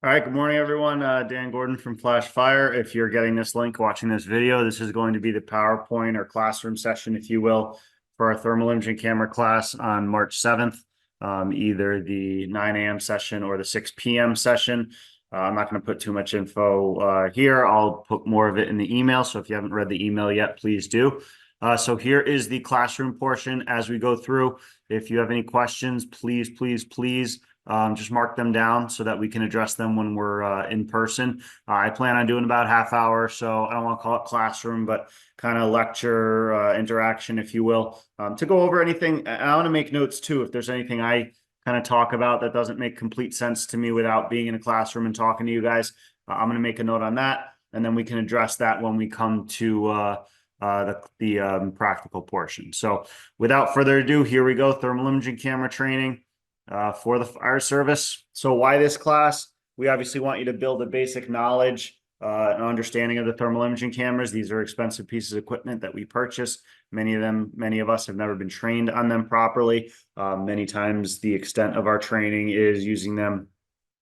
All right, good morning, everyone. Dan Gordon from Flash Fire. If you're getting this link, watching this video, this is going to be the PowerPoint or classroom session, if you will, for our thermal imaging camera class on March 7th, either the 9 a.m. session or the 6 p.m. session. I'm not going to put too much info here. I'll put more of it in the email. So if you haven't read the email yet, please do. So here is the classroom portion as we go through. If you have any questions, please, just mark them down so that we can address them when we're in person. I plan on doing about half hour, so I don't want to call it classroom, but kind of lecture interaction, if you will, to go over anything. I want to make notes too if there's anything I kind of talk about that doesn't make complete sense to me without being in a classroom and talking to you guys. I'm going to make a note on that, and then we can address that when we come to the practical portion. So without further ado, here we go. Thermal imaging camera training for the fire service. So why this class? We obviously want you to build a basic knowledge and understanding of the thermal imaging cameras. These are expensive pieces of equipment that we purchase. Many of us have never been trained on them properly. Many times the extent of our training is using them,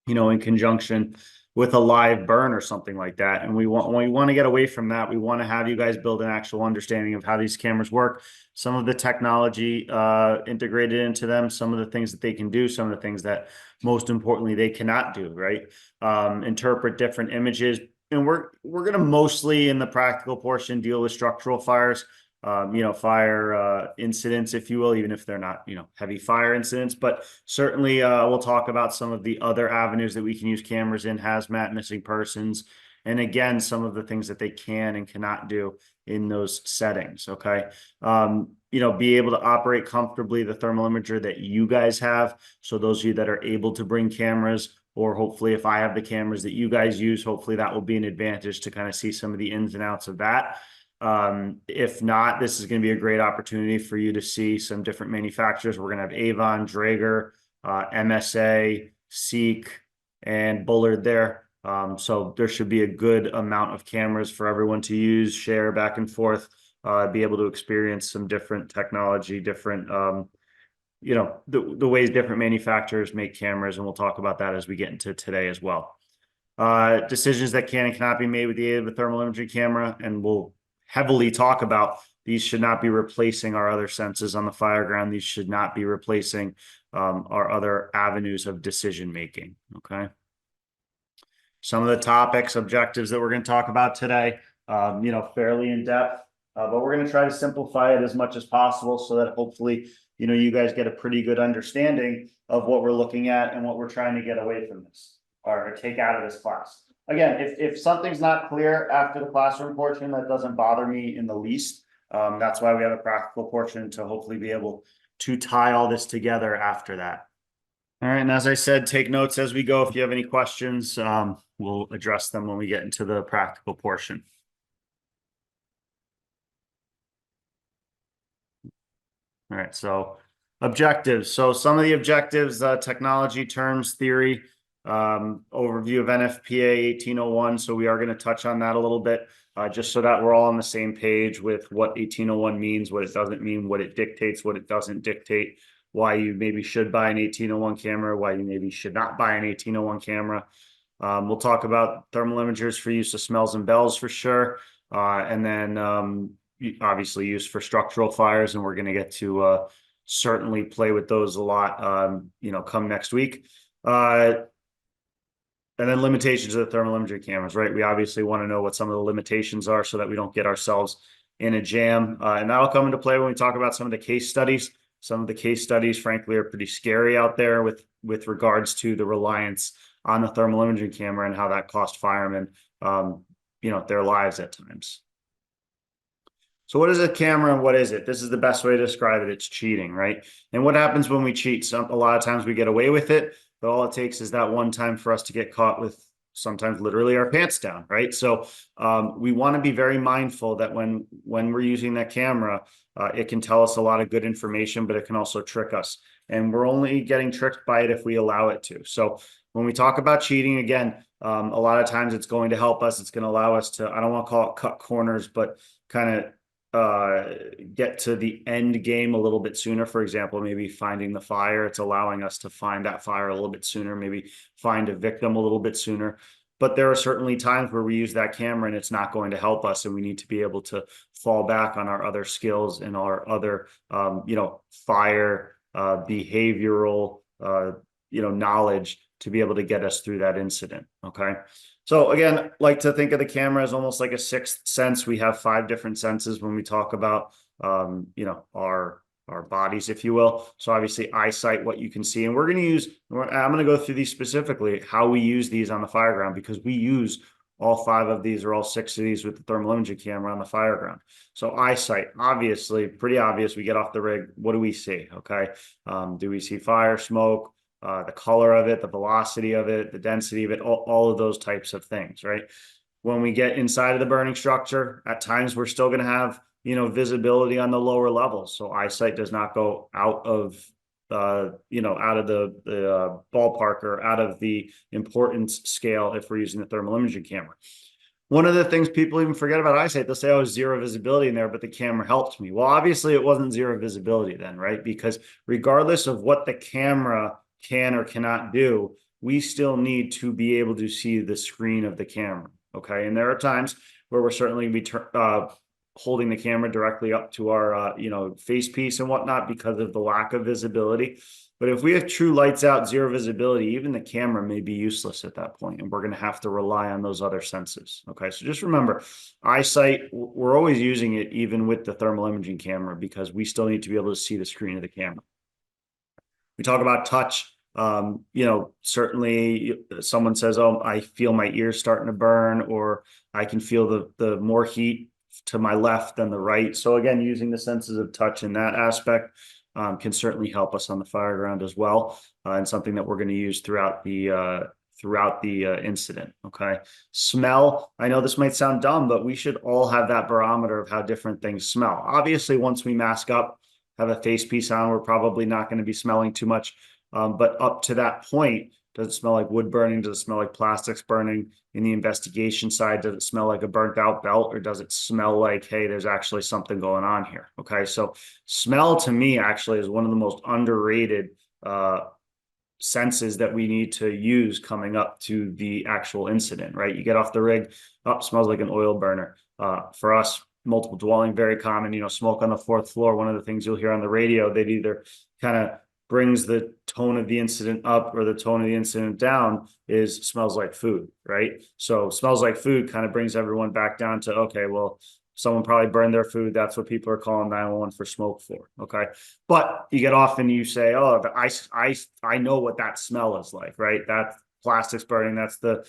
in conjunction with a live burn or something like that. And we want to get away from that. We want to have you guys build an actual understanding of how these cameras work, some of the technology integrated into them, some of the things that they can do, some of the things that most importantly they cannot do, right? Interpret different images. And we're going to mostly in the practical portion deal with structural fires. Fire incidents, if you will, even if they're not, heavy fire incidents. But certainly we'll talk about some of the other avenues that we can use cameras in, hazmat, missing persons, and again, some of the things that they can and cannot do in those settings, okay? Be able to operate comfortably the thermal imager that you guys have. So those of you that are able to bring cameras, or hopefully if I have the cameras that you guys use, hopefully that will be an advantage to kind of see some of the ins and outs of that. If not, this is going to be a great opportunity for you to see some different manufacturers. We're going to have Avon, Draeger, MSA, Seek, and Bullard there. So there should be a good amount of cameras for everyone to use, share back and forth, be able to experience some different technology, different, the ways different manufacturers make cameras. And we'll talk about that as we get into today as well. Decisions that can and cannot be made with the aid of a thermal imaging camera, and we'll heavily talk about these should not be replacing our other senses on the fire ground. These should not be replacing our other avenues of decision making. Okay. Some of the topics, objectives that we're going to talk about today, fairly in depth, but we're going to try to simplify it as much as possible so that hopefully, you guys get a pretty good understanding of what we're looking at and what we're trying to get away from this or take out of this class. Again, if something's not clear after the classroom portion, that doesn't bother me in the least. That's why we have a practical portion to hopefully be able to tie all this together after that. All right, and as I said, take notes as we go. If you have any questions, we'll address them when we get into the practical portion. All right, so objectives. So some of the objectives, technology terms, theory, overview of NFPA 1801. So we are going to touch on that a little bit, just so that we're all on the same page with what 1801 means, what it doesn't mean, what it dictates, what it doesn't dictate, why you maybe should buy an 1801 camera, why you maybe should not buy an 1801 camera. We'll talk about thermal imagers for use of smells and bells for sure. And then obviously used for structural fires. And we're going to get to certainly play with those a lot, come next week. And then limitations of the thermal imaging cameras, right? We obviously want to know what some of the limitations are so that we don't get ourselves in a jam. And that'll come into play when we talk about some of the case studies. Some of the case studies, frankly, are pretty scary out there with regards to the reliance on the thermal imaging camera and how that cost firemen, their lives at times. So what is a camera and what is it? This is the best way to describe it. It's cheating, right? And what happens when we cheat? A lot of times we get away with it, but all it takes is that one time for us to get caught with sometimes literally our pants down, right? So we want to be very mindful that when we're using that camera, it can tell us a lot of good information, but it can also trick us. And we're only getting tricked by it if we allow it to. So when we talk about cheating, again, a lot of times it's going to help us. It's going to allow us to, I don't want to call it cut corners, but kind of get to the end game a little bit sooner. For example, maybe finding the fire. It's allowing us to find that fire a little bit sooner, maybe find a victim a little bit sooner. But there are certainly times where we use that camera and it's not going to help us, and we need to be able to fall back on our other skills and our other, fire, behavioral, knowledge to be able to get us through that incident. Okay. So again, like to think of the camera as almost like a sixth sense. We have 5 different senses when we talk about, our bodies, if you will. So obviously eyesight, what you can see, and I'm going to go through these specifically, how we use these on the fire ground, because we use all 5 of these or all 6 of these with the thermal imaging camera on the fire ground. So eyesight, obviously, pretty obvious. We get off the rig. What do we see? Okay. Do we see fire, smoke, the color of it, the velocity of it, the density of it, all of those types of things, right? When we get inside of the burning structure, at times we're still going to have, visibility on the lower levels. So eyesight does not go out of, out of the ballpark or out of the importance scale if we're using the thermal imaging camera. One of the things people even forget about eyesight, they'll say, oh, zero visibility in there, but the camera helped me. Well, obviously it wasn't zero visibility then, right? Because regardless of what the camera can or cannot do, we still need to be able to see the screen of the camera. Okay. And there are times where we're certainly holding the camera directly up to our, face piece and whatnot because of the lack of visibility. But if we have true lights out, zero visibility, even the camera may be useless at that point, and we're going to have to rely on those other senses. Okay. So just remember, eyesight, we're always using it even with the thermal imaging camera, because we still need to be able to see the screen of the camera. We talk about touch. Certainly someone says, oh, I feel my ears starting to burn, or I can feel the more heat to my left than the right. So again, using the senses of touch in that aspect can certainly help us on the fire ground as well, and something that we're going to use throughout the incident. Okay. Smell. I know this might sound dumb, but we should all have that barometer of how different things smell. Obviously, once we mask up, have a face piece on, we're probably not going to be smelling too much. But up to that point, does it smell like wood burning? Does it smell like plastics burning? In the investigation side, does it smell like a burnt out belt, or does it smell like, hey, there's actually something going on here? Okay. So smell to me actually is one of the most underrated senses that we need to use coming up to the actual incident, right? You get off the rig, smells like an oil burner. For us, multiple dwelling, very common, smoke on the 4th floor. One of the things you'll hear on the radio, they'd either kind of brings the tone of the incident up or the tone of the incident down, is smells like food, right? So smells like food kind of brings everyone back down to, okay, well, someone probably burned their food. That's what people are calling 911 for smoke for. Okay. But you get off and you say, oh, I know what that smell is like, right? That plastics burning, that's the,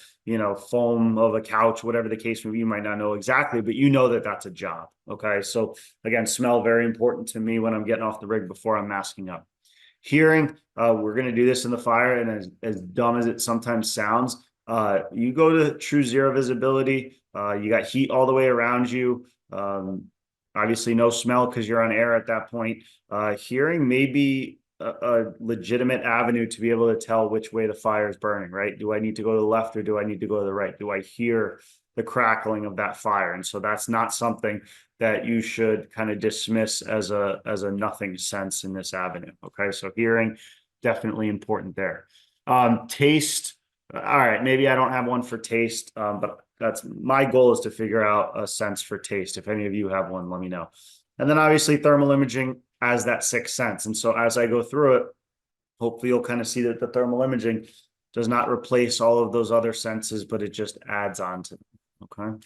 foam of a couch, whatever the case may be. You might not know exactly, but you know that that's a job. Okay. So again, smell, very important to me when I'm getting off the rig before I'm masking up. Hearing, we're going to do this in the fire, and as dumb as it sometimes sounds, you go to true zero visibility, you got heat all the way around you, obviously no smell because you're on air at that point. Hearing may be a legitimate avenue to be able to tell which way the fire is burning, right? Do I need to go to the left, or do I need to go to the right? Do I hear the crackling of that fire? And so that's not something that you should kind of dismiss as a nothing sense in this avenue. Okay. So hearing, definitely important there. Taste. All right. Maybe I don't have one for taste, but that's my goal, is to figure out a sense for taste. If any of you have one, let me know. And then obviously thermal imaging as that 6th sense. And so as I go through it, hopefully you'll kind of see that the thermal imaging does not replace all of those other senses, but it just adds on to them. Okay.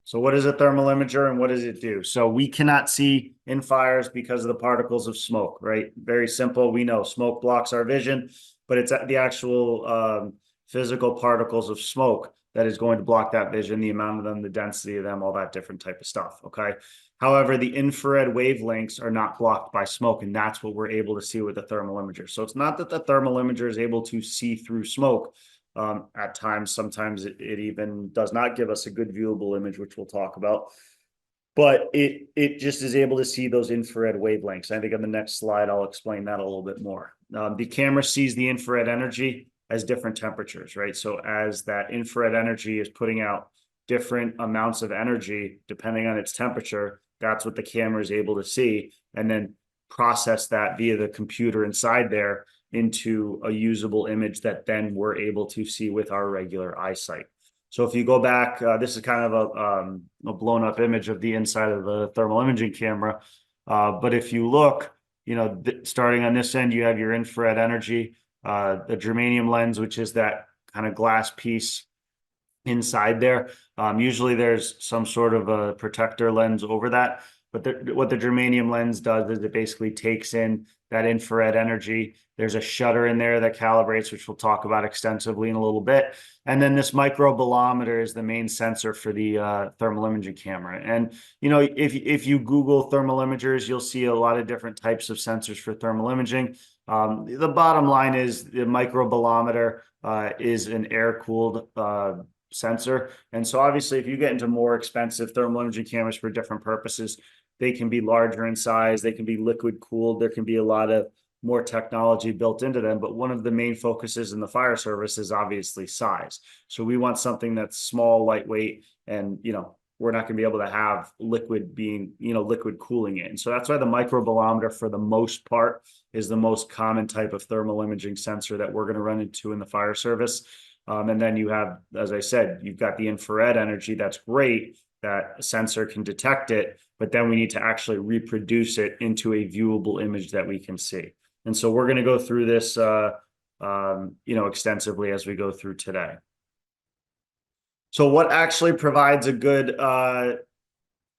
So what is a thermal imager and what does it do? So we cannot see in fires because of the particles of smoke, right? Very simple. We know smoke blocks our vision, but it's the actual physical particles of smoke that is going to block that vision, the amount of them, the density of them, all that different type of stuff. Okay. However, the infrared wavelengths are not blocked by smoke, and that's what we're able to see with the thermal imager. So it's not that the thermal imager is able to see through smoke. At times, sometimes it even does not give us a good viewable image, which we'll talk about, but it just is able to see those infrared wavelengths. I think on the next slide, I'll explain that a little bit more. The camera sees the infrared energy as different temperatures, right? So as that infrared energy is putting out different amounts of energy depending on its temperature. That's what the camera is able to see, and then process that via the computer inside there into a usable image that then we're able to see with our regular eyesight. So if you go back, this is kind of a blown up image of the inside of the thermal imaging camera. But if you look, starting on this end, you have your infrared energy, the germanium lens, which is that kind of glass piece inside there. Usually there's some sort of a protector lens over that. But what the germanium lens does is it basically takes in that infrared energy. There's a shutter in there that calibrates, which we'll talk about extensively in a little bit. And then this microbolometer is the main sensor for the thermal imaging camera. And, if you Google thermal imagers, you'll see a lot of different types of sensors for thermal imaging. The bottom line is the microbolometer is an air-cooled sensor. And so obviously, if you get into more expensive thermal imaging cameras for different purposes, they can be larger in size, they can be liquid cooled, there can be a lot of more technology built into them. But one of the main focuses in the fire service is obviously size. So we want something that's small, lightweight, and we're not going to be able to have liquid cooling it. And so that's why the microbolometer, for the most part, is the most common type of thermal imaging sensor that we're going to run into in the fire service. And then you have, as I said, you've got the infrared energy. That's great. That sensor can detect it, but then we need to actually reproduce it into a viewable image that we can see. And so we're going to go through this, extensively as we go through today. So what actually provides a good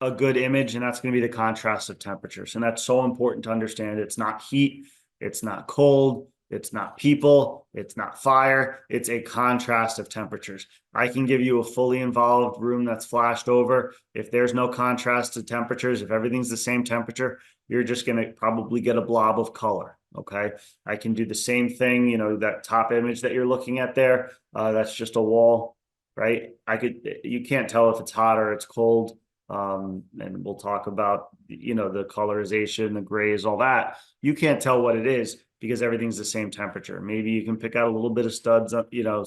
image, and that's going to be the contrast of temperatures. And that's so important to understand. It's not heat, it's not cold, it's not people, it's not fire, it's a contrast of temperatures. I can give you a fully involved room that's flashed over. If there's no contrast to temperatures, if everything's the same temperature, you're just going to probably get a blob of color. Okay. I can do the same thing, that top image that you're looking at there, that's just a wall, right? You can't tell if it's hot or it's cold. And we'll talk about, the colorization, the grays, all that. You can't tell what it is because everything's the same temperature. Maybe you can pick out a little bit of studs,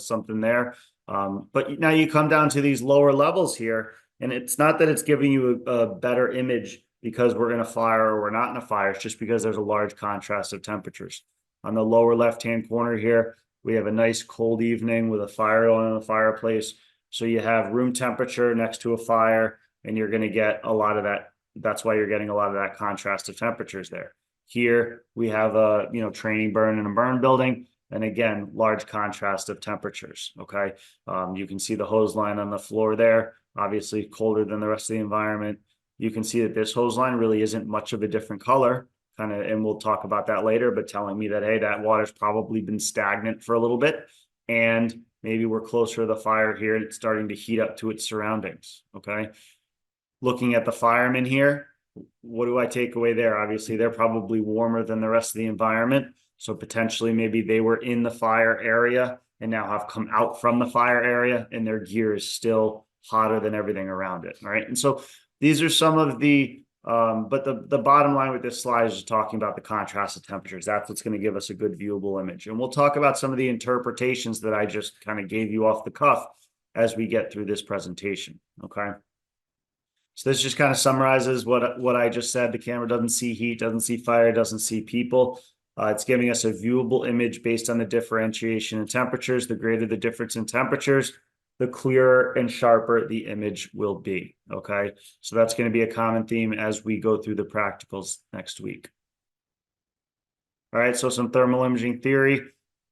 something there. But now you come down to these lower levels here, and it's not that it's giving you a better image because we're in a fire or we're not in a fire. It's just because there's a large contrast of temperatures. On the lower left-hand corner here, we have a nice cold evening with a fire on in the fireplace. So you have room temperature next to a fire, and you're going to get a lot of that. That's why you're getting a lot of that contrast of temperatures there. Here we have a training burn in a burn building, and again, large contrast of temperatures. Okay, you can see the hose line on the floor there, obviously colder than the rest of the environment. You can see that this hose line really isn't much of a different color, and we'll talk about that later, but telling me that, hey, that water's probably been stagnant for a little bit, and maybe we're closer to the fire here, and it's starting to heat up to its surroundings. Okay. Looking at the firemen here, what do I take away there? Obviously, they're probably warmer than the rest of the environment. So potentially maybe they were in the fire area and now have come out from the fire area, and their gear is still hotter than everything around it. Right. And so these are some of the, but the bottom line with this slide is just talking about the contrast of temperatures. That's what's going to give us a good viewable image. And we'll talk about some of the interpretations that I just kind of gave you off the cuff as we get through this presentation. Okay. So this just kind of summarizes what I just said. The camera doesn't see heat, doesn't see fire, doesn't see people. It's giving us a viewable image based on the differentiation in temperatures. The greater the difference in temperatures, the clearer and sharper the image will be. Okay, so that's going to be a common theme as we go through the practicals next week. All right, so some thermal imaging theory.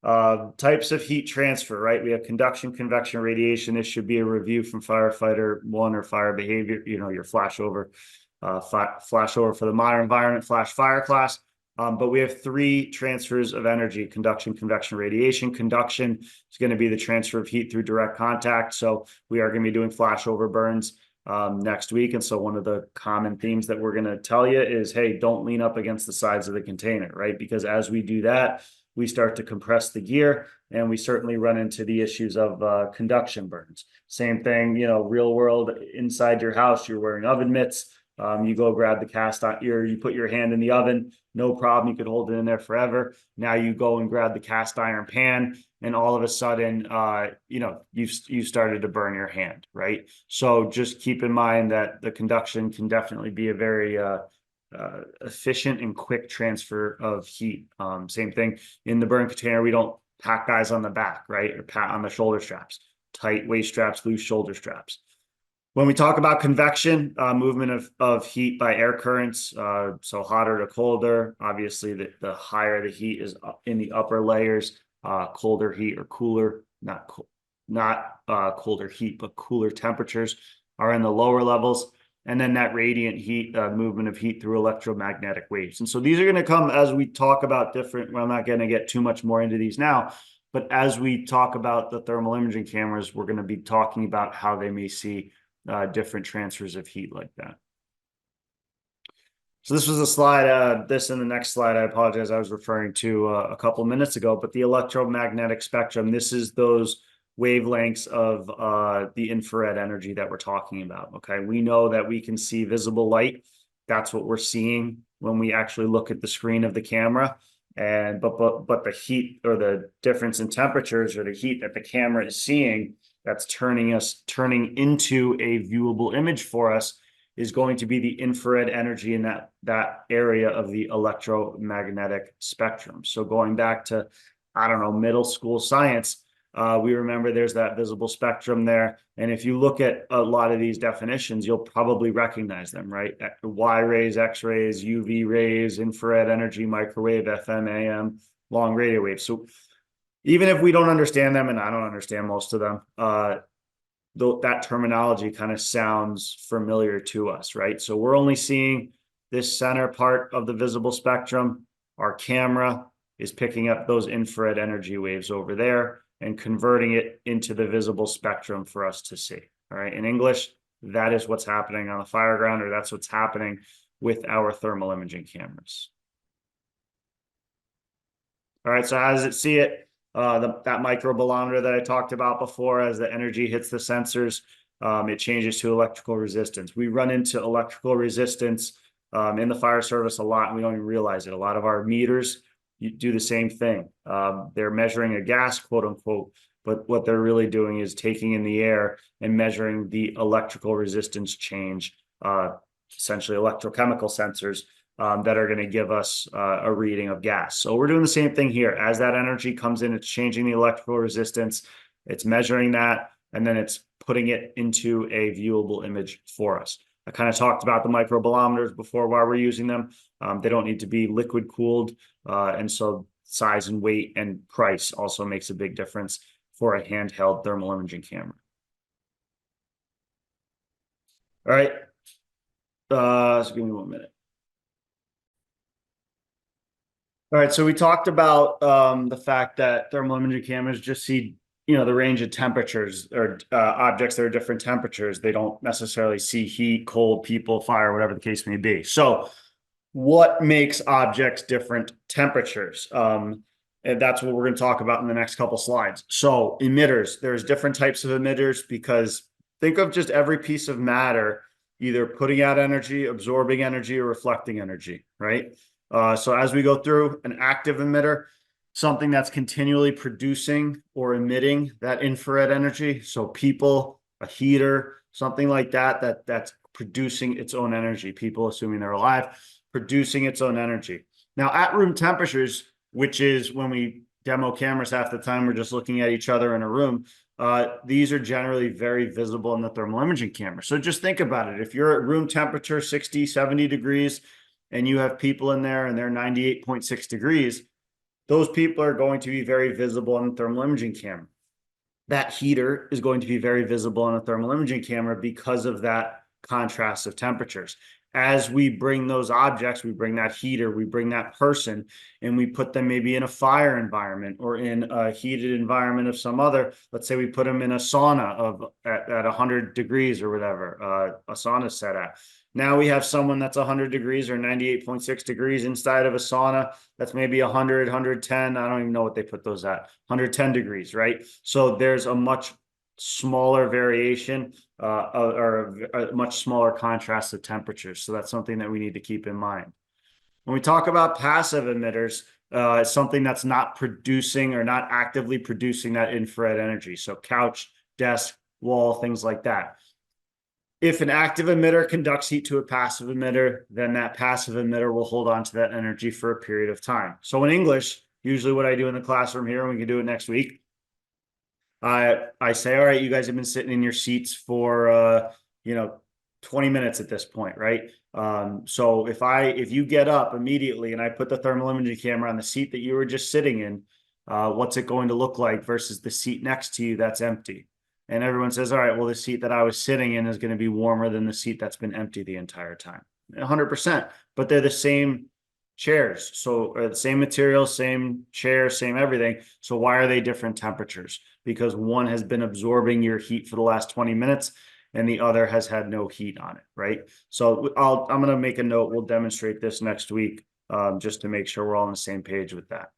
Types of heat transfer, right? We have conduction, convection, radiation. This should be a review from firefighter 1 or fire behavior, your flashover for the modern environment /fire class. But we have 3 transfers of energy: conduction, convection, radiation. Conduction is going to be the transfer of heat through direct contact. So we are going to be doing flashover burns next week. And so one of the common themes that we're going to tell you is, hey, don't lean up against the sides of the container, right? Because as we do that, we start to compress the gear, and we certainly run into the issues of conduction burns. Same thing, real world inside your house, you're wearing oven mitts. You go grab the cast iron, you put your hand in the oven, no problem. You could hold it in there forever. Now you go and grab the cast iron pan, and all of a sudden, you started to burn your hand, right? So just keep in mind that the conduction can definitely be a very efficient and quick transfer of heat. Same thing in the burn container. We don't pat guys on the back, right? Or pat on the shoulder straps, tight waist straps, loose shoulder straps. When we talk about convection, movement of heat by air currents, so hotter to colder, obviously the higher the heat is in the upper layers, colder heat or cooler, not colder heat, but cooler temperatures are in the lower levels. And then that radiant heat, movement of heat through electromagnetic waves. And so these are going to come as we talk about different, well, I'm not going to get too much more into these now, but as we talk about the thermal imaging cameras, we're going to be talking about how they may see different transfers of heat like that. So this was a slide, this and the next slide, I apologize, I was referring to a couple minutes ago, but the electromagnetic spectrum, this is those wavelengths of the infrared energy that we're talking about, okay? We know that we can see visible light. That's what we're seeing when we actually look at the screen of the camera. And but the heat or the difference in temperatures or the heat that the camera is seeing that's turning into a viewable image for us is going to be the infrared energy in that area of the electromagnetic spectrum. So going back to, I don't know, middle school science, we remember there's that visible spectrum there. And if you look at a lot of these definitions, you'll probably recognize them, right? Y rays, X rays, UV rays, infrared energy, microwave, FM, AM, long radio waves. So even if we don't understand them, and I don't understand most of them, that terminology kind of sounds familiar to us, right? So we're only seeing this center part of the visible spectrum. Our camera is picking up those infrared energy waves over there and converting it into the visible spectrum for us to see. All right. In English, that is what's happening on the fireground, or that's what's happening with our thermal imaging cameras. All right. So how does it see it? That microbolometer that I talked about before, as the energy hits the sensors, it changes to electrical resistance. We run into electrical resistance in the fire service a lot, and we don't even realize it. A lot of our meters do the same thing. They're measuring a gas, quote unquote, but what they're really doing is taking in the air and measuring the electrical resistance change, essentially electrochemical sensors that are going to give us a reading of gas. So we're doing the same thing here. As that energy comes in, it's changing the electrical resistance, it's measuring that, and then it's putting it into a viewable image for us. I kind of talked about the microbolometers before, why we're using them. They don't need to be liquid cooled. And so size and weight and price also makes a big difference for a handheld thermal imaging camera. All right. So give me 1 minute. All right, so we talked about the fact that thermal imaging cameras just see, the range of temperatures or objects that are different temperatures. They don't necessarily see heat, cold, people, fire, whatever the case may be. So what makes objects different temperatures? And that's what we're going to talk about in the next couple slides. So emitters, there's different types of emitters, because think of just every piece of matter either putting out energy, absorbing energy, or reflecting energy, right? So as we go through, an active emitter, something that's continually producing or emitting that infrared energy. So people, a heater, something like that's producing its own energy. People, assuming they're alive, producing its own energy. Now, at room temperatures, which is when we demo cameras half the time, we're just looking at each other in a room. These are generally very visible in the thermal imaging camera. So just think about it. If you're at room temperature, 60, 70 degrees, and you have people in there and they're 98.6 degrees, those people are going to be very visible in the thermal imaging camera. That heater is going to be very visible in a thermal imaging camera because of that contrast of temperatures. As we bring those objects, we bring that heater, we bring that person, and we put them maybe in a fire environment or in a heated environment of some other. Let's say we put them in a sauna at 100 degrees or whatever a sauna is set at. Now we have someone that's 100 degrees or 98.6 degrees inside of a sauna that's maybe 100, 110. I don't even know what they put those at. 110 degrees, right? So there's a much smaller variation or a much smaller contrast of temperatures. So that's something that we need to keep in mind. When we talk about passive emitters, it's something that's not producing or not actively producing that infrared energy. So couch, desk, wall, things like that. If an active emitter conducts heat to a passive emitter, then that passive emitter will hold on to that energy for a period of time. So in English, usually what I do in the classroom here, and we can do it next week, I say, all right, you guys have been sitting in your seats for 20 minutes at this point, right? So if you get up immediately and I put the thermal imaging camera on the seat that you were just sitting in, what's it going to look like versus the seat next to you that's empty? And everyone says, all right, well, the seat that I was sitting in is going to be warmer than the seat that's been empty the entire time. 100%, but they're the same chairs. So the same material, same chair, same everything. So why are they different temperatures? Because one has been absorbing your heat for the last 20 minutes and the other has had no heat on it, right? So I'm going to make a note. We'll demonstrate this next week just to make sure we're all on the same page with that.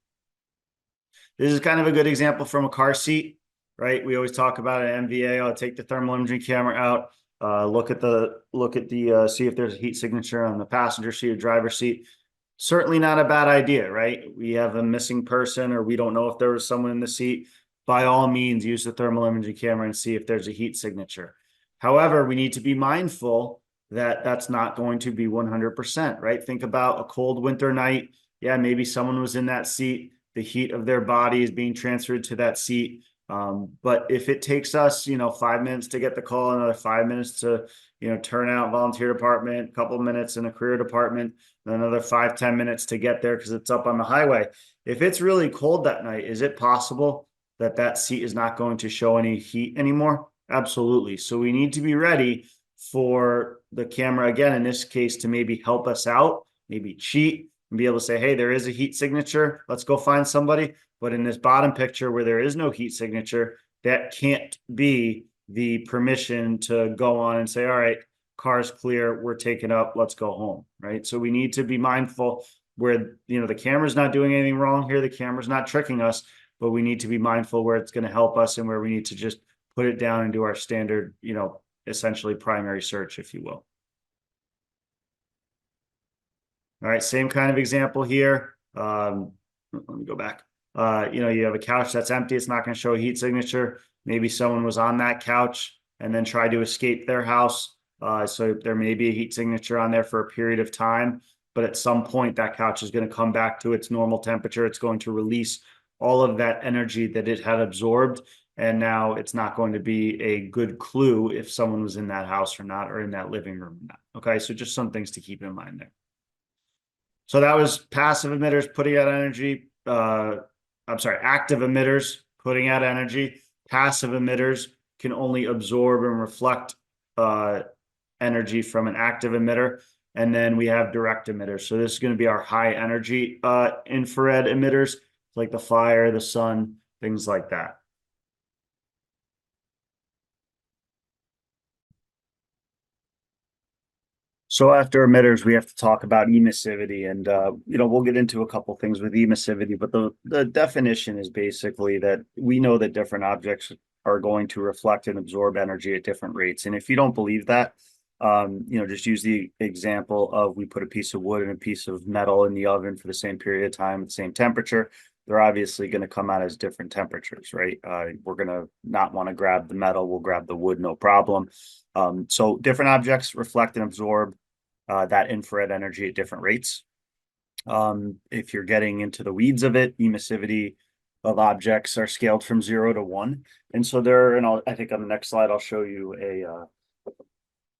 This is kind of a good example from a car seat, right? We always talk about an MVA. I'll take the thermal imaging camera out, look at the see if there's a heat signature on the passenger seat or driver seat. Certainly not a bad idea, right? We have a missing person or we don't know if there was someone in the seat. By all means, use the thermal imaging camera and see if there's a heat signature. However, we need to be mindful that that's not going to be 100%, right? Think about a cold winter night. Yeah, maybe someone was in that seat. The heat of their body is being transferred to that seat. But if it takes us, 5 minutes to get the call, another 5 minutes to, turn out volunteer department, a couple of minutes in a career department, and another 5-10 minutes to get there because it's up on the highway. If it's really cold that night, is it possible that that seat is not going to show any heat anymore? Absolutely. So we need to be ready for the camera, again, in this case, to maybe help us out, maybe cheat and be able to say, hey, there is a heat signature. Let's go find somebody. But in this bottom picture where there is no heat signature, that can't be the permission to go on and say, all right, car's clear, we're taking up, let's go home, right? So we need to be mindful where, the camera's not doing anything wrong here. The camera's not tricking us, but we need to be mindful where it's going to help us and where we need to just put it down and do our standard, essentially primary search, if you will. All right, same kind of example here. Let me go back. You have a couch that's empty. It's not going to show a heat signature. Maybe someone was on that couch and then tried to escape their house. So there may be a heat signature on there for a period of time, but at some point that couch is going to come back to its normal temperature. It's going to release all of that energy that it had absorbed. And now it's not going to be a good clue if someone was in that house or not, or in that living room or not. Okay, so just some things to keep in mind there. So that was passive emitters putting out energy. Active emitters putting out energy. Passive emitters can only absorb and reflect energy from an active emitter. And then we have direct emitters. So this is going to be our high energy infrared emitters, like the fire, the sun, things like that. So after emitters, we have to talk about emissivity, and we'll get into a couple things with emissivity, but the definition is basically that we know that different objects are going to reflect and absorb energy at different rates. And if you don't believe that, just use the example of we put a piece of wood and a piece of metal in the oven for the same period of time at the same temperature. They're obviously going to come out as different temperatures, right? We're going to not want to grab the metal. We'll grab the wood, no problem. So different objects reflect and absorb that infrared energy at different rates. If you're getting into the weeds of it, emissivity of objects are scaled from 0 to 1. And so I think on the next slide, I'll show you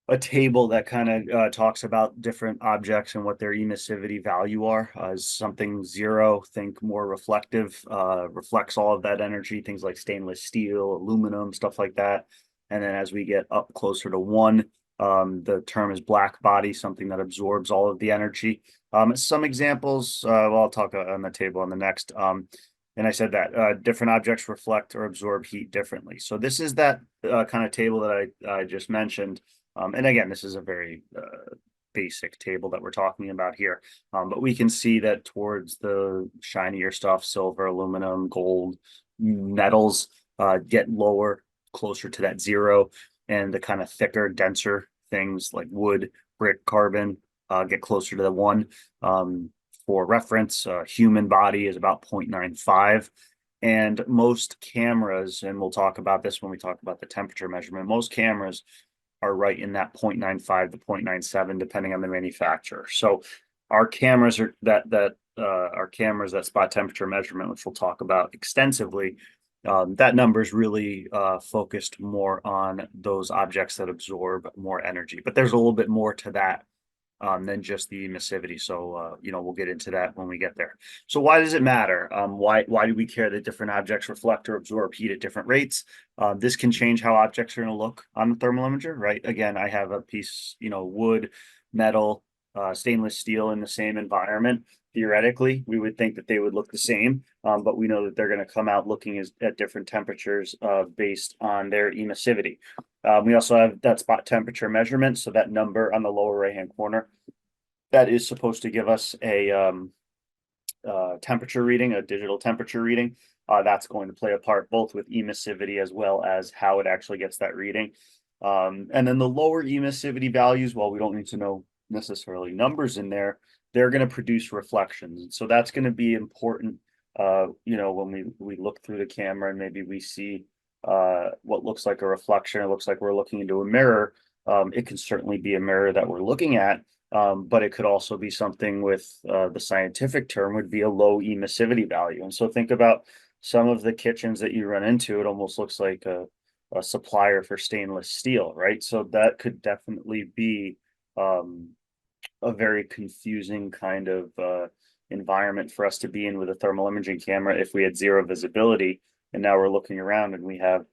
a table that kind of talks about different objects and what their emissivity value are. As something 0, think more reflective, reflects all of that energy, things like stainless steel, aluminum, stuff like that. And then as we get up closer to 1, the term is black body, something that absorbs all of the energy. Some examples, I'll talk on the table on the next. And I said that different objects reflect or absorb heat differently. So this is that kind of table that I just mentioned. And again, this is a very basic table that we're talking about here. But we can see that towards the shinier stuff, silver, aluminum, gold, metals get lower closer to that 0, and the kind of thicker, denser things like wood, brick, carbon get closer to the 1. For reference, human body is about 0.95. And most cameras, and we'll talk about this when we talk about the temperature measurement, most cameras are right in that 0.95 to 0.97, depending on the manufacturer. So our cameras are our cameras that spot temperature measurement, which we'll talk about extensively. That number is really focused more on those objects that absorb more energy, but there's a little bit more to that than just the emissivity. So, we'll get into that when we get there. So why does it matter? Why do we care that different objects reflect or absorb heat at different rates? This can change how objects are going to look on the thermal imager, right? Again, I have a piece, wood, metal, stainless steel in the same environment. Theoretically, we would think that they would look the same, but we know that they're going to come out looking at different temperatures based on their emissivity. We also have that spot temperature measurement. So that number on the lower right-hand corner, that is supposed to give us a temperature reading, a digital temperature reading. That's going to play a part both with emissivity as well as how it actually gets that reading. And then the lower emissivity values, while we don't need to know necessarily numbers in there, they're going to produce reflections. So that's going to be important, when we look through the camera and maybe we see what looks like a reflection. It looks like we're looking into a mirror. It can certainly be a mirror that we're looking at, but it could also be something with the scientific term would be a low emissivity value. And so think about some of the kitchens that you run into. It almost looks like a supplier for stainless steel, right? So that could definitely be a very confusing kind of environment for us to be in with a thermal imaging camera if we had zero visibility. And now we're looking around and we have,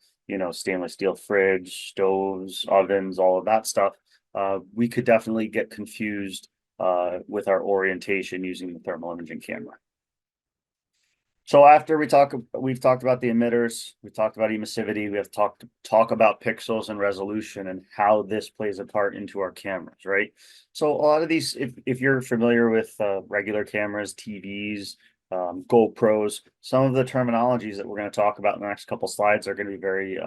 stainless steel fridge, stoves, ovens, all of that stuff. We could definitely get confused with our orientation using the thermal imaging camera. So after we've talked about the emitters, we've talked about emissivity, we have talk about pixels and resolution and how this plays a part into our cameras, right? So a lot of these, if you're familiar with regular cameras, TVs, GoPros, some of the terminologies that we're going to talk about in the next couple slides are going to be very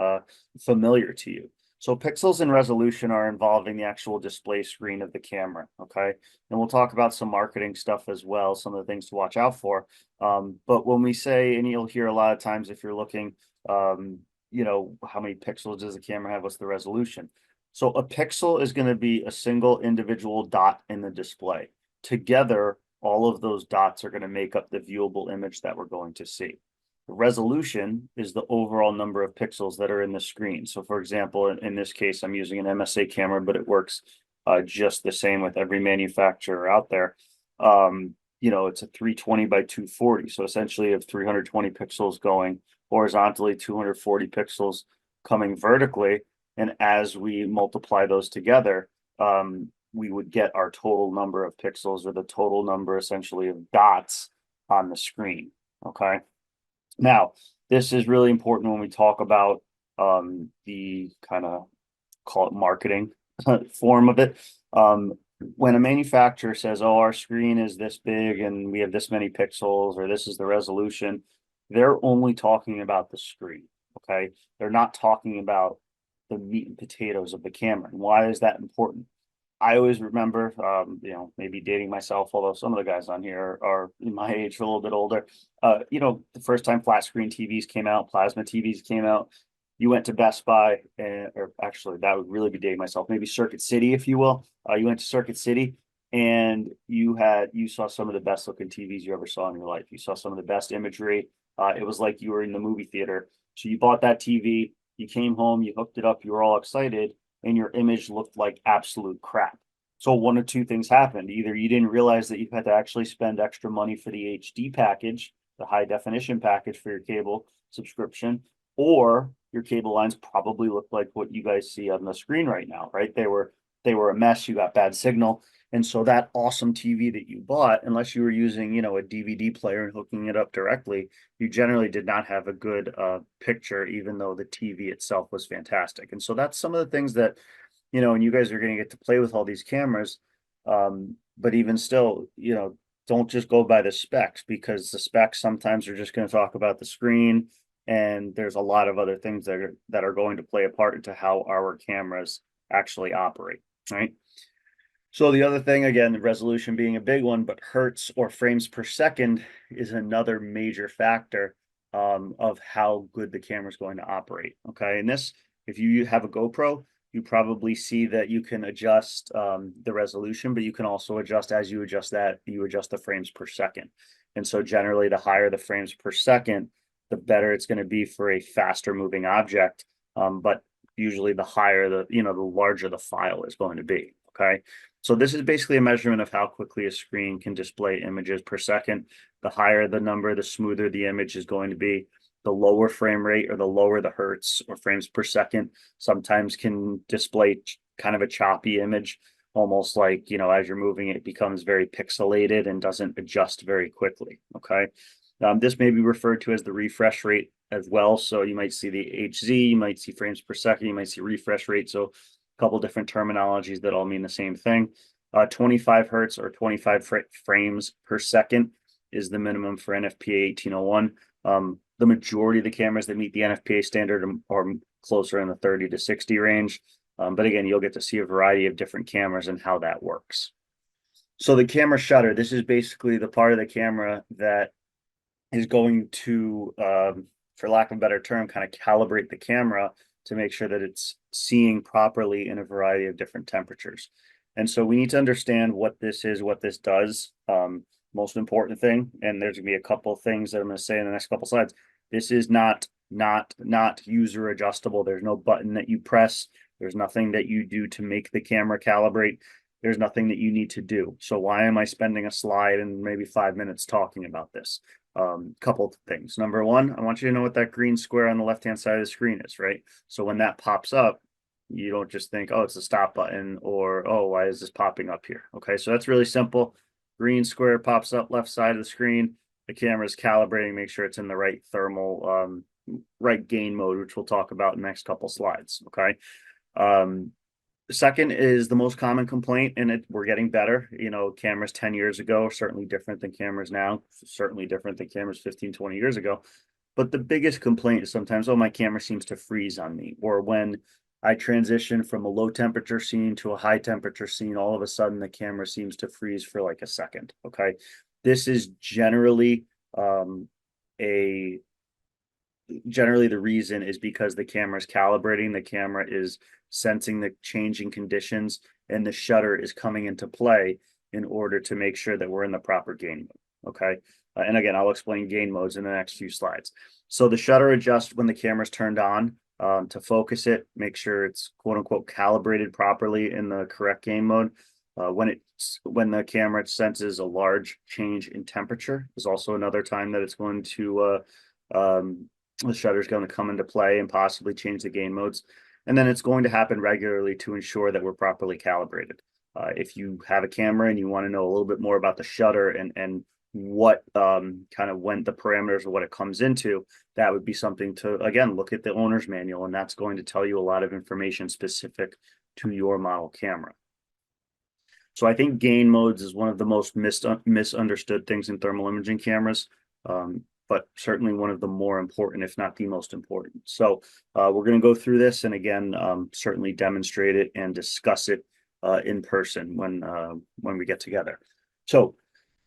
familiar to you. So pixels and resolution are involving the actual display screen of the camera, okay? And we'll talk about some marketing stuff as well, some of the things to watch out for. But when we say, and you'll hear a lot of times if you're looking, how many pixels does the camera have? What's the resolution? So a pixel is going to be a single individual dot in the display. Together, all of those dots are going to make up the viewable image that we're going to see. The resolution is the overall number of pixels that are in the screen. So for example, in this case, I'm using an MSA camera, but it works just the same with every manufacturer out there. It's a 320 by 240. So essentially you have 320 pixels going horizontally, 240 pixels coming vertically. And as we multiply those together, we would get our total number of pixels, or the total number essentially of dots on the screen, okay? Now, this is really important when we talk about the kind of, call it marketing form of it. When a manufacturer says, oh, our screen is this big and we have this many pixels, or this is the resolution, they're only talking about the screen, okay? They're not talking about the meat and potatoes of the camera. And why is that important? I always remember, maybe dating myself, although some of the guys on here are in my age, a little bit older. The first time flat screen TVs came out, plasma TVs came out, you went to Best Buy, or actually that would really be dating myself, maybe Circuit City, if you will. You went to Circuit City and you saw some of the best looking TVs you ever saw in your life. You saw some of the best imagery. It was like you were in the movie theater. So you bought that TV, you came home, you hooked it up, you were all excited, and your image looked like absolute crap. So one of two things happened. Either you didn't realize that you had to actually spend extra money for the HD package, the high definition package for your cable subscription, or your cable lines probably looked like what you guys see on the screen right now, right? They were a mess. You got bad signal. And so that awesome TV that you bought, unless you were using, a DVD player and hooking it up directly, you generally did not have a good picture, even though the TV itself was fantastic. And so that's some of the things that, and you guys are going to get to play with all these cameras. But even still, don't just go by the specs, because the specs sometimes are just going to talk about the screen. And there's a lot of other things that are going to play a part into how our cameras actually operate, right? So the other thing, again, the resolution being a big one, but hertz or frames per second is another major factor of how good the camera is going to operate. Okay, and this, if you have a GoPro, you probably see that you can adjust the resolution, but you can also adjust as you adjust that, you adjust the frames per second. And so generally, the higher the frames per second, the better it's going to be for a faster moving object. But usually the higher the larger the file is going to be. Okay. So this is basically a measurement of how quickly a screen can display images per second. The higher the number, the smoother the image is going to be. The lower frame rate or the lower the hertz or frames per second sometimes can display kind of a choppy image, almost like, as you're moving, it becomes very pixelated and doesn't adjust very quickly. Okay. This may be referred to as the refresh rate as well. So you might see the HZ, you might see frames per second, you might see refresh rate. So a couple different terminologies that all mean the same thing. 25 hertz or 25 frames per second is the minimum for NFPA 1801. The majority of the cameras that meet the NFPA standard are closer in the 30 to 60 range. But again, you'll get to see a variety of different cameras and how that works. So the camera shutter, this is basically the part of the camera that is going to, for lack of a better term, kind of calibrate the camera to make sure that it's seeing properly in a variety of different temperatures. And so we need to understand what this is, what this does. Most important thing, and there's gonna be a couple of things that I'm gonna say in the next couple slides. This is not user adjustable. There's no button that you press. There's nothing that you do to make the camera calibrate. There's nothing that you need to do. So why am I spending a slide and maybe 5 minutes talking about this? Couple of things. Number one, I want you to know what that green square on the left-hand side of the screen is, right? So when that pops up, you don't just think, oh, it's a stop button, or, oh, why is this popping up here? Okay, so that's really simple. Green square pops up left side of the screen. The camera is calibrating, make sure it's in the right thermal, right gain mode, which we'll talk about in the next couple slides. Okay. Second is the most common complaint, and we're getting better. Cameras 10 years ago are certainly different than cameras now, certainly different than cameras 15, 20 years ago. But the biggest complaint is sometimes, oh, my camera seems to freeze on me. Or when I transition from a low temperature scene to a high temperature scene, all of a sudden the camera seems to freeze for like a second. Okay. This is generally the reason is because the camera is calibrating, the camera is sensing the changing conditions, and the shutter is coming into play in order to make sure that we're in the proper gain mode. Okay. And again, I'll explain gain modes in the next few slides. So the shutter adjusts when the camera's turned on to focus it, make sure it's quote unquote calibrated properly in the correct gain mode. When the camera senses a large change in temperature is also another time that it's going to the shutter is going to come into play and possibly change the gain modes. And then it's going to happen regularly to ensure that we're properly calibrated. If you have a camera and you want to know a little bit more about the shutter and what kind of when the parameters of what it comes into, that would be something to, again, look at the owner's manual, and that's going to tell you a lot of information specific to your model camera. So I think gain modes is one of the most misunderstood things in thermal imaging cameras, but certainly one of the more important, if not the most important. So we're going to go through this and again, certainly demonstrate it and discuss it in person when we get together. So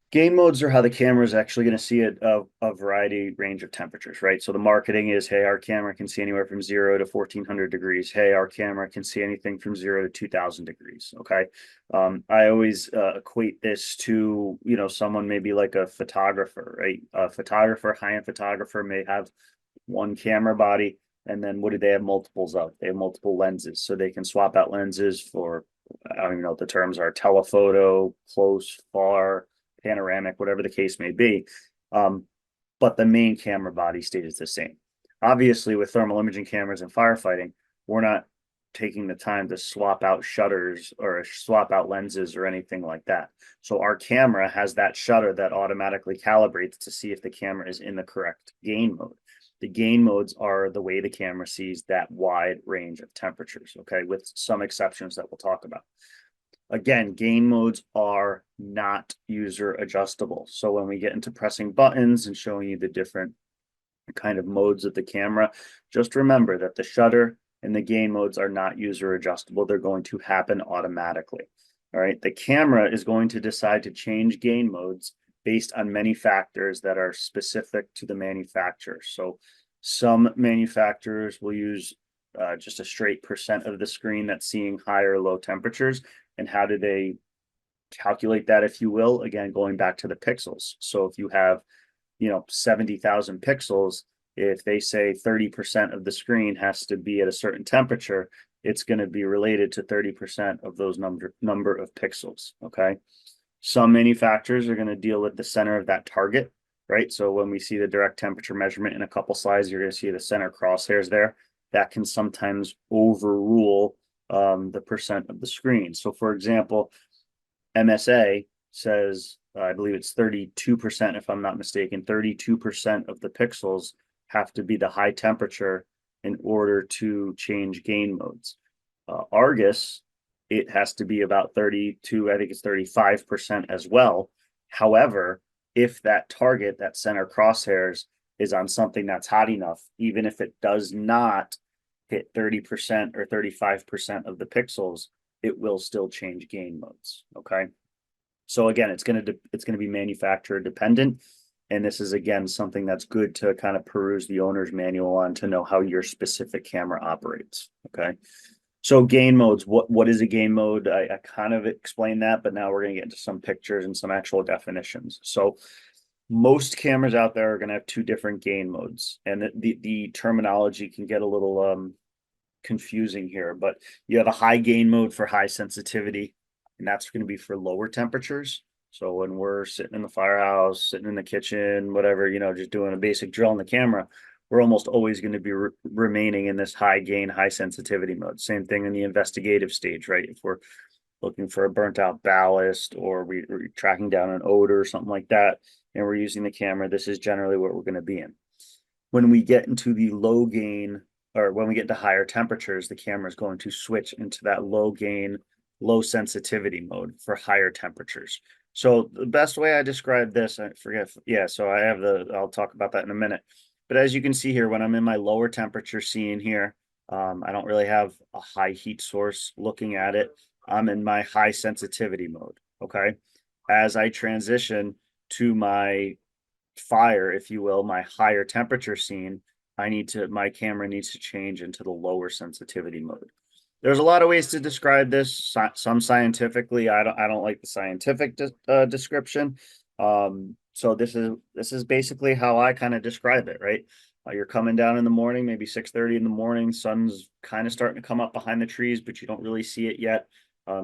gain modes are how the camera is actually going to see a variety range of temperatures, right? So the marketing is, hey, our camera can see anywhere from 0 to 1400 degrees. Hey, our camera can see anything from 0 to 2000 degrees. Okay. I always equate this to, someone maybe like a photographer, right? A photographer, high-end photographer may have one camera body, and then what do they have multiples of? They have multiple lenses, so they can swap out lenses for, I don't even know what the terms are, telephoto, close, far, panoramic, whatever the case may be. But the main camera body stays the same. Obviously, with thermal imaging cameras and firefighting, we're not taking the time to swap out shutters or swap out lenses or anything like that. So our camera has that shutter that automatically calibrates to see if the camera is in the correct gain mode. The gain modes are the way the camera sees that wide range of temperatures, okay, with some exceptions that we'll talk about. Again, gain modes are not user adjustable. So when we get into pressing buttons and showing you the different kind of modes of the camera. Just remember that the shutter and the gain modes are not user adjustable. They're going to happen automatically. All right. The camera is going to decide to change gain modes based on many factors that are specific to the manufacturer. So some manufacturers will use just a straight percent of the screen that's seeing high or low temperatures. And how do they calculate that, if you will? Again, going back to the pixels. So if you have 70,000 pixels, if they say 30% of the screen has to be at a certain temperature, it's going to be related to 30% of those number of pixels. Okay. Some manufacturers are going to deal with the center of that target, right? So when we see the direct temperature measurement in a couple slides, you're going to see the center crosshairs there. That can sometimes overrule the percent of the screen. So for example, MSA says, I believe it's 32%, if I'm not mistaken, 32% of the pixels have to be the high temperature in order to change gain modes. Argus, it has to be about 32, I think it's 35% as well. However, if that target, that center crosshairs, is on something that's hot enough, even if it does not hit 30% or 35% of the pixels, it will still change gain modes. Okay. So again, it's going to be manufacturer dependent. And this is, again, something that's good to kind of peruse the owner's manual on to know how your specific camera operates. Okay. So gain modes, what is a gain mode? I kind of explained that, but now we're going to get into some pictures and some actual definitions. So most cameras out there are going to have two different gain modes, and the terminology can get a little confusing here, but you have a high gain mode for high sensitivity, and that's going to be for lower temperatures. So when we're sitting in the firehouse, sitting in the kitchen, whatever, just doing a basic drill on the camera, we're almost always going to be remaining in this high gain, high sensitivity mode. Same thing in the investigative stage, right? If we're looking for a burnt out ballast, or we're tracking down an odor or something like that, and we're using the camera, this is generally what we're going to be in. When we get into the low gain, or when we get to higher temperatures, the camera is going to switch into that low gain, low sensitivity mode for higher temperatures. So the best way I describe this, I forget. Yeah. So I'll talk about that in a minute. But as you can see here, when I'm in my lower temperature scene here, I don't really have a high heat source looking at it. I'm in my high sensitivity mode. Okay. As I transition to my fire, if you will, my higher temperature scene, my camera needs to change into the lower sensitivity mode. There's a lot of ways to describe this. Some scientifically, I don't like the scientific description. So this is basically how I kind of describe it, right? You're coming down in the morning, maybe 6:30 in the morning. Sun's kind of starting to come up behind the trees, but you don't really see it yet.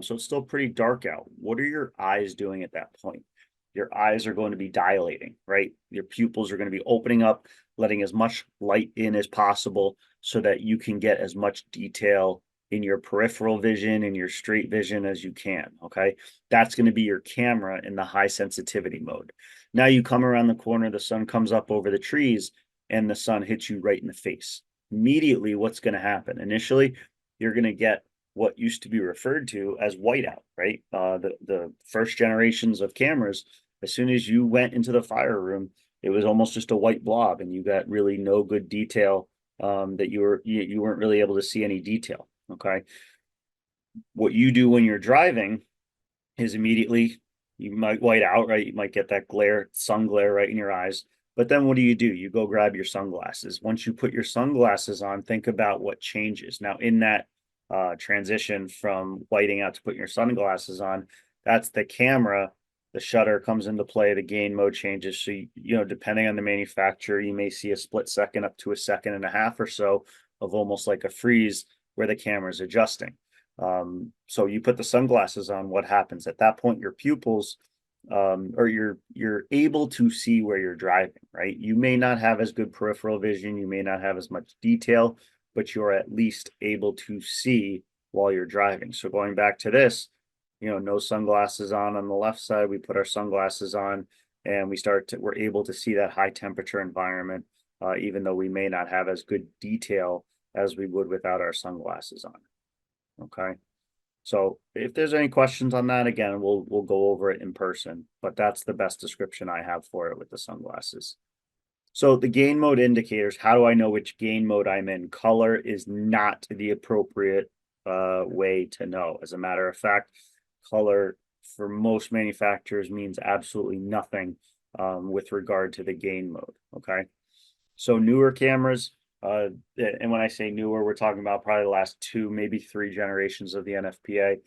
So it's still pretty dark out. What are your eyes doing at that point? Your eyes are going to be dilating, right? Your pupils are going to be opening up, letting as much light in as possible so that you can get as much detail in your peripheral vision and your straight vision as you can. Okay. That's going to be your camera in the high sensitivity mode. Now you come around the corner, the sun comes up over the trees, and the sun hits you right in the face. Immediately, what's going to happen? Initially, you're going to get what used to be referred to as whiteout, right? The first generations of cameras, as soon as you went into the fire room, it was almost just a white blob, and you got really no good detail. That you weren't really able to see any detail. Okay. What you do when you're driving is immediately you might white out, right? You might get that sun glare right in your eyes. But then what do? You go grab your sunglasses. Once you put your sunglasses on, think about what changes. Now, in that transition from whiting out to putting your sunglasses on, that's the camera. The shutter comes into play, the gain mode changes. So, depending on the manufacturer, you may see a split second up to a second and a half or so of almost like a freeze where the camera is adjusting. So you put the sunglasses on, what happens at that point? Your pupils, or you're able to see where you're driving, right? You may not have as good peripheral vision, you may not have as much detail, but you're at least able to see while you're driving. So going back to this, no sunglasses on the left side, we put our sunglasses on, and we're able to see that high temperature environment, even though we may not have as good detail as we would without our sunglasses on. Okay. So if there's any questions on that, again, we'll go over it in person, but that's the best description I have for it with the sunglasses. So the gain mode indicators, how do I know which gain mode I'm in? Color is not the appropriate way to know. As a matter of fact, color for most manufacturers means absolutely nothing with regard to the gain mode. Okay. So newer cameras, and when I say newer, we're talking about probably the last two, maybe three generations of the NFPA.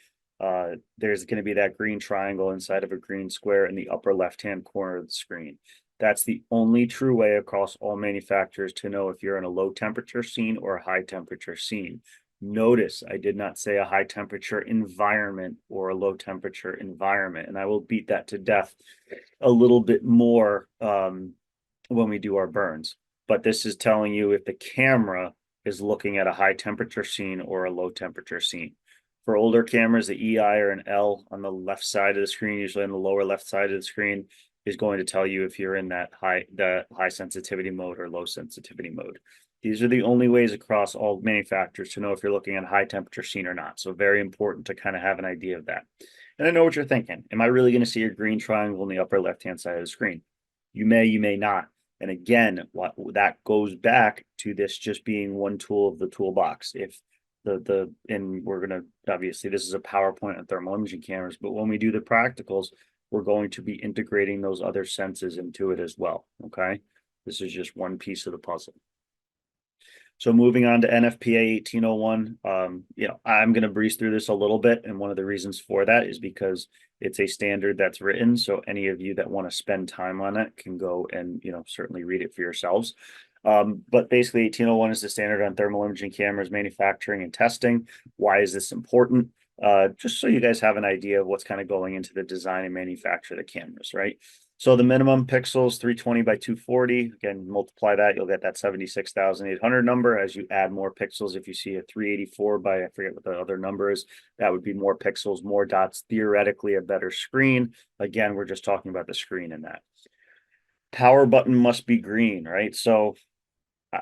There's going to be that green triangle inside of a green square in the upper left-hand corner of the screen. That's the only true way across all manufacturers to know if you're in a low temperature scene or a high temperature scene. Notice I did not say a high temperature environment or a low temperature environment, and I will beat that to death a little bit more when we do our burns. But this is telling you if the camera is looking at a high temperature scene or a low temperature scene. For older cameras, the EI or an L on the left side of the screen, usually on the lower left side of the screen, is going to tell you if you're in that high sensitivity mode or low sensitivity mode. These are the only ways across all manufacturers to know if you're looking at a high temperature scene or not. So very important to kind of have an idea of that. And I know what you're thinking. Am I really going to see a green triangle in the upper left-hand side of the screen? You may not. And again, what that goes back to this just being one tool of the toolbox. If and we're gonna obviously this is a PowerPoint on thermal imaging cameras, but when we do the practicals, we're going to be integrating those other senses into it as well. Okay. This is just one piece of the puzzle. So moving on to NFPA 1801, I'm going to breeze through this a little bit. And one of the reasons for that is because it's a standard that's written. So any of you that want to spend time on it can go and, certainly read it for yourselves. But basically 1801 is the standard on thermal imaging cameras, manufacturing and testing. Why is this important? Just so you guys have an idea of what's kind of going into the design and manufacture of the cameras, right? So the minimum pixels, 320 by 240. Again, multiply that, you'll get that 76,800 number. As you add more pixels, if you see a 384 by, I forget what the other number is, that would be more pixels, more dots, theoretically a better screen. Again, we're just talking about the screen in that. Power button must be green, right? So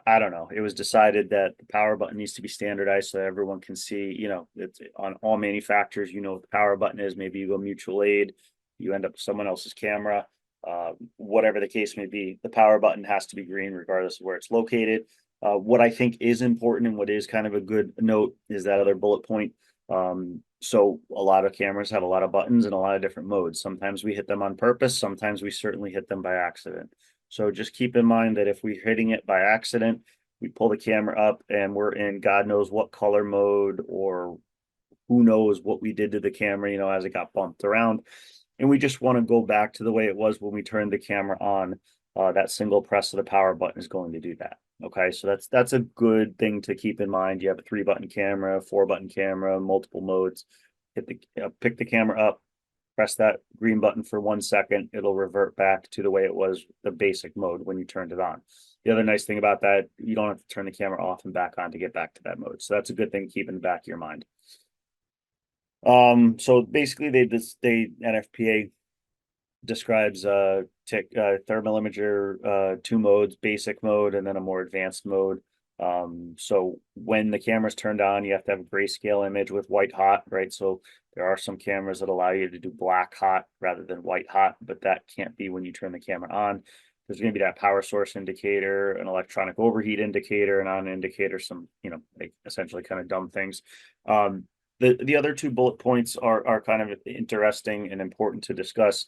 I don't know. It was decided that the power button needs to be standardized so that everyone can see, it's on all manufacturers, what the power button is. Maybe you go mutual aid, you end up with someone else's camera. Whatever the case may be, the power button has to be green regardless of where it's located. What I think is important and what is kind of a good note is that other bullet point. So a lot of cameras have a lot of buttons and a lot of different modes. Sometimes we hit them on purpose. Sometimes we certainly hit them by accident. So just keep in mind that if we're hitting it by accident, we pull the camera up and we're in God knows what color mode or who knows what we did to the camera, as it got bumped around. And we just want to go back to the way it was when we turned the camera on. That single press of the power button is going to do that. Okay, so that's a good thing to keep in mind. You have a 3-button camera, 4-button camera, multiple modes. Pick the camera up, press that green button for 1 second. It'll revert back to the way it was, the basic mode when you turned it on. The other nice thing about that, you don't have to turn the camera off and back on to get back to that mode. So that's a good thing to keep in the back of your mind. So basically they NFPA describes thermal imager 2 modes, basic mode and then a more advanced mode. So when the camera's turned on, you have to have a grayscale image with white hot, right? So there are some cameras that allow you to do black hot rather than white hot, but that can't be when you turn the camera on. There's going to be that power source indicator, an electronic overheat indicator, an on indicator, some, essentially kind of dumb things. The other 2 bullet points are kind of interesting and important to discuss.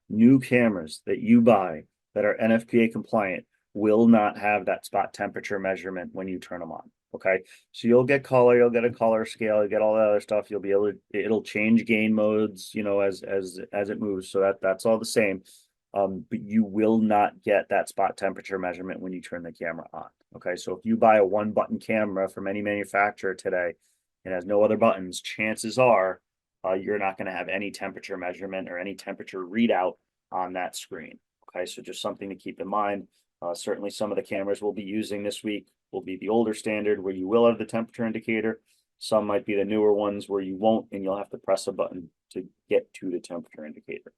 New cameras that you buy that are NFPA compliant will not have that spot temperature measurement when you turn them on. Okay, so you'll get color, you'll get a color scale, you get all that other stuff. You'll be able to, it'll change gain modes, as it moves. So that's all the same. But you will not get that spot temperature measurement when you turn the camera on. Okay, so if you buy a 1-button camera from any manufacturer today, it has no other buttons, chances are you're not going to have any temperature measurement or any temperature readout on that screen. Okay, so just something to keep in mind. Certainly some of the cameras we'll be using this week will be the older standard where you will have the temperature indicator. Some might be the newer ones where you won't, and you'll have to press a button to get to the temperature indicator.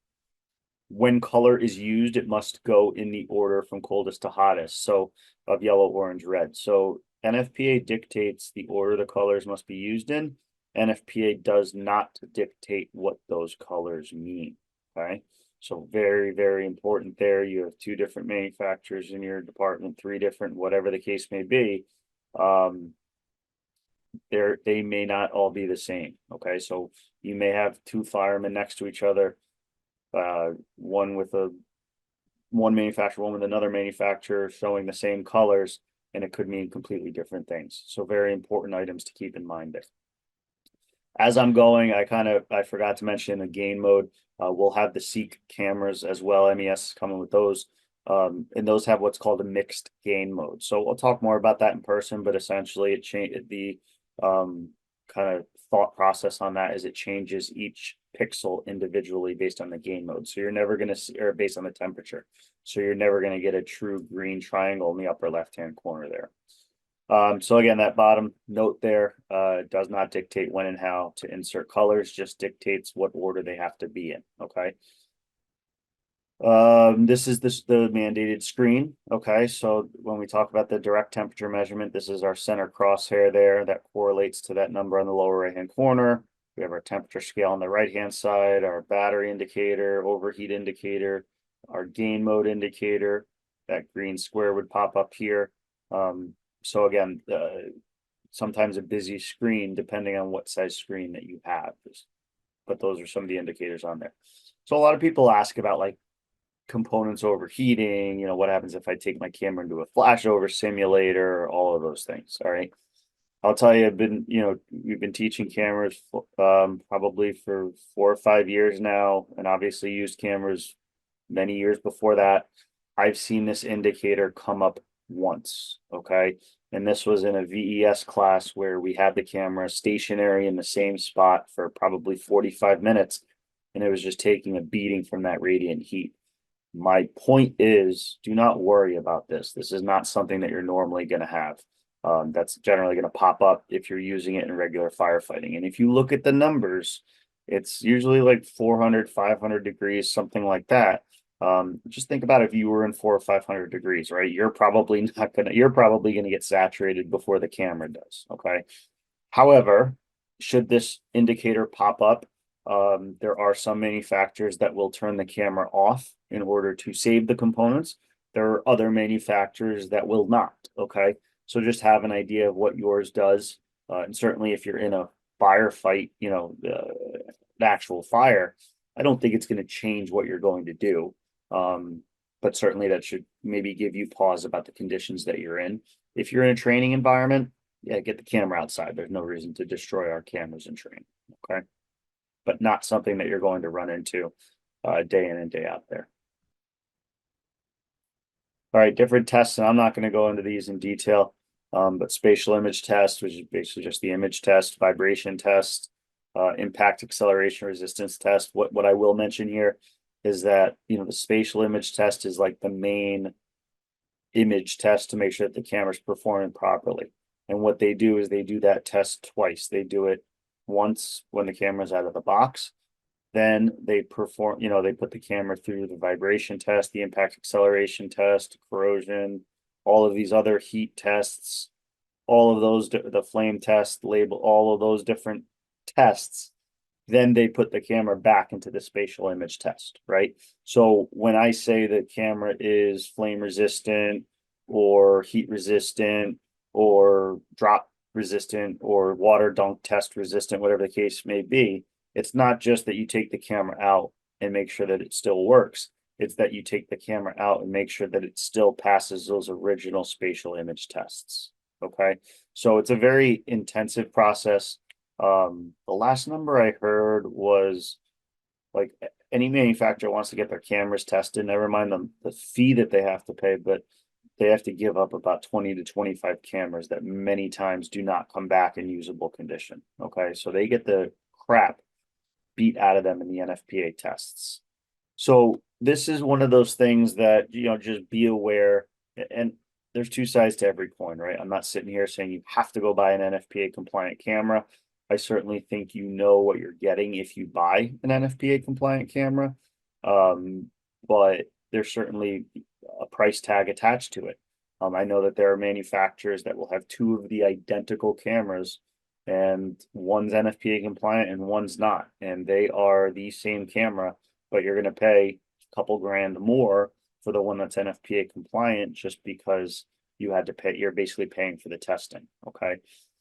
When color is used, it must go in the order from coldest to hottest, so of yellow, orange, red. So NFPA dictates the order the colors must be used in. NFPA does not dictate what those colors mean. Okay, So very, very important there. You have two different manufacturers in your department, three different, whatever the case may be. Um, they may not all be the same. Okay, so you may have two firemen next to each other, one with one manufacturer, one with another manufacturer showing the same colors, and it could mean completely different things. So very important items to keep in mind there. As I'm going, I forgot to mention the gain mode. We'll have the Seek cameras as well. MES is coming with those. And those have what's called a mixed gain mode. So we'll talk more about that in person, but essentially the kind of thought process on that is it changes each pixel individually based on the gain mode. So you're never going to see, or based on the temperature. So you're never going to get a true green triangle in the upper left-hand corner there. So again, that bottom note there does not dictate when and how to insert colors, just dictates what order they have to be in. Okay. This is the mandated screen. Okay, so when we talk about the direct temperature measurement, this is our center crosshair there that correlates to that number on the lower right-hand corner. We have our temperature scale on the right-hand side, our battery indicator, overheat indicator, our gain mode indicator. That green square would pop up here. So again, sometimes a busy screen depending on what size screen that you have. But those are some of the indicators on there. So a lot of people ask about like components overheating, what happens if I take my camera into a flashover simulator, all of those things. All right. I'll tell you, we've been teaching cameras probably for 4 or 5 years now, and obviously used cameras many years before that. I've seen this indicator come up once. Okay. And this was in a VES class where we had the camera stationary in the same spot for probably 45 minutes, and it was just taking a beating from that radiant heat. My point is, do not worry about this. This is not something that you're normally going to have. That's generally going to pop up if you're using it in regular firefighting. And if you look at the numbers, it's usually like 400, 500 degrees, something like that. Just think about if you were in 400 or 500 degrees, right? You're probably going to get saturated before the camera does. Okay. However, should this indicator pop up, there are some manufacturers that will turn the camera off in order to save the components. There are other manufacturers that will not. Okay. So just have an idea of what yours does. And certainly if you're in a firefight, the actual fire, I don't think it's going to change what you're going to do. But certainly that should maybe give you pause about the conditions that you're in. If you're in a training environment, yeah, get the camera outside. There's no reason to destroy our cameras in training. Okay. But not something that you're going to run into day in and day out there. All right, different tests, and I'm not going to go into these in detail, but spatial image test, which is basically just the image test, vibration test, impact acceleration resistance test. What I will mention here is that the spatial image test is like the main image test to make sure that the camera's performing properly. And what they do is they do that test twice. They do it once when the camera's out of the box. Then they perform, they put the camera through the vibration test, the impact acceleration test, corrosion, all of these other heat tests, all of those, the flame test, label, all of those different tests. Then they put the camera back into the spatial image test, right? So when I say the camera is flame resistant or heat resistant or drop resistant or water dunk test resistant, whatever the case may be, it's not just that you take the camera out and make sure that it still works. It's that you take the camera out and make sure that it still passes those original spatial image tests. Okay. So it's a very intensive process. The last number I heard was like any manufacturer wants to get their cameras tested, never mind the fee that they have to pay, but they have to give up about 20 to 25 cameras that many times do not come back in usable condition. Okay. So they get the crap beat out of them in the NFPA tests. So this is one of those things that, just be aware. And there's two sides to every coin, right? I'm not sitting here saying you have to go buy an NFPA compliant camera. I certainly think you know what you're getting if you buy an NFPA compliant camera. But there's certainly a price tag attached to it. I know that there are manufacturers that will have two of the identical cameras, and one's NFPA compliant and one's not. And they are the same camera, but you're going to pay couple grand more for the one that's NFPA compliant, just because you had to pay, you're basically paying for the testing, okay?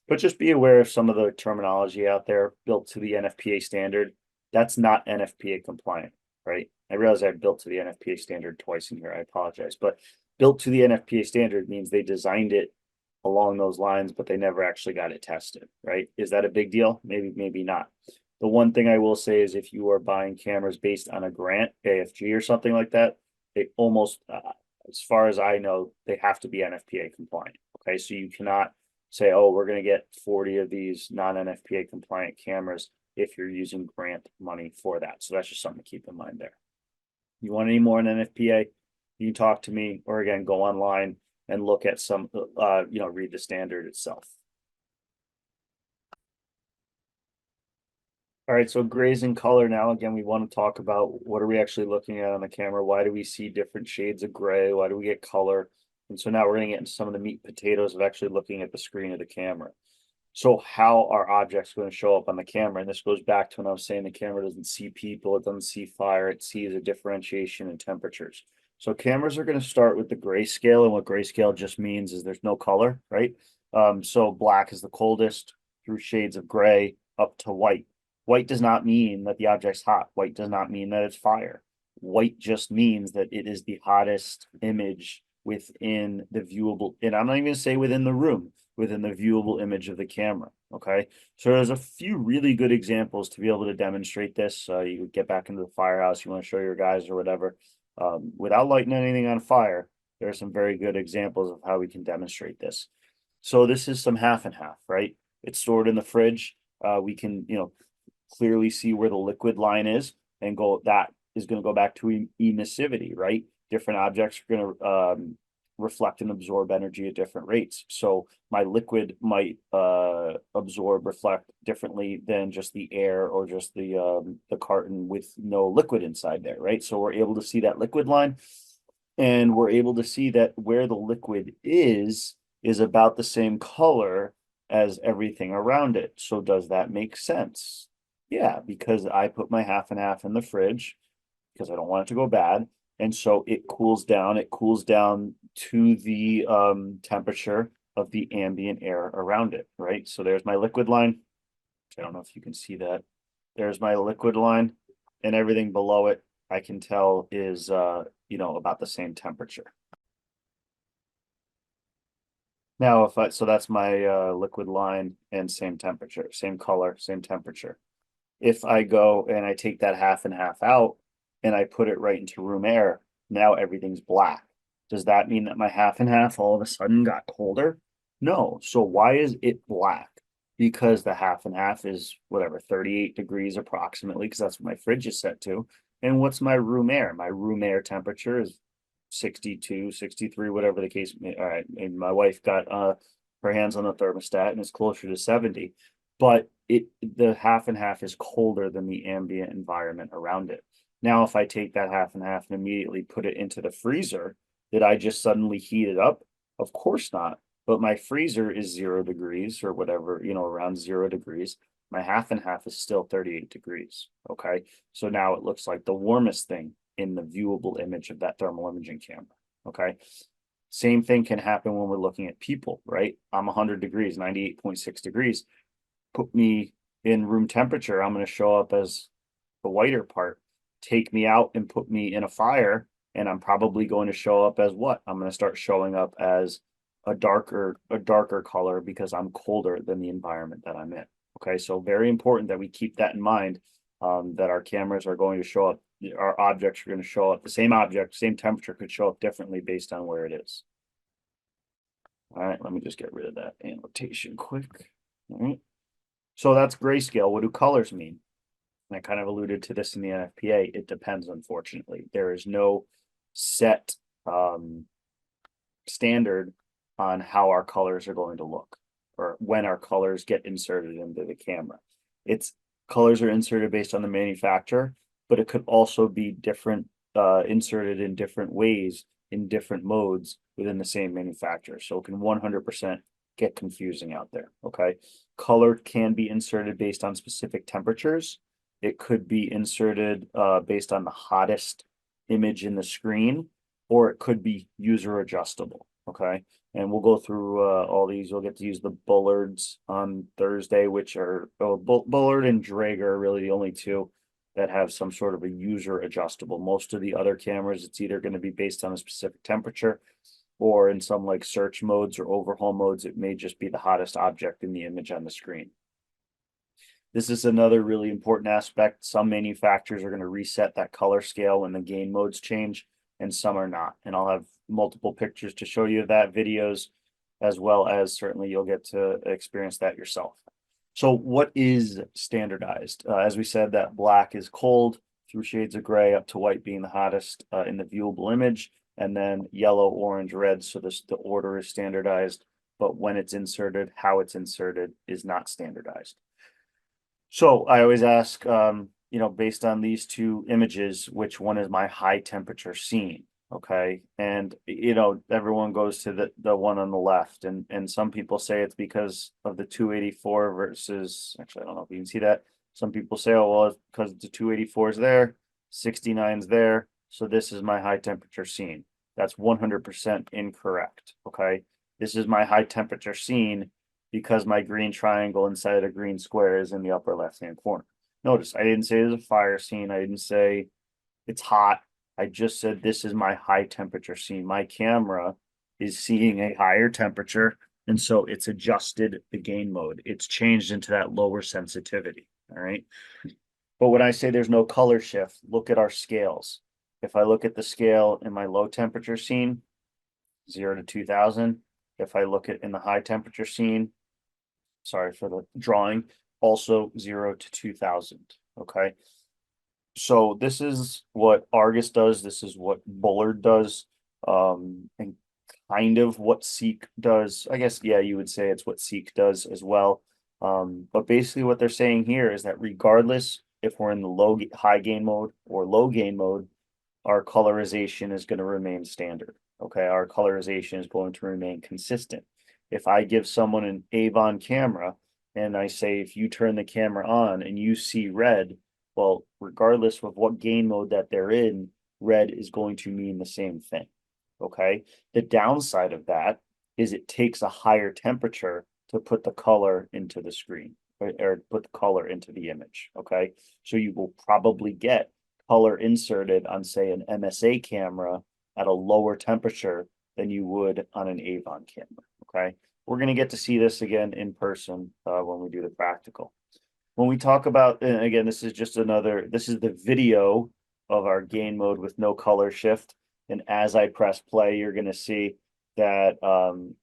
But just be aware of some of the terminology out there built to the NFPA standard. That's not NFPA compliant, right? I realize I built to the NFPA standard twice in here. I apologize, but built to the NFPA standard means they designed it along those lines, but they never actually got it tested, right? Is that a big deal? Maybe, maybe not. The one thing I will say is if you are buying cameras based on a grant, AFG or something like that, they almost, as far as I know, they have to be NFPA compliant. Okay, so you cannot say, oh, we're going to get 40 of these non-NFPA compliant cameras if you're using grant money for that. So that's just something to keep in mind there. You want any more on NFPA? You can talk to me, or again, go online and look at some, read the standard itself. All right, so grays and color now. Again, we want to talk about what are we actually looking at on the camera? Why do we see different shades of gray? Why do we get color? And so now we're going to get into some of the meat and potatoes of actually looking at the screen of the camera. So how are objects going to show up on the camera? And this goes back to when I was saying the camera doesn't see people, it doesn't see fire, it sees a differentiation in temperatures. So cameras are going to start with the grayscale, and what grayscale just means is there's no color, right? So black is the coldest through shades of gray up to white. White does not mean that the object's hot. White does not mean that it's fire. White just means that it is the hottest image within the viewable, and I'm not even going to say within the room, within the viewable image of the camera. Okay, so there's a few really good examples to be able to demonstrate this. You would get back into the firehouse, you want to show your guys or whatever, without lighting anything on fire. There are some very good examples of how we can demonstrate this. So this is some half and half, right? It's stored in the fridge. We can, clearly see where the liquid line is, and that is going to go back to emissivity, right? Different objects are going to reflect and absorb energy at different rates. So my liquid might reflect differently than just the air or just the carton with no liquid inside there, right? So we're able to see that liquid line, and we're able to see that where the liquid is about the same color as everything around it. So does that make sense? Yeah, because I put my half and half in the fridge because I don't want it to go bad. And so it cools down. It cools down to the temperature of the ambient air around it, right? So there's my liquid line. I don't know if you can see that. There's my liquid line, and everything below it I can tell is about the same temperature. Now, so that's my liquid line and same temperature, same color, same temperature. If I go and I take that half and half out and I put it right into room air, now everything's black. Does that mean that my half and half all of a sudden got colder? No. So why is it black? Because the half and half is whatever, 38 degrees approximately, because that's what my fridge is set to. And what's my room air? My room air temperature is 62, 63, whatever the case may. All right. And my wife got her hands on the thermostat and it's closer to 70. But the half and half is colder than the ambient environment around it. Now, if I take that half and half and immediately put it into the freezer, did I just suddenly heat it up? Of course not. But my freezer is 0 degrees or whatever, around 0 degrees. My half and half is still 38 degrees. Okay. So now it looks like the warmest thing in the viewable image of that thermal imaging camera. Okay. Same thing can happen when we're looking at people, right? I'm 100 degrees, 98.6 degrees. Put me in room temperature, I'm going to show up as the whiter part. Take me out and put me in a fire, and I'm probably going to show up as what? I'm going to start showing up as a darker color because I'm colder than the environment that I'm in. Okay, so very important that we keep that in mind, that our cameras are going to show up, our objects are going to show up, the same object, same temperature could show up differently based on where it is. All right, let me just get rid of that annotation quick. All right. So that's grayscale. What do colors mean? And I kind of alluded to this in the NFPA. It depends, unfortunately. There is no set standard on how our colors are going to look or when our colors get inserted into the camera. Colors are inserted based on the manufacturer, but it could also be different, inserted in different ways in different modes within the same manufacturer. So it can 100% get confusing out there. Okay. Color can be inserted based on specific temperatures. It could be inserted based on the hottest image in the screen, or it could be user adjustable. Okay. And we'll go through all these. You'll get to use the Bullards on Thursday, which are Bullard and Draeger are really the only two that have some sort of a user adjustable. Most of the other cameras, it's either going to be based on a specific temperature, or in some like search modes or overhaul modes, it may just be the hottest object in the image on the screen. This is another really important aspect. Some manufacturers are going to reset that color scale when the gain modes change, and some are not. And I'll have multiple pictures to show you that, videos, as well as certainly you'll get to experience that yourself. So what is standardized? As we said, that black is cold through shades of gray up to white being the hottest in the viewable image, and then yellow, orange, red. So the order is standardized, but when it's inserted, how it's inserted is not standardized. So I always ask, based on these two images, which one is my high temperature scene? Okay. And, everyone goes to the one on the left, and some people say it's because of the 284 versus, actually, I don't know if you can see that. Some people say, oh, well, it's because the 284 is there, 69 is there. So this is my high temperature scene. That's 100% incorrect. Okay. This is my high temperature scene because my green triangle inside a green square is in the upper left-hand corner. Notice I didn't say there's a fire scene. I didn't say it's hot. I just said this is my high temperature scene. My camera is seeing a higher temperature, and so it's adjusted the gain mode. It's changed into that lower sensitivity. All right. But when I say there's no color shift, look at our scales. If I look at the scale in my low temperature scene, 0 to 2000. If I look at in the high temperature scene, sorry for the drawing, also 0 to 2000. Okay. So this is what Argus does. This is what Bullard does. And kind of what Seek does. I guess, yeah, you would say it's what Seek does as well. But basically what they're saying here is that regardless if we're in the high gain mode or low gain mode, our colorization is going to remain standard. Okay. Our colorization is going to remain consistent. If I give someone an Avon camera and I say, if you turn the camera on and you see red, well, regardless of what gain mode that they're in, red is going to mean the same thing. Okay. The downside of that is it takes a higher temperature to put the color into the screen or put the color into the image. Okay. So you will probably get color inserted on, say, an MSA camera at a lower temperature than you would on an Avon camera. Okay. We're going to get to see this again in person when we do the practical. When we talk about, and again, this is the video of our gain mode with no color shift. And as I press play, you're going to see that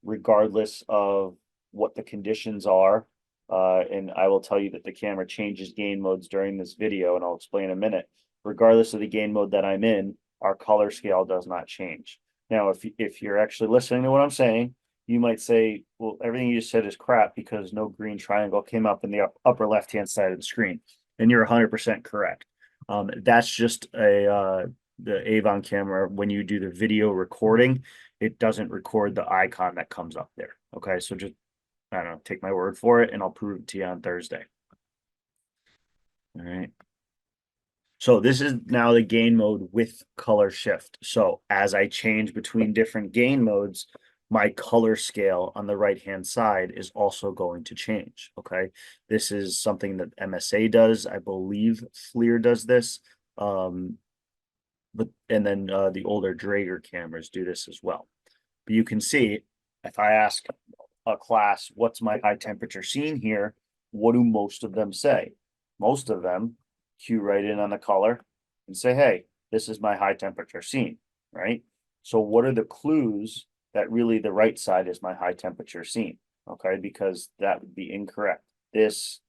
regardless of what the conditions are, and I will tell you that the camera changes gain modes during this video, and I'll explain in a minute. Regardless of the gain mode that I'm in, our color scale does not change. Now, if you're actually listening to what I'm saying, you might say, well, everything you just said is crap because no green triangle came up in the upper left-hand side of the screen. And you're 100% correct. That's just the Avon camera. When you do the video recording, it doesn't record the icon that comes up there. Okay. So just, I don't know, take my word for it and I'll prove it to you on Thursday. All right. So this is now the gain mode with color shift. So as I change between different gain modes, my color scale on the right-hand side is also going to change. Okay. This is something that MSA does. I believe FLIR does this. And then the older Draeger cameras do this as well. But you can see if I ask a class, what's my high temperature scene here? What do most of them say? Most of them cue right in on the color and say, hey, this is my high temperature scene, right? So what are the clues that really the right side is my high temperature scene? Okay, because that would be incorrect. This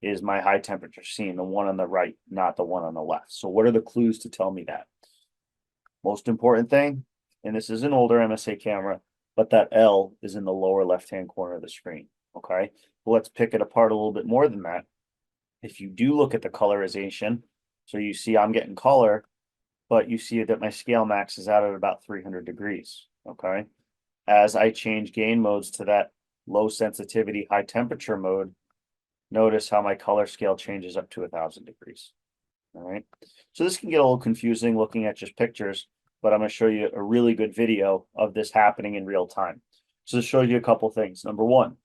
is my high temperature scene, the one on the right, not the one on the left. So what are the clues to tell me that? Most important thing, and this is an older MSA camera, but that L is in the lower left-hand corner of the screen. Okay, well, let's pick it apart a little bit more than that. If you do look at the colorization, so you see I'm getting color, but you see that my scale max is out at about 300 degrees. Okay. As I change gain modes to that low sensitivity, high temperature mode, notice how my color scale changes up to 1000 degrees. All right. So this can get a little confusing looking at just pictures, but I'm going to show you a really good video of this happening in real time. So this shows you a couple things. Number one,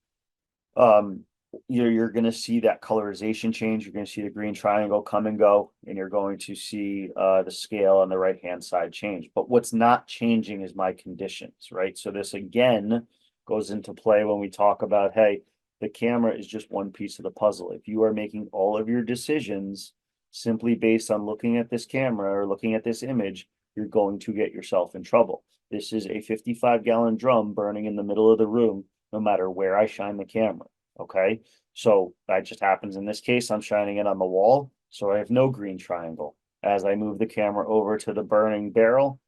um, you're going to see that colorization change. You're going to see the green triangle come and go, and you're going to see the scale on the right hand side change. But what's not changing is my conditions, right? So this again goes into play when we talk about, hey, the camera is just one piece of the puzzle. If you are making all of your decisions simply based on looking at this camera or looking at this image, you're going to get yourself in trouble. This is a 55-gallon drum burning in the middle of the room, no matter where I shine the camera. Okay. So that just happens in this case. I'm shining it on the wall, so I have no green triangle. As I move the camera over to the burning barrel,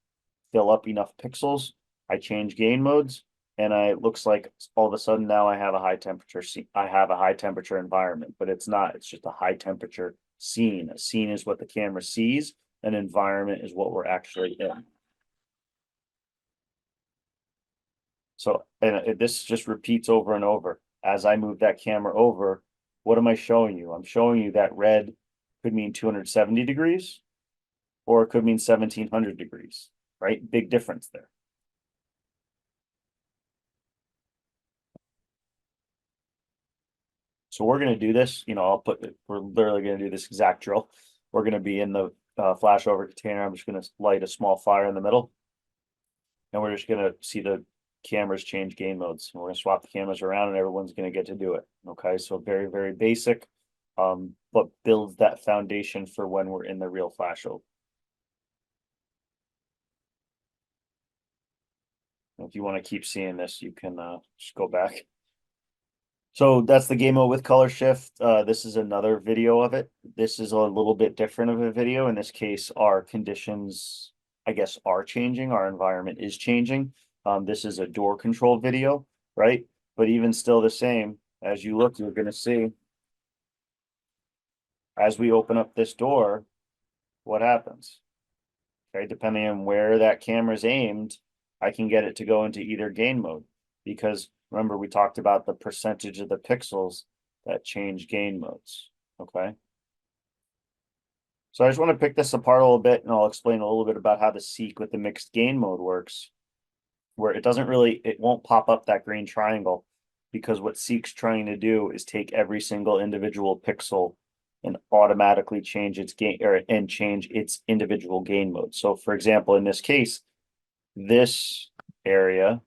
fill up enough pixels, I change gain modes, and it looks like all of a sudden now I have a high temperature. I have a high temperature environment, but it's not. It's just a high temperature scene. A scene is what the camera sees. An environment is what we're actually in. So, and this just repeats over and over. As I move that camera over, what am I showing you? I'm showing you that red could mean 270 degrees, or it could mean 1700 degrees, right? Big difference there. So we're going to do this, we're literally going to do this exact drill. We're going to be in the flash over container. I'm just going to light a small fire in the middle. And we're just going to see the cameras change game modes. And we're going to swap the cameras around and everyone's going to get to do it. Okay. So very, very basic, but builds that foundation for when we're in the real flash over. If you want to keep seeing this, you can just go back. So that's the game mode with color shift. This is another video of it. This is a little bit different of a video. In this case, our conditions, I guess, are changing. Our environment is changing. This is a door control video, right? But even still the same, as you look, you're going to see as we open up this door, what happens? Okay, depending on where that camera is aimed, I can get it to go into either gain mode, because remember we talked about the percentage of the pixels that change gain modes. Okay. So I just want to pick this apart a little bit, and I'll explain a little bit about how the seek with the mixed gain mode works, where it won't pop up that green triangle, because what seek's trying to do is take every single individual pixel and automatically change its gain and change its individual gain mode. So for example, in this case, this area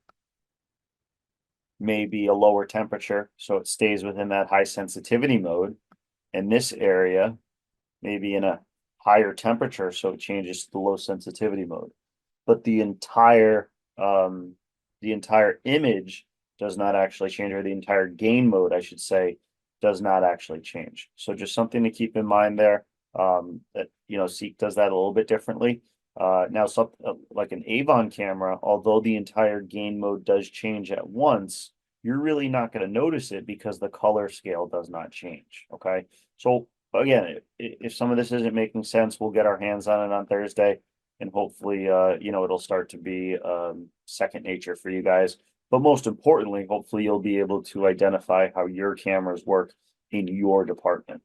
may be a lower temperature, so it stays within that high sensitivity mode. And this area may be in a higher temperature, so it changes to the low sensitivity mode. But the entire image does not actually change, or the entire gain mode, I should say, does not actually change. So just something to keep in mind there. That Seek does that a little bit differently. Now, like an Avon camera, although the entire gain mode does change at once, you're really not going to notice it because the color scale does not change. Okay. So again, if some of this isn't making sense, we'll get our hands on it on Thursday, and hopefully, it'll start to be second nature for you guys. But most importantly, hopefully you'll be able to identify how your cameras work in your department.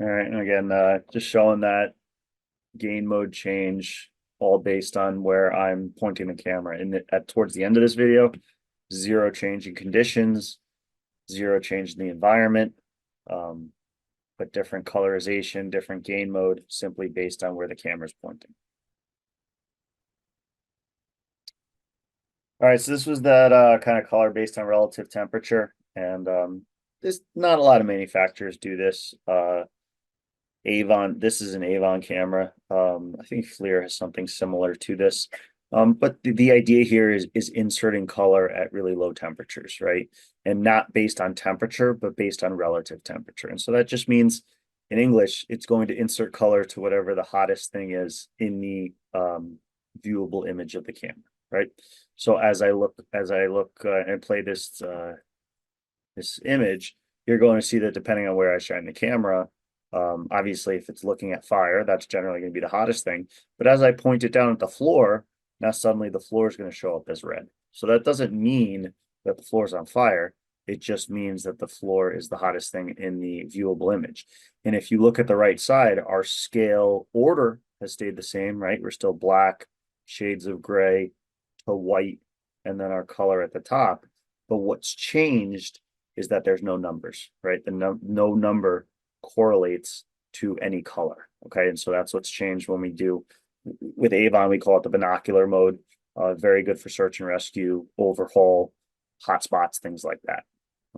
All right, and again, just showing that gain mode change all based on where I'm pointing the camera. And towards the end of this video, zero change in conditions, zero change in the environment, but different colorization, different gain mode, simply based on where the camera is pointing. All right, so this was that kind of color based on relative temperature, and there's not a lot of manufacturers do this. Avon, this is an Avon camera. I think FLIR has something similar to this. But the idea here is inserting color at really low temperatures, right? And not based on temperature, but based on relative temperature. And so that just means in English, it's going to insert color to whatever the hottest thing is in the viewable image of the camera, right? So as I look and play this image, you're going to see that depending on where I shine the camera, obviously, if it's looking at fire, that's generally going to be the hottest thing. But as I point it down at the floor, now suddenly the floor is going to show up as red. So that doesn't mean that the floor is on fire. It just means that the floor is the hottest thing in the viewable image. And if you look at the right side, our scale order has stayed the same, right? We're still black, shades of gray to white, and then our color at the top. But what's changed is that there's no numbers, right? No number correlates to any color. Okay. And so that's what's changed when we do with Avon, we call it the binocular mode. Very good for search and rescue, overhaul, hotspots, things like that.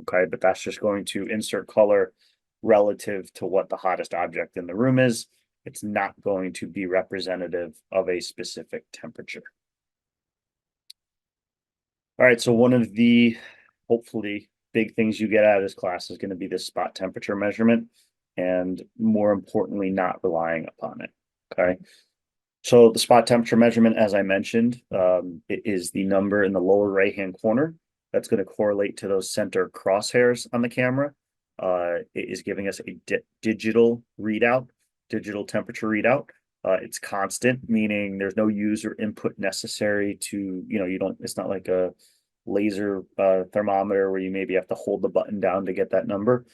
Okay, but that's just going to insert color relative to what the hottest object in the room is. It's not going to be representative of a specific temperature. All right, so one of the hopefully big things you get out of this class is going to be this spot temperature measurement, and more importantly, not relying upon it. Okay. So the spot temperature measurement, as I mentioned, it is the number in the lower right-hand corner that's going to correlate to those center crosshairs on the camera. It is giving us a digital readout, digital temperature readout. It's constant, meaning there's no user input necessary to, it's not like a laser thermometer where you maybe have to hold the button down to get that number.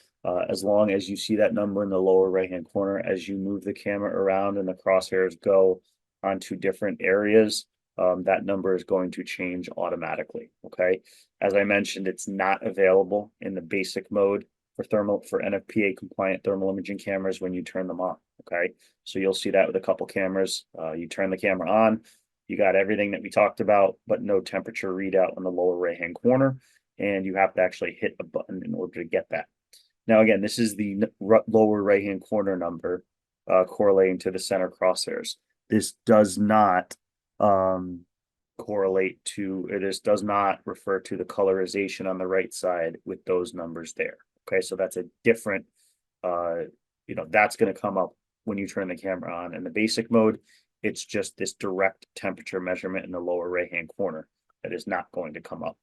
As long as you see that number in the lower right-hand corner, as you move the camera around and the crosshairs go onto different areas, that number is going to change automatically. Okay. As I mentioned, it's not available in the basic mode for NFPA compliant thermal imaging cameras when you turn them on. Okay. So you'll see that with a couple cameras. You turn the camera on, you got everything that we talked about, but no temperature readout in the lower right-hand corner. And you have to actually hit a button in order to get that. Now, again, this is the lower right-hand corner number correlating to the center crosshairs. This does not correlate to, this does not refer to the colorization on the right side with those numbers there. Okay, so that's a different, that's going to come up when you turn the camera on. In the basic mode, it's just this direct temperature measurement in the lower right-hand corner that is not going to come up.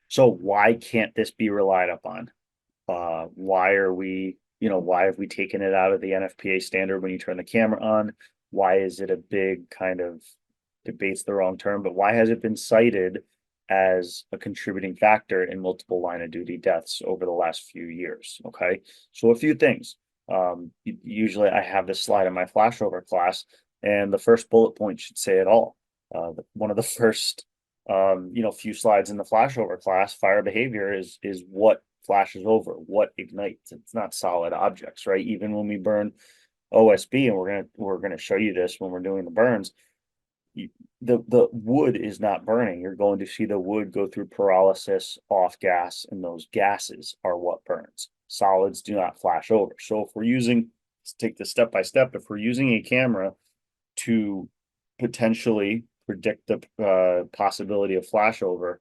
So why can't this be relied upon? Why have we taken it out of the NFPA standard when you turn the camera on? Why is it a big kind of, debate's the wrong term, but why has it been cited as a contributing factor in multiple line of duty deaths over the last few years? Okay, so a few things. Usually I have this slide in my flashover class, and the first bullet point should say it all. One of the first few slides in the flashover class, fire behavior is what flashes over, what ignites. It's not solid objects, right? Even when we burn OSB, and we're gonna show you this when we're doing the burns, the wood is not burning. You're going to see the wood go through pyrolysis, off gas, and those gases are what burns. Solids do not flash over. So if we're using, let's take this step by step, if we're using a camera to potentially predict the possibility of flashover,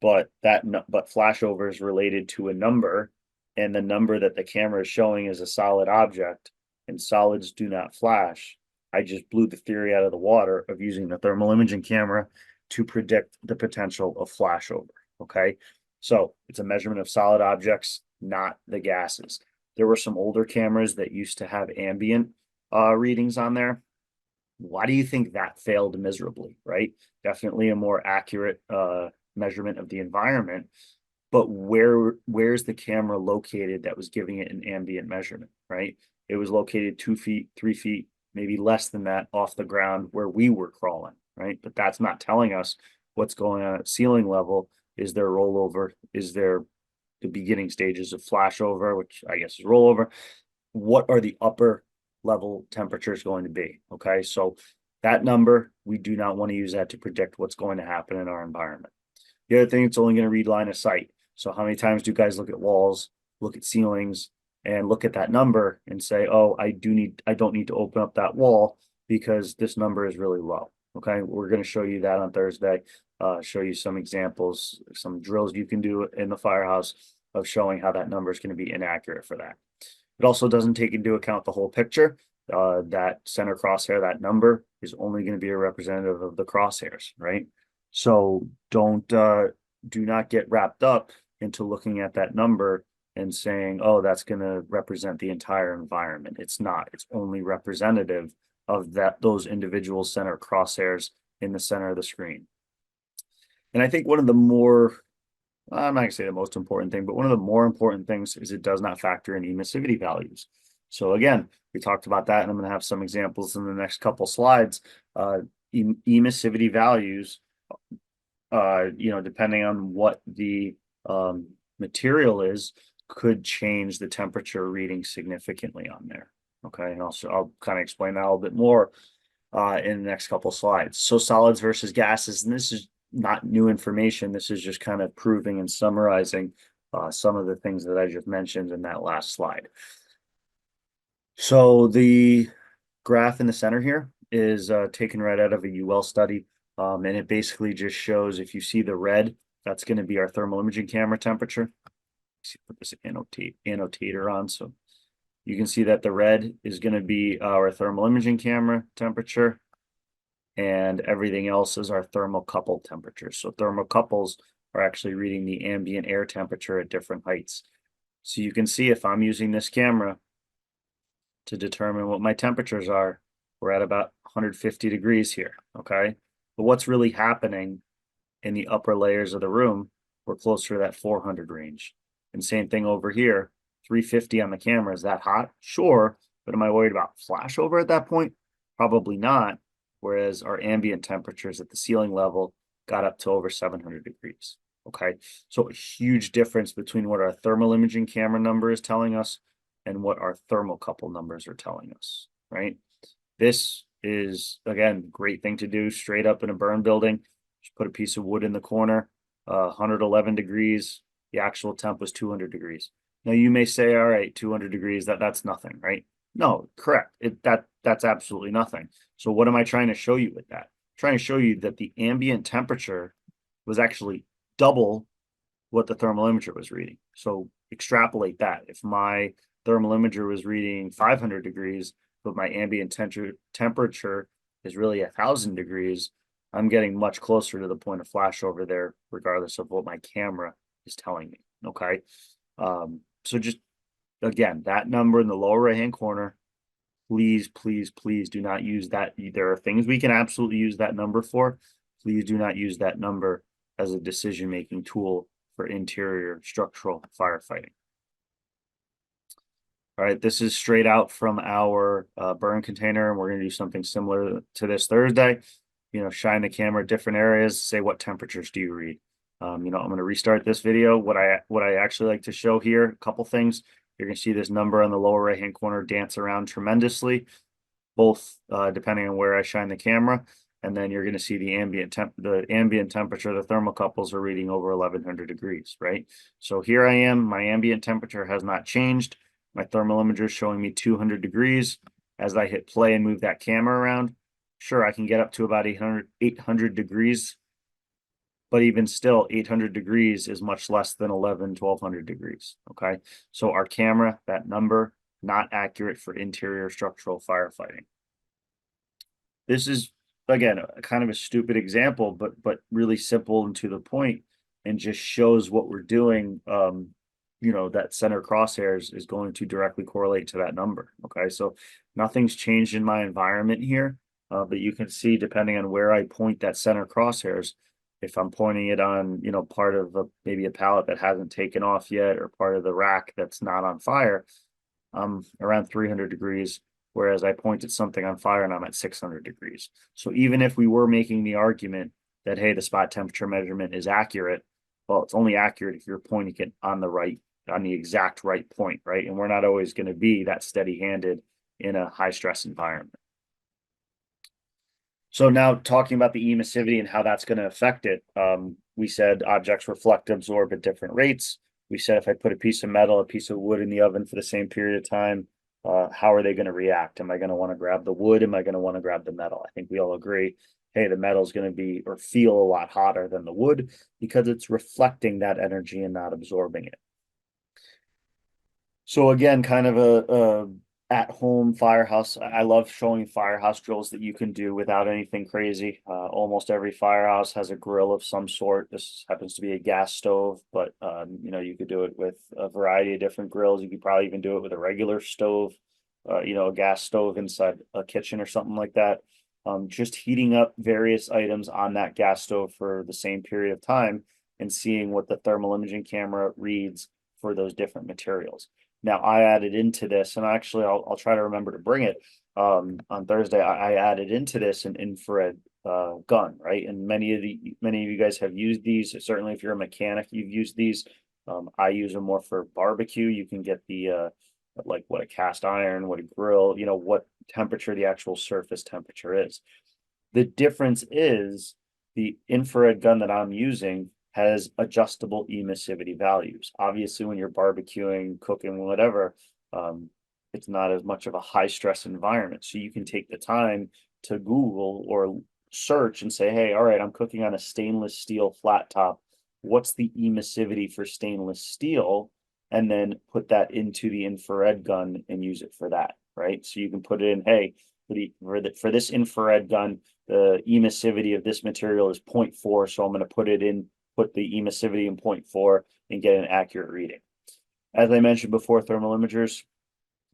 but flashover is related to a number, and the number that the camera is showing is a solid object, and solids do not flash, I just blew the theory out of the water of using the thermal imaging camera to predict the potential of flashover. Okay, so it's a measurement of solid objects, not the gases. There were some older cameras that used to have ambient readings on there. Why do you think that failed miserably? Right, definitely a more accurate measurement of the environment, but where's the camera located that was giving it an ambient measurement? Right, it was located 2 feet, 3 feet, maybe less than that off the ground where we were crawling, right? But that's not telling us what's going on at ceiling level. Is there rollover? Is there the beginning stages of flashover, which I guess is rollover? What are the upper level temperatures going to be? Okay, so that number, we do not want to use that to predict what's going to happen in our environment. The other thing, it's only going to read line of sight. So how many times do you guys look at walls, look at ceilings, and look at that number and say, oh, I don't need to open up that wall because this number is really low. Okay, we're going to show you that on Thursday, show you some examples, some drills you can do in the firehouse of showing how that number is going to be inaccurate for that. It also doesn't take into account the whole picture. That center crosshair, that number is only going to be a representative of the crosshairs, right? So do not get wrapped up into looking at that number and saying, oh, that's going to represent the entire environment. It's not. It's only representative of those individual center crosshairs in the center of the screen. And I think one of the more I'm not gonna say the most important thing, but one of the more important things is it does not factor in emissivity values. So again, we talked about that, and I'm going to have some examples in the next couple slides. Emissivity values, depending on what the material is, could change the temperature reading significantly on there. Okay, and I'll kind of explain that a little bit more in the next couple slides. So solids versus gases, and this is not new information. This is just kind of proving and summarizing some of the things that I just mentioned in that last slide. So the graph in the center here is taken right out of a UL study. And it basically just shows, if you see the red, that's going to be our thermal imaging camera temperature. Let's put this annotator on, so you can see that the red is going to be our thermal imaging camera temperature, and everything else is our thermocouple temperature. So thermocouples are actually reading the ambient air temperature at different heights. So you can see if I'm using this camera to determine what my temperatures are, we're at about 150 degrees here, okay? But what's really happening in the upper layers of the room, we're closer to that 400 range. And same thing over here, 350 on the camera. Is that hot? Sure, but am I worried about flashover at that point? Probably not. Whereas our ambient temperatures at the ceiling level got up to over 700 degrees, okay? So a huge difference between what our thermal imaging camera number is telling us and what our thermocouple numbers are telling us, right? This is, again, great thing to do straight up in a burn building. Just put a piece of wood in the corner, 111 degrees. The actual temp was 200 degrees. Now you may say, all right, 200 degrees, that's nothing, right? No, correct. That's absolutely nothing. So what am I trying to show you with that? I'm trying to show you that the ambient temperature was actually double what the thermal imager was reading. So extrapolate that. If my thermal imager was reading 500 degrees, but my ambient temperature is really 1,000 degrees, I'm getting much closer to the point of flashover there, regardless of what my camera is telling me, okay? So just, again, that number in the lower right-hand corner, please, please, please do not use that. There are things we can absolutely use that number for. Please do not use that number as a decision-making tool for interior structural firefighting. All right, this is straight out from our burn container, and we're going to do something similar to this Thursday. Shine the camera at different areas, say what temperatures do you read. I'm going to restart this video. What I actually like to show here, a couple things. You're going to see this number on the lower right-hand corner dance around tremendously, both depending on where I shine the camera. And then you're going to see the ambient temperature, the thermocouples are reading over 1,100 degrees, right? So here I am, my ambient temperature has not changed. My thermal imager is showing me 200 degrees. As I hit play and move that camera around, sure, I can get up to about 800 degrees, but even still, 800 degrees is much less than 1,200 degrees, okay? So our camera, that number, not accurate for interior structural firefighting. This is, again, kind of a stupid example, but really simple and to the point, and just shows what we're doing. That center crosshairs is going to directly correlate to that number. Okay, so nothing's changed in my environment here, but you can see, depending on where I point that center crosshairs, if I'm pointing it on, part of maybe a pallet that hasn't taken off yet, or part of the rack that's not on fire, I'm around 300 degrees, whereas I pointed something on fire and I'm at 600 degrees. So even if we were making the argument that, hey, the spot temperature measurement is accurate, well, it's only accurate if you're pointing it on the exact right point, right? And we're not always going to be that steady-handed in a high-stress environment. So now talking about the emissivity and how that's going to affect it, we said objects reflect, absorb at different rates. We said if I put a piece of metal, a piece of wood in the oven for the same period of time, how are they going to react? Am I going to want to grab the wood? Am I going to want to grab the metal? I think we all agree, hey, the metal is going to be or feel a lot hotter than the wood because it's reflecting that energy and not absorbing it. So again, kind of a at-home firehouse. I love showing firehouse drills that you can do without anything crazy. Almost every firehouse has a grill of some sort. This happens to be a gas stove, but you could do it with a variety of different grills. You could probably even do it with a regular stove, a gas stove inside a kitchen or something like that. Just heating up various items on that gas stove for the same period of time and seeing what the thermal imaging camera reads for those different materials. Now I added into this, and actually I'll try to remember to bring it on Thursday. I added into this an infrared gun, right? And many of you guys have used these. Certainly, if you're a mechanic, you've used these. I use them more for barbecue. You can get the like what a cast iron, what a grill, what temperature the actual surface temperature is. The difference is the infrared gun that I'm using has adjustable emissivity values. Obviously, when you're barbecuing, cooking, whatever, it's not as much of a high stress environment. So you can take the time to Google or search and say, hey, all right, I'm cooking on a stainless steel flat top. What's the emissivity for stainless steel? And then put that into the infrared gun and use it for that, right? So you can put it in, hey, for this infrared gun, the emissivity of this material is 0.4. So I'm going to put the emissivity in 0.4 and get an accurate reading. As I mentioned before, thermal imagers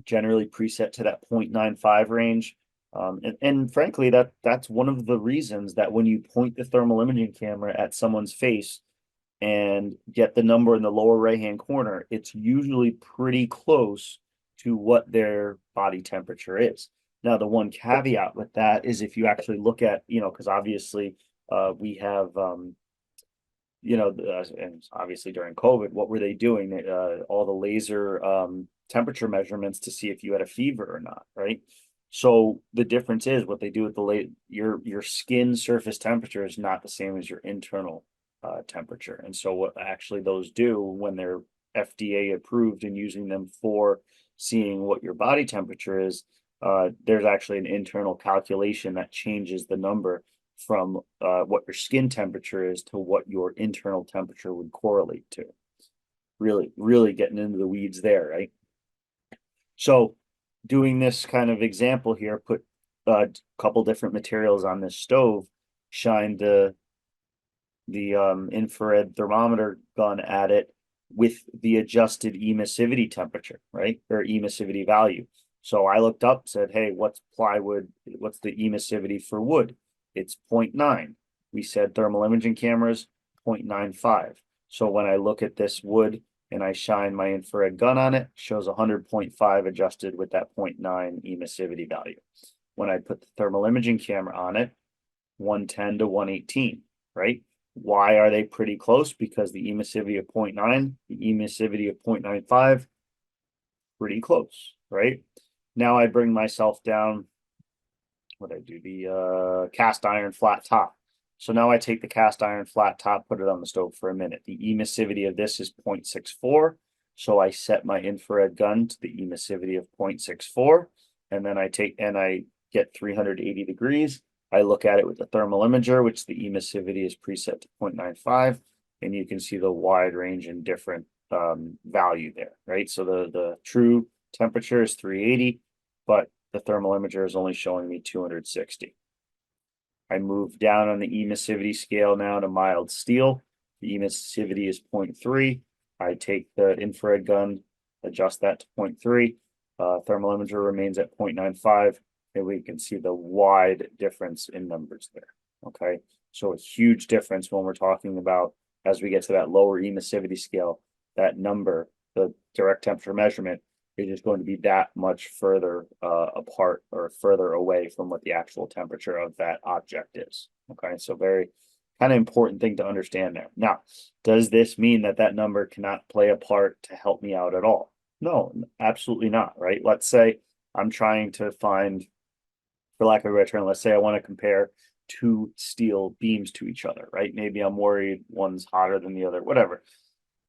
generally preset to that 0.95 range. And frankly, that's one of the reasons that when you point the thermal imaging camera at someone's face and get the number in the lower right-hand corner, it's usually pretty close to what their body temperature is. Now, the one caveat with that is if you actually look at, because obviously we have, and obviously during COVID, what were they doing? All the laser temperature measurements to see if you had a fever or not, right? So the difference is what they do with your skin surface temperature is not the same as your internal temperature. And so what actually those do when they're FDA approved and using them for seeing what your body temperature is, there's actually an internal calculation that changes the number from what your skin temperature is to what your internal temperature would correlate to. Really, really getting into the weeds there, right? So doing this kind of example here, put a couple different materials on this stove, shine the infrared thermometer gun at it with the adjusted emissivity temperature, right? Or emissivity value. So I looked up, said, hey, what's plywood? What's the emissivity for wood? It's 0.9. We said thermal imaging cameras, 0.95. So when I look at this wood and I shine my infrared gun on it, shows 100.5 adjusted with that 0.9 emissivity value. When I put the thermal imaging camera on it, 110 to 118, right? Why are they pretty close? Because the emissivity of 0.9, the emissivity of 0.95, pretty close, right? Now I bring myself down, what I do, the cast iron flat top. So now I take the cast iron flat top, put it on the stove for a minute. The emissivity of this is 0.64. So I set my infrared gun to the emissivity of 0.64. And then I get 380 degrees. I look at it with the thermal imager, which the emissivity is preset to 0.95. And you can see the wide range and different value there, right? So the true temperature is 380, but the thermal imager is only showing me 260. I move down on the emissivity scale now to mild steel. The emissivity is 0.3. I take the infrared gun, adjust that to 0.3. Thermal imager remains at 0.95, and we can see the wide difference in numbers there. Okay, so a huge difference when we're talking about as we get to that lower emissivity scale, that number, the direct temperature measurement, is just going to be that much further apart or further away from what the actual temperature of that object is. Okay, so very kind of important thing to understand there. Now, does this mean that that number cannot play a part to help me out at all? No, absolutely not, right? Let's say I'm trying to find, for lack of a better term, let's say I want to compare two steel beams to each other, right? Maybe I'm worried one's hotter than the other, whatever.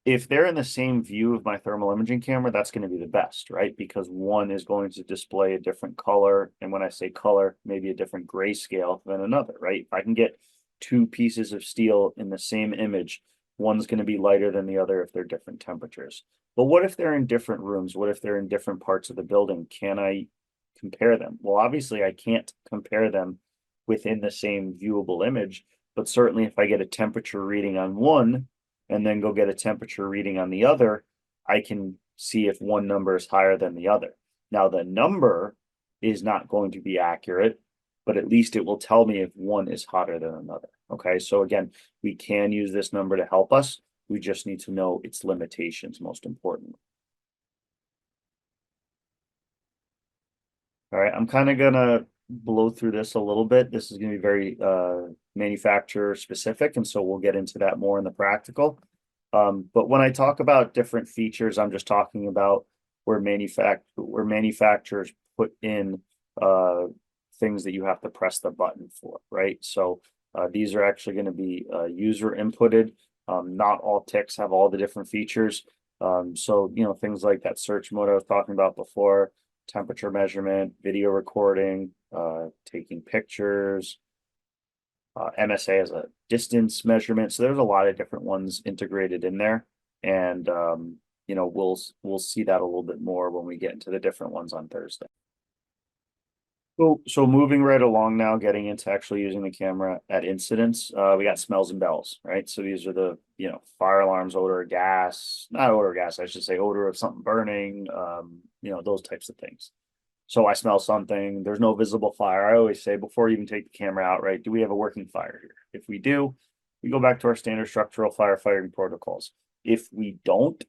If they're in the same view of my thermal imaging camera, that's going to be the best, right? Because one is going to display a different color. And when I say color, maybe a different grayscale than another, right? If I can get two pieces of steel in the same image, one's going to be lighter than the other if they're different temperatures. But what if they're in different rooms? What if they're in different parts of the building? Can I compare them? Well, obviously I can't compare them within the same viewable image, but certainly if I get a temperature reading on one and then go get a temperature reading on the other, I can see if one number is higher than the other. Now the number is not going to be accurate, but at least it will tell me if one is hotter than another. Okay, so again, we can use this number to help us. We just need to know its limitations, most important. All right, I'm kind of gonna blow through this a little bit. This is gonna be very manufacturer specific, and so we'll get into that more in the practical. But when I talk about different features, I'm just talking about where manufacturers put in things that you have to press the button for, right? So these are actually going to be user inputted. Not all ticks have all the different features. So things like that search mode I was talking about before, temperature measurement, video recording, taking pictures, MSA as a distance measurement. So there's a lot of different ones integrated in there. And we'll see that a little bit more when we get into the different ones on Thursday. So moving right along now, getting into actually using the camera at incidents, we got smells and bells, right? So these are the, fire alarms, odor of gas, not odor of gas, I should say odor of something burning, those types of things. So I smell something, there's no visible fire. I always say before you even take the camera out, right? Do we have a working fire here? If we do, we go back to our standard structural firefighting protocols. If we don't,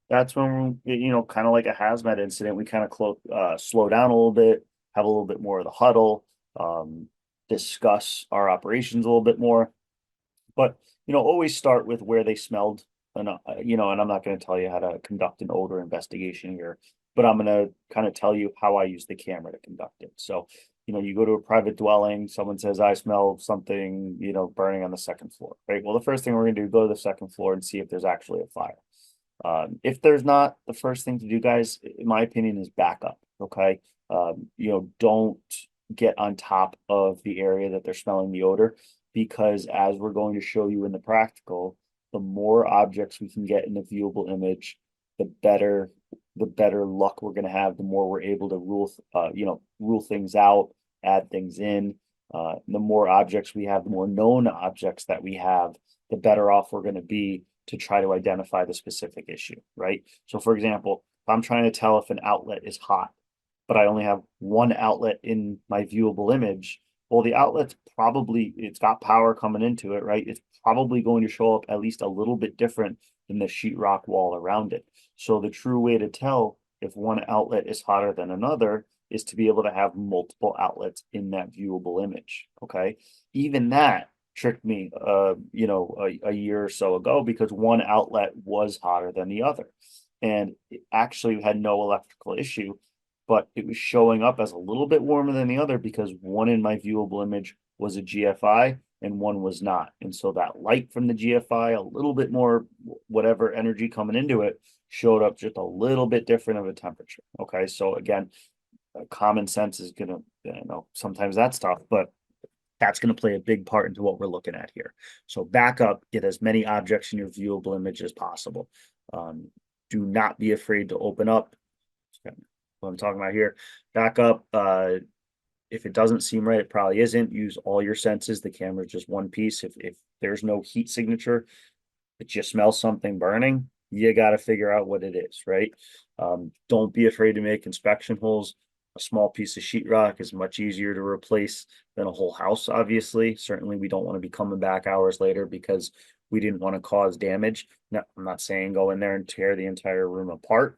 that's when, kind of like a hazmat incident, we kind of slow down a little bit, have a little bit more of the huddle, discuss our operations a little bit more. But, always start with where they smelled. And, and I'm not going to tell you how to conduct an odor investigation here, but I'm going to kind of tell you how I use the camera to conduct it. So, you go to a private dwelling, someone says, I smell something, burning on the second floor, right? Well, the first thing we're going to do, go to the second floor and see if there's actually a fire. If there's not, the first thing to do, guys, in my opinion, is back up. Okay. Don't get on top of the area that they're smelling the odor, because as we're going to show you in the practical, the more objects we can get in the viewable image, the better luck we're going to have, the more we're able to rule things out, add things in. The more objects we have, the more known objects that we have, the better off we're going to be to try to identify the specific issue, right? So for example, if I'm trying to tell if an outlet is hot, but I only have one outlet in my viewable image, well, the outlet's it's got power coming into it, right? It's probably going to show up at least a little bit different than the sheetrock wall around it. So the true way to tell if one outlet is hotter than another is to be able to have multiple outlets in that viewable image. Okay. Even that tricked me, a year or so ago, because one outlet was hotter than the other. And it actually had no electrical issue, but it was showing up as a little bit warmer than the other because one in my viewable image was a GFI and one was not. And so that light from the GFI, a little bit more whatever energy coming into it, showed up just a little bit different of a temperature. Okay. So again, common sense is gonna, sometimes that's tough, but that's going to play a big part into what we're looking at here. So back up, get as many objects in your viewable image as possible. Do not be afraid to open up. What I'm talking about here, back up. If it doesn't seem right, it probably isn't. Use all your senses. The camera is just one piece. If there's no heat signature, but you smell something burning, you got to figure out what it is, right? Don't be afraid to make inspection holes. A small piece of sheetrock is much easier to replace than a whole house, obviously. Certainly, we don't want to be coming back hours later because we didn't want to cause damage. Now, I'm not saying go in there and tear the entire room apart,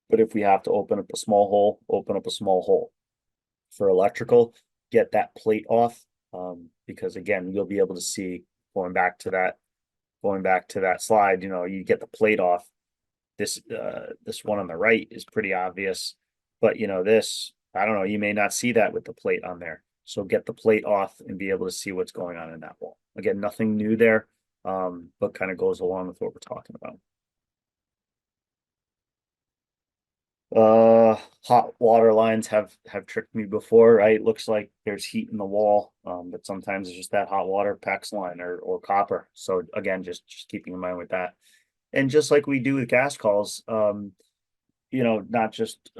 but if we have to open up a small hole, open up a small hole. For electrical, get that plate off, because again, you'll be able to see, going back to that slide, you get the plate off. This one on the right is pretty obvious, but this, I don't know, you may not see that with the plate on there. So get the plate off and be able to see what's going on in that wall. Again, nothing new there, but kind of goes along with what we're talking about. Hot water lines have tricked me before, right? Looks like there's heat in the wall, but sometimes it's just that hot water PEX line or copper. So again, just keeping in mind with that. And just like we do with gas calls, not just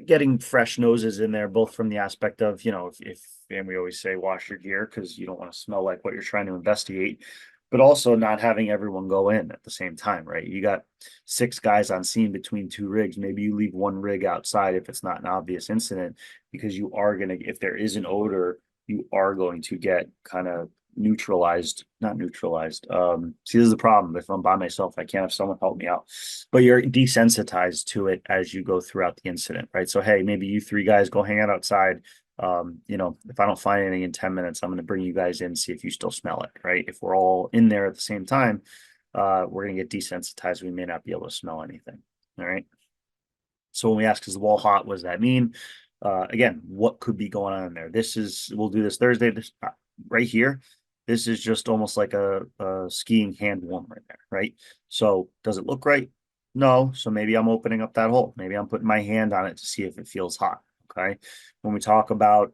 getting fresh noses in there, both from the aspect of, if and we always say wash your gear because you don't want to smell like what you're trying to investigate. but also not having everyone go in at the same time, right? You got 6 guys on scene between 2 rigs. Maybe you leave one rig outside if it's not an obvious incident, because you are going to, if there is an odor, you are going to get kind of neutralized, not neutralized. See, this is the problem. If I'm by myself, I can't have someone help me out, but you're desensitized to it as you go throughout the incident, right? So, hey, maybe you 3 guys go hang out outside. If I don't find anything in 10 minutes, I'm going to bring you guys in, see if you still smell it, right? If we're all in there at the same time, we're going to get desensitized. We may not be able to smell anything. All right. So when we ask, is the wall hot? What does that mean? Again, what could be going on in there? We'll do this Thursday, right here. This is just almost like a skiing hand warmer in there, right? So does it look right? No. So maybe I'm opening up that hole. Maybe I'm putting my hand on it to see if it feels hot. Okay. When we talk about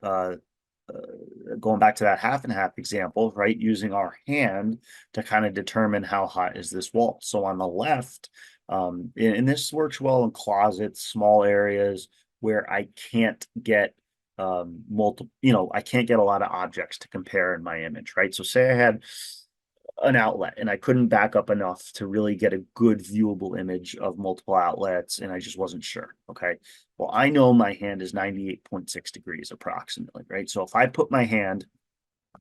going back to that half and half example, right? Using our hand to kind of determine how hot is this wall. So on the left, and this works well in closets, small areas where I can't get multiple, I can't get a lot of objects to compare in my image, right? So say I had an outlet and I couldn't back up enough to really get a good viewable image of multiple outlets, and I just wasn't sure. Okay. Well, I know my hand is 98.6 degrees approximately, right? So if I put my hand,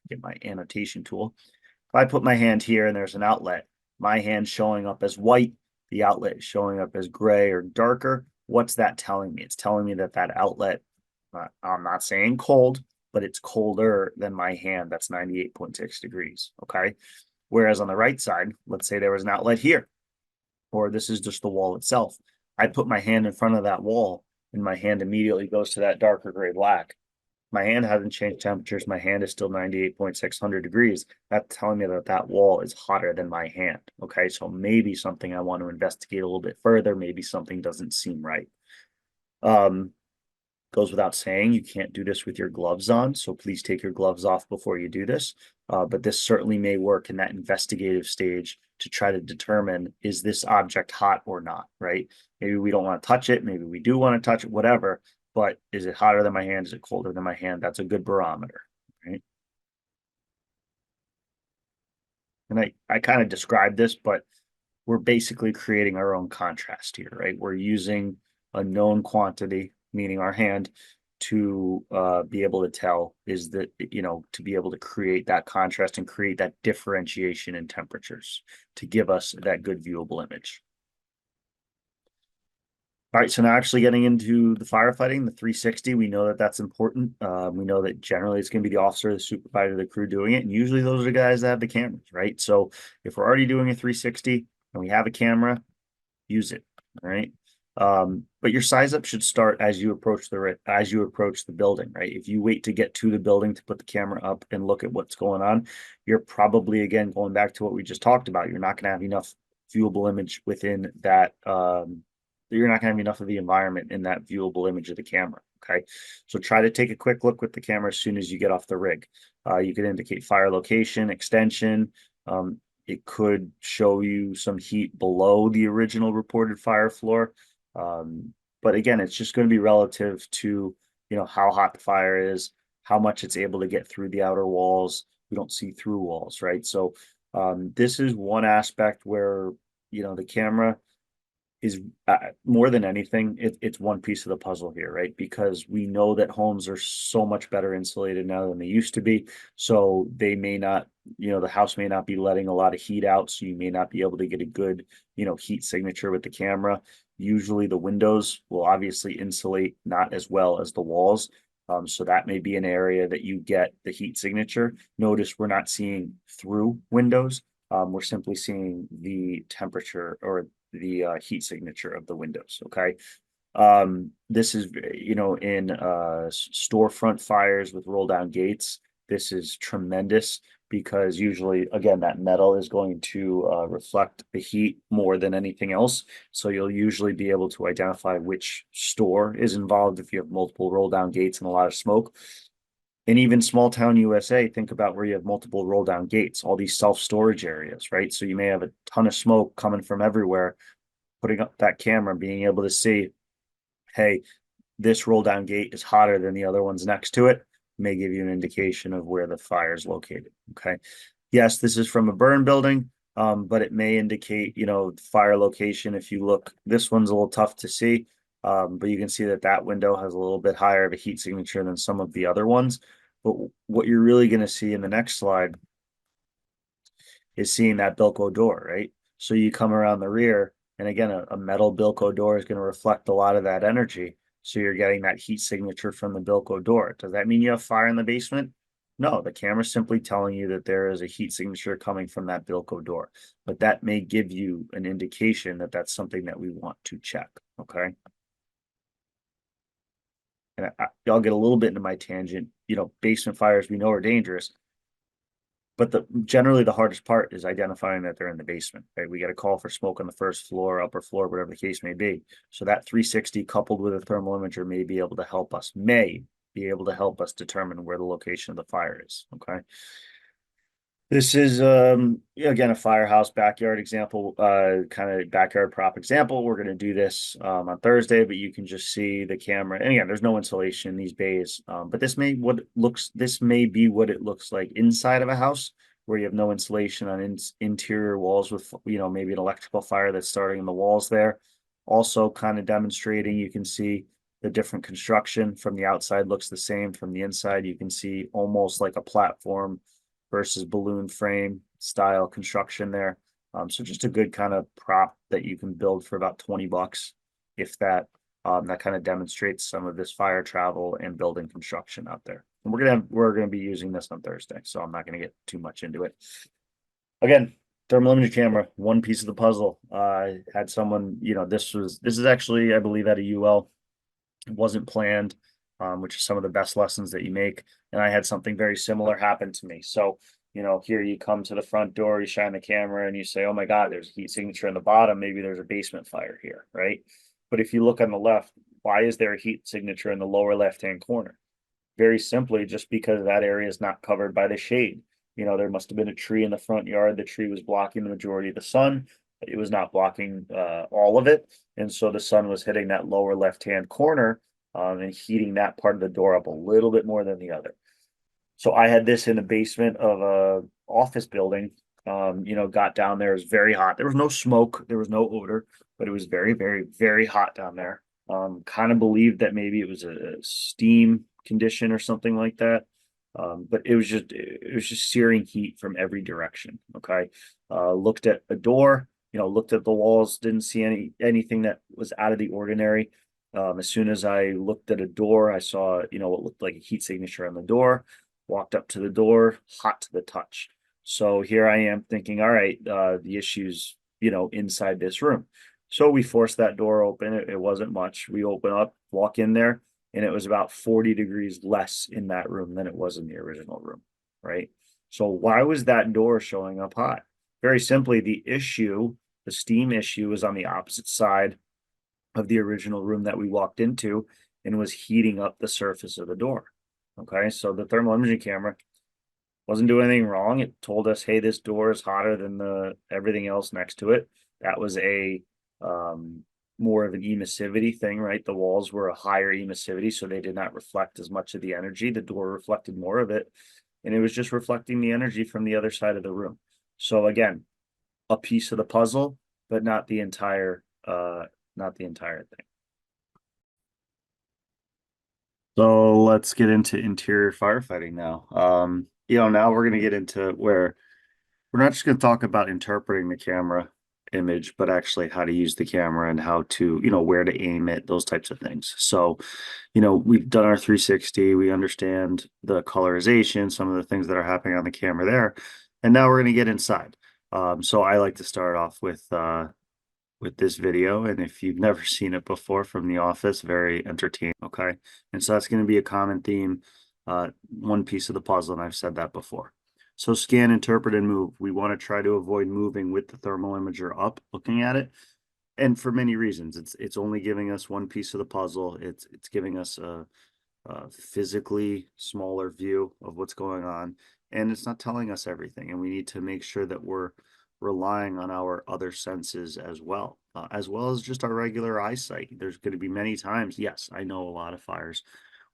get my annotation tool, if I put my hand here and there's an outlet, my hand showing up as white, the outlet is showing up as gray or darker. What's that telling me? It's telling me that that outlet, I'm not saying cold, but it's colder than my hand. That's 98.6 degrees. Okay. Whereas on the right side, let's say there was an outlet here, or this is just the wall itself. I put my hand in front of that wall and my hand immediately goes to that darker gray black. My hand hasn't changed temperatures. My hand is still 98.600 degrees. That's telling me that that wall is hotter than my hand. Okay. So maybe something I want to investigate a little bit further. Maybe something doesn't seem right. Um, Goes without saying, you can't do this with your gloves on. So please take your gloves off before you do this. But this certainly may work in that investigative stage to try to determine, is this object hot or not, right? Maybe we don't want to touch it. Maybe we do want to touch it, whatever. But is it hotter than my hand? Is it colder than my hand? That's a good barometer, right? And I kind of described this, but we're basically creating our own contrast here, right? We're using a known quantity, meaning our hand, to be able to tell is that, to be able to create that contrast and create that differentiation in temperatures to give us that good viewable image. All right, so now actually getting into the firefighting, the 360, we know that that's important. We know that generally it's going to be the officer, the supervisor, the crew doing it, and usually those are the guys that have the cameras, right? So if we're already doing a 360 and we have a camera, use it, all right? But your size up should start as you approach the building, right? If you wait to get to the building to put the camera up and look at what's going on, you're probably, again, going back to what we just talked about, you're not going to have enough viewable image within that. You're not going to have enough of the environment in that viewable image of the camera. Okay. So try to take a quick look with the camera as soon as you get off the rig. You can indicate fire location, extension. It could show you some heat below the original reported fire floor. But again, it's just going to be relative to, how hot the fire is, how much it's able to get through the outer walls. We don't see through walls, right? So this is one aspect where, the camera is more than anything, it's one piece of the puzzle here, right? Because we know that homes are so much better insulated now than they used to be. So they may not, the house may not be letting a lot of heat out. So you may not be able to get a good, heat signature with the camera. Usually the windows will obviously insulate not as well as the walls. So that may be an area that you get the heat signature. Notice we're not seeing through windows. We're simply seeing the temperature or the heat signature of the windows. Okay. This is, in storefront fires with roll down gates, this is tremendous because usually, again, that metal is going to reflect the heat more than anything else. So you'll usually be able to identify which store is involved if you have multiple roll down gates and a lot of smoke. And even small town USA, think about where you have multiple roll down gates, all these self-storage areas, right? So you may have a ton of smoke coming from everywhere. Putting up that camera, being able to see, hey, this roll down gate is hotter than the other ones next to it, may give you an indication of where the fire is located. Okay. Yes, this is from a burn building, but it may indicate, fire location. If you look, this one's a little tough to see. But you can see that that window has a little bit higher of a heat signature than some of the other ones. But what you're really going to see in the next slide is seeing that Bilco door, right? So you come around the rear, and again, a metal Bilco door is going to reflect a lot of that energy. So you're getting that heat signature from the Bilco door. Does that mean you have fire in the basement? No, the camera's simply telling you that there is a heat signature coming from that Bilco door, but that may give you an indication that that's something that we want to check, okay? And I'll get a little bit into my tangent. Basement fires we know are dangerous, but generally the hardest part is identifying that they're in the basement, right? We get a call for smoke on the first floor, upper floor, whatever the case may be. So that 360 coupled with a thermal imager may be able to help us, determine where the location of the fire is. Okay. This is again a firehouse backyard example, kind of backyard prop example. We're gonna do this on Thursday, but you can just see the camera. And again, there's no insulation in these bays, but this may be what it looks like inside of a house where you have no insulation on interior walls with maybe an electrical fire that's starting in the walls there. Also, kind of demonstrating, you can see the different construction from the outside looks the same. From the inside, you can see almost like a platform versus balloon frame style construction there. So just a good kind of prop that you can build for about 20 bucks, if that. That kind of demonstrates some of this fire travel and building construction out there. And we're gonna be using this on Thursday, so I'm not gonna get too much into it. Again, thermal imaging camera, one piece of the puzzle. I had someone, this is actually, I believe, at a UL. It wasn't planned, which is some of the best lessons that you make. And I had something very similar happen to me. So, here you come to the front door, you shine the camera and you say, oh my God, there's a heat signature in the bottom. Maybe there's a basement fire here, right? But if you look on the left, why is there a heat signature in the lower left-hand corner? Very simply, just because that area is not covered by the shade. There must have been a tree in the front yard. The tree was blocking the majority of the sun. It was not blocking all of it. And so the sun was hitting that lower left-hand corner and heating that part of the door up a little bit more than the other. So I had this in the basement of a office building. Got down there, it was very hot. There was no smoke, there was no odor, but it was very, very, very hot down there. Kind of believed that maybe it was a steam condition or something like that. But it was just searing heat from every direction. Okay. Looked at a door, looked at the walls, didn't see anything that was out of the ordinary. As soon as I looked at a door, I saw, what looked like a heat signature on the door, walked up to the door, hot to the touch. So here I am thinking, all right, the issue's, inside this room. So we forced that door open. It wasn't much. We open up, walk in there, and it was about 40 degrees less in that room than it was in the original room, right? So why was that door showing up hot? Very simply, the steam issue was on the opposite side of the original room that we walked into and was heating up the surface of the door. Okay, so the thermal imaging camera wasn't doing anything wrong. It told us, hey, this door is hotter than everything else next to it. That was a more of an emissivity thing, right? The walls were a higher emissivity, so they did not reflect as much of the energy. The door reflected more of it, and it was just reflecting the energy from the other side of the room. So again, a piece of the puzzle, but not the entire thing. So let's get into interior firefighting now. Now we're going to get into where we're not just going to talk about interpreting the camera image, but actually how to use the camera and how to, where to aim it, those types of things. So, we've done our 360, we understand the colorization, some of the things that are happening on the camera there, and now we're going to get inside. So I like to start off with this video, and if you've never seen it before from The Office, very entertaining. Okay, and so that's going to be a common theme, one piece of the puzzle, and I've said that before. So scan, interpret, and move. We want to try to avoid moving with the thermal imager up, looking at it, and for many reasons. It's only giving us one piece of the puzzle. It's giving us a physically smaller view of what's going on, and it's not telling us everything, and we need to make sure that we're relying on our other senses as well as just our regular eyesight. There's going to be many times, yes, I know a lot of fires,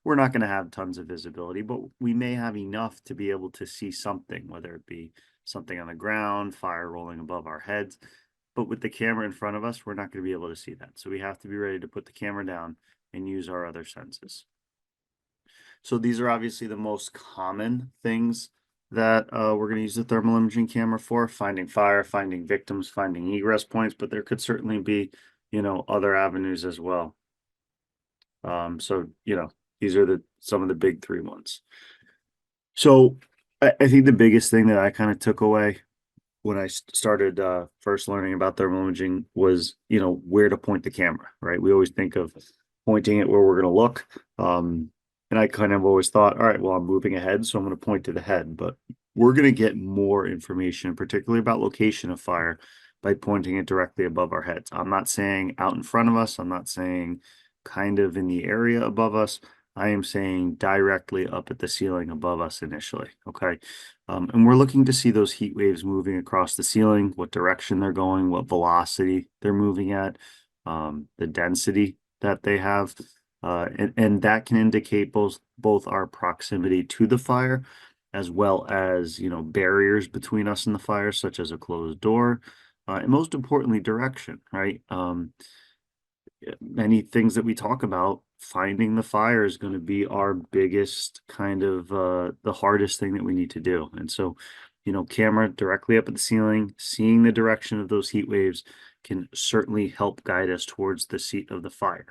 we're not going to have tons of visibility, but we may have enough to be able to see something, whether it be something on the ground, fire rolling above our heads. But with the camera in front of us, we're not going to be able to see that. So we have to be ready to put the camera down and use our other senses. So these are obviously the most common things that we're going to use the thermal imaging camera for: finding fire, finding victims, finding egress points, but there could certainly be, other avenues as well. So, these are some of the big three ones. So I think the biggest thing that I kind of took away when I started first learning about thermal imaging was, where to point the camera, right? We always think of pointing it where we're going to look. And I kind of always thought, all right, well, I'm moving ahead, so I'm going to point to the head. But we're going to get more information, particularly about location of fire, by pointing it directly above our heads. I'm not saying out in front of us. I'm not saying kind of in the area above us. I am saying directly up at the ceiling above us initially. Okay. And we're looking to see those heat waves moving across the ceiling, what direction they're going, what velocity they're moving at, the density that they have. And that can indicate both our proximity to the fire, as well as, barriers between us and the fire, such as a closed door, and most importantly, direction, right? Many things that we talk about, finding the fire is going to be our biggest kind of the hardest thing that we need to do. And so, camera directly up at the ceiling, seeing the direction of those heat waves can certainly help guide us towards the seat of the fire.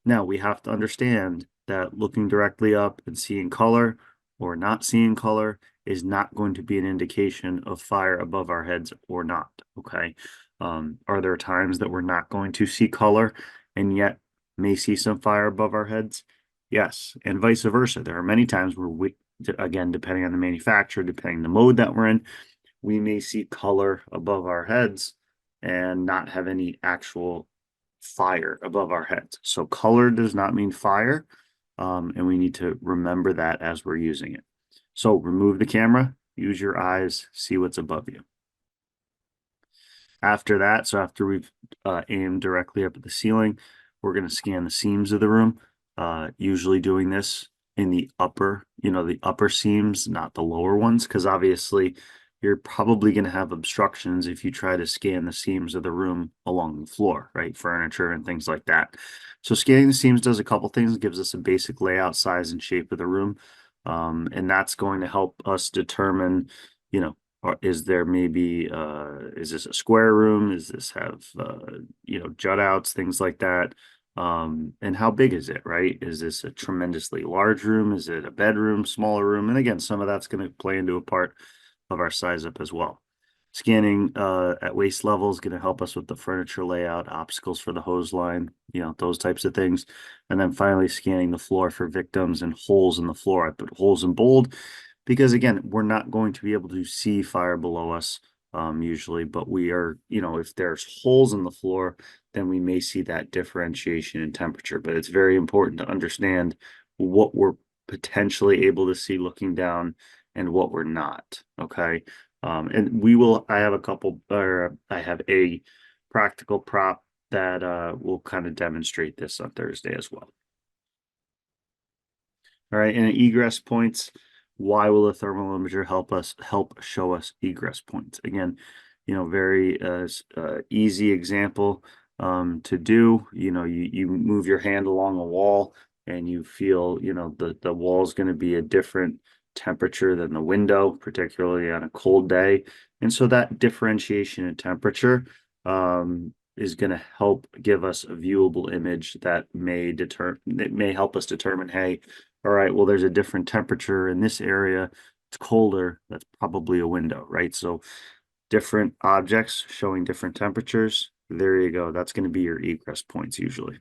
Now, we have to understand that looking directly up and seeing color or not seeing color is not going to be an indication of fire above our heads or not. Okay. Are there times that we're not going to see color and yet may see some fire above our heads? Yes, and vice versa. There are many times where we, again, depending on the manufacturer, depending on the mode that we're in, we may see color above our heads and not have any actual fire above our heads. So color does not mean fire, and we need to remember that as we're using it. So remove the camera, use your eyes, see what's above you. After that, so after we've aimed directly up at the ceiling, we're going to scan the seams of the room, usually doing this in the upper, the upper seams, not the lower ones, because obviously you're probably going to have obstructions if you try to scan the seams of the room along the floor, right? Furniture and things like that. So scanning the seams does a couple things. It gives us a basic layout, size, and shape of the room. And that's going to help us determine, or is there maybe is this a square room? Does this have jut outs, things like that? And how big is it, right? Is this a tremendously large room? Is it a bedroom, smaller room? And again, some of that's going to play into a part of our size up as well. Scanning at waist level is going to help us with the furniture layout, obstacles for the hose line, those types of things. And then finally scanning the floor for victims and holes in the floor. I put holes in bold because again, we're not going to be able to see fire below us usually, but we are, if there's holes in the floor, then we may see that differentiation in temperature. But it's very important to understand what we're potentially able to see looking down and what we're not. Okay. And I have I have a practical prop that will kind of demonstrate this on Thursday as well. All right, and egress points. Why will a thermal imager help show us egress points? Again, very easy example to do. You move your hand along a wall and you feel, the wall is going to be a different temperature than the window, particularly on a cold day. And so that differentiation in temperature is going to help give us a viewable image that may help us determine, hey, all right, well, there's a different temperature in this area. It's colder. That's probably a window, right? So different objects showing different temperatures. There you go. That's going to be your egress points usually.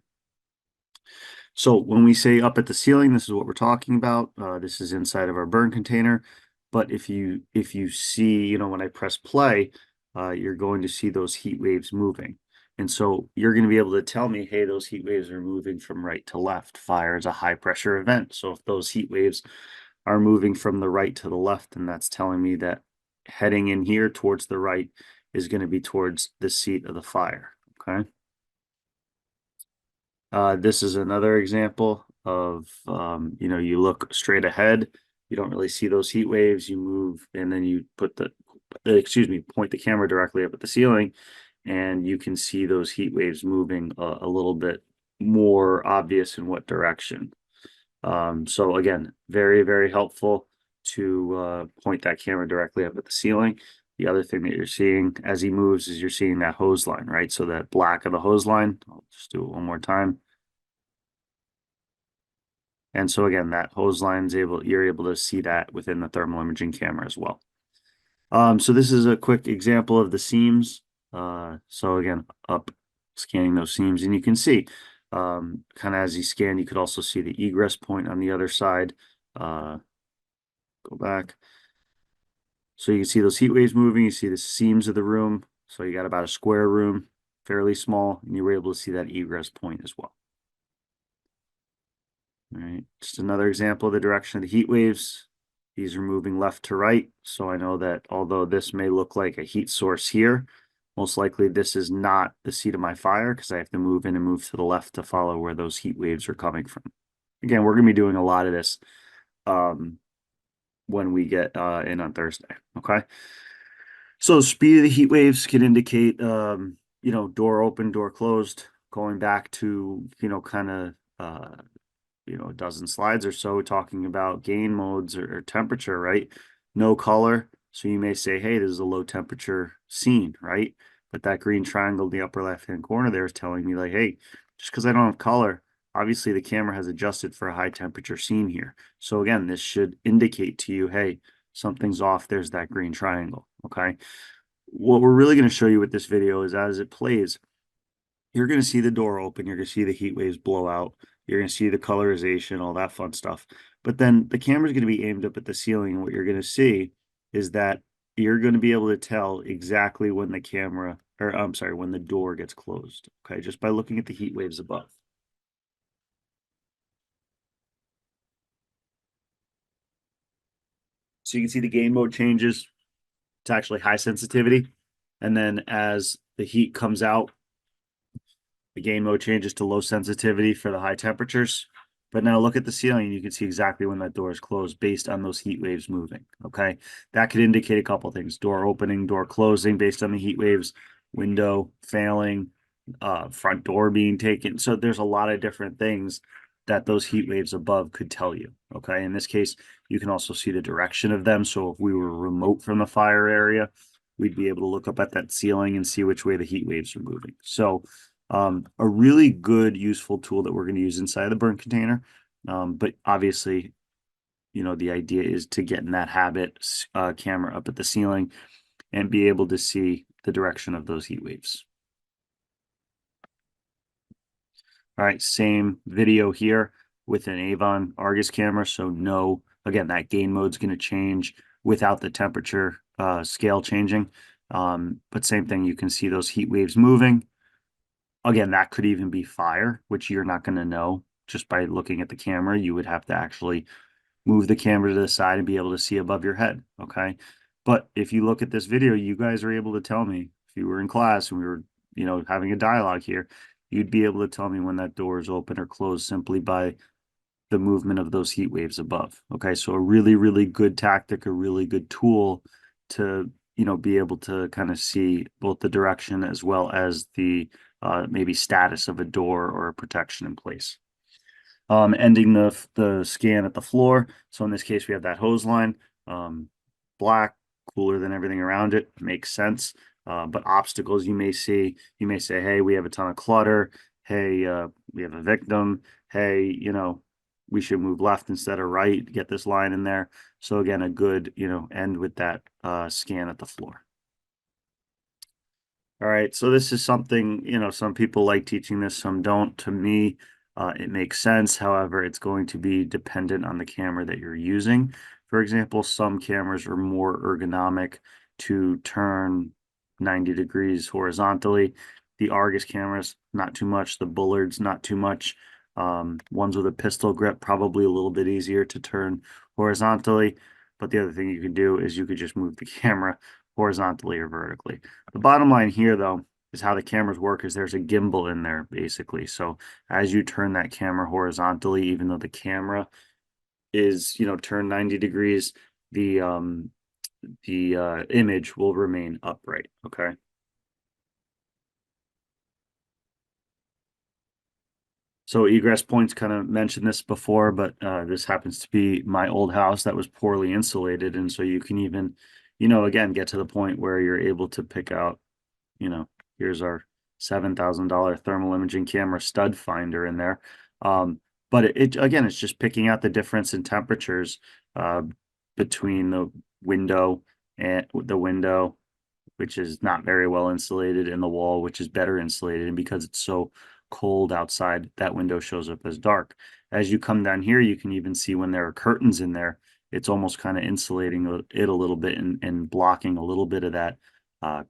So when we say up at the ceiling, this is what we're talking about. This is inside of our burn container. But if you see, when I press play, you're going to see those heat waves moving. And so you're going to be able to tell me, hey, those heat waves are moving from right to left. Fire is a high pressure event. So if those heat waves are moving from the right to the left, then that's telling me that heading in here towards the right is going to be towards the seat of the fire. Okay. This is another example of, you look straight ahead. You don't really see those heat waves. You move and then you put excuse me, point the camera directly up at the ceiling, and you can see those heat waves moving a little bit more obvious in what direction. So again, very, very helpful to point that camera directly up at the ceiling. The other thing that you're seeing as he moves is you're seeing that hose line, right? So that black of the hose line, I'll just do it one more time. And so again, that hose line is you're able to see that within the thermal imaging camera as well. So this is a quick example of the seams. So again, up scanning those seams, and you can see kind of as you scan, you could also see the egress point on the other side. Go back. So you can see those heat waves moving. You see the seams of the room. So you got about a square room, fairly small, and you were able to see that egress point as well. All right, just another example of the direction of the heat waves. These are moving left to right. So I know that although this may look like a heat source here, most likely this is not the seat of my fire because I have to move in and move to the left to follow where those heat waves are coming from. Again, we're going to be doing a lot of this when we get in on Thursday. Okay. So speed of the heat waves can indicate, door open, door closed, going back to, kind of, a dozen slides or so talking about gain modes or temperature, right? No color. So you may say, hey, this is a low temperature scene, right? But that green triangle in the upper left-hand corner there is telling me like, hey, just because I don't have color, obviously the camera has adjusted for a high temperature scene here. So again, this should indicate to you, hey, something's off. There's that green triangle, okay? What we're really going to show you with this video is as it plays, you're going to see the door open. You're going to see the heat waves blow out. You're going to see the colorization, all that fun stuff. But then the camera is going to be aimed up at the ceiling. And what you're going to see is that you're going to be able to tell exactly when the camera, or I'm sorry, when the door gets closed. Okay, just by looking at the heat waves above. So you can see the gain mode changes. It's actually high sensitivity. And then as the heat comes out, the gain mode changes to low sensitivity for the high temperatures. But now look at the ceiling and you can see exactly when that door is closed based on those heat waves moving. Okay. That could indicate a couple things: door opening, door closing based on the heat waves, window failing, front door being taken. So there's a lot of different things that those heat waves above could tell you. Okay. In this case, you can also see the direction of them. So if we were remote from the fire area, we'd be able to look up at that ceiling and see which way the heat waves are moving. So a really good, useful tool that we're going to use inside the burn container. But obviously, the idea is to get in that habit, camera up at the ceiling and be able to see the direction of those heat waves. All right, same video here with an Avon Argus camera. So no, again, that gain mode is going to change without the temperature scale changing. But same thing, you can see those heat waves moving. Again, that could even be fire, which you're not going to know just by looking at the camera. You would have to actually move the camera to the side and be able to see above your head. Okay. But if you look at this video, you guys are able to tell me if you were in class and we were, having a dialogue here, you'd be able to tell me when that door is open or closed simply by the movement of those heat waves above. Okay. So a really, really good tactic, a really good tool to, be able to kind of see both the direction as well as the maybe status of a door or a protection in place. Ending the scan at the floor. So in this case, we have that hose line, black, cooler than everything around it. Makes sense. But obstacles you may see, you may say, hey, we have a ton of clutter. Hey, we have a victim. Hey, we should move left instead of right, get this line in there. So again, a good, end with that scan at the floor. All right, so this is something, some people like teaching this, some don't. To me, it makes sense. However, it's going to be dependent on the camera that you're using. For example, some cameras are more ergonomic to turn 90 degrees horizontally. The Argus cameras, not too much. The Bullards, not too much. Ones with a pistol grip, probably a little bit easier to turn horizontally. But the other thing you can do is you could just move the camera horizontally or vertically. The bottom line here, though, is how the cameras work is there's a gimbal in there, basically. So as you turn that camera horizontally, even though the camera is, turned 90 degrees, the the image will remain upright. Okay. So egress points, kind of mentioned this before, but this happens to be my old house that was poorly insulated. And so you can even, again, get to the point where you're able to pick out, here's our $7,000 thermal imaging camera stud finder in there. But again, it's just picking out the difference in temperatures uh, between the window and the window, which is not very well insulated, and the wall, which is better insulated. And because it's so cold outside, that window shows up as dark. As you come down here, you can even see when there are curtains in there, it's almost kind of insulating it a little bit and blocking a little bit of that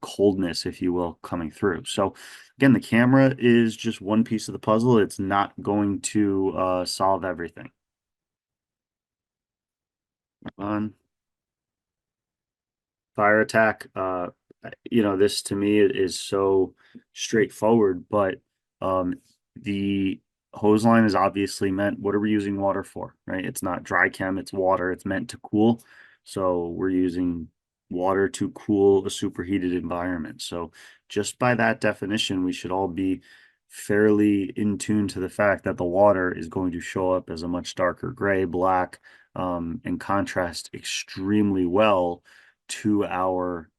coldness, if you will, coming through. So again, the camera is just one piece of the puzzle. It's not going to solve everything. On fire attack, this to me is so straightforward, but the hose line is obviously meant, what are we using water for, right? It's not dry chem, it's water, it's meant to cool. So we're using water to cool a superheated environment. So just by that definition, we should all be fairly in tune to the fact that the water is going to show up as a much darker gray, black, and contrast extremely well to our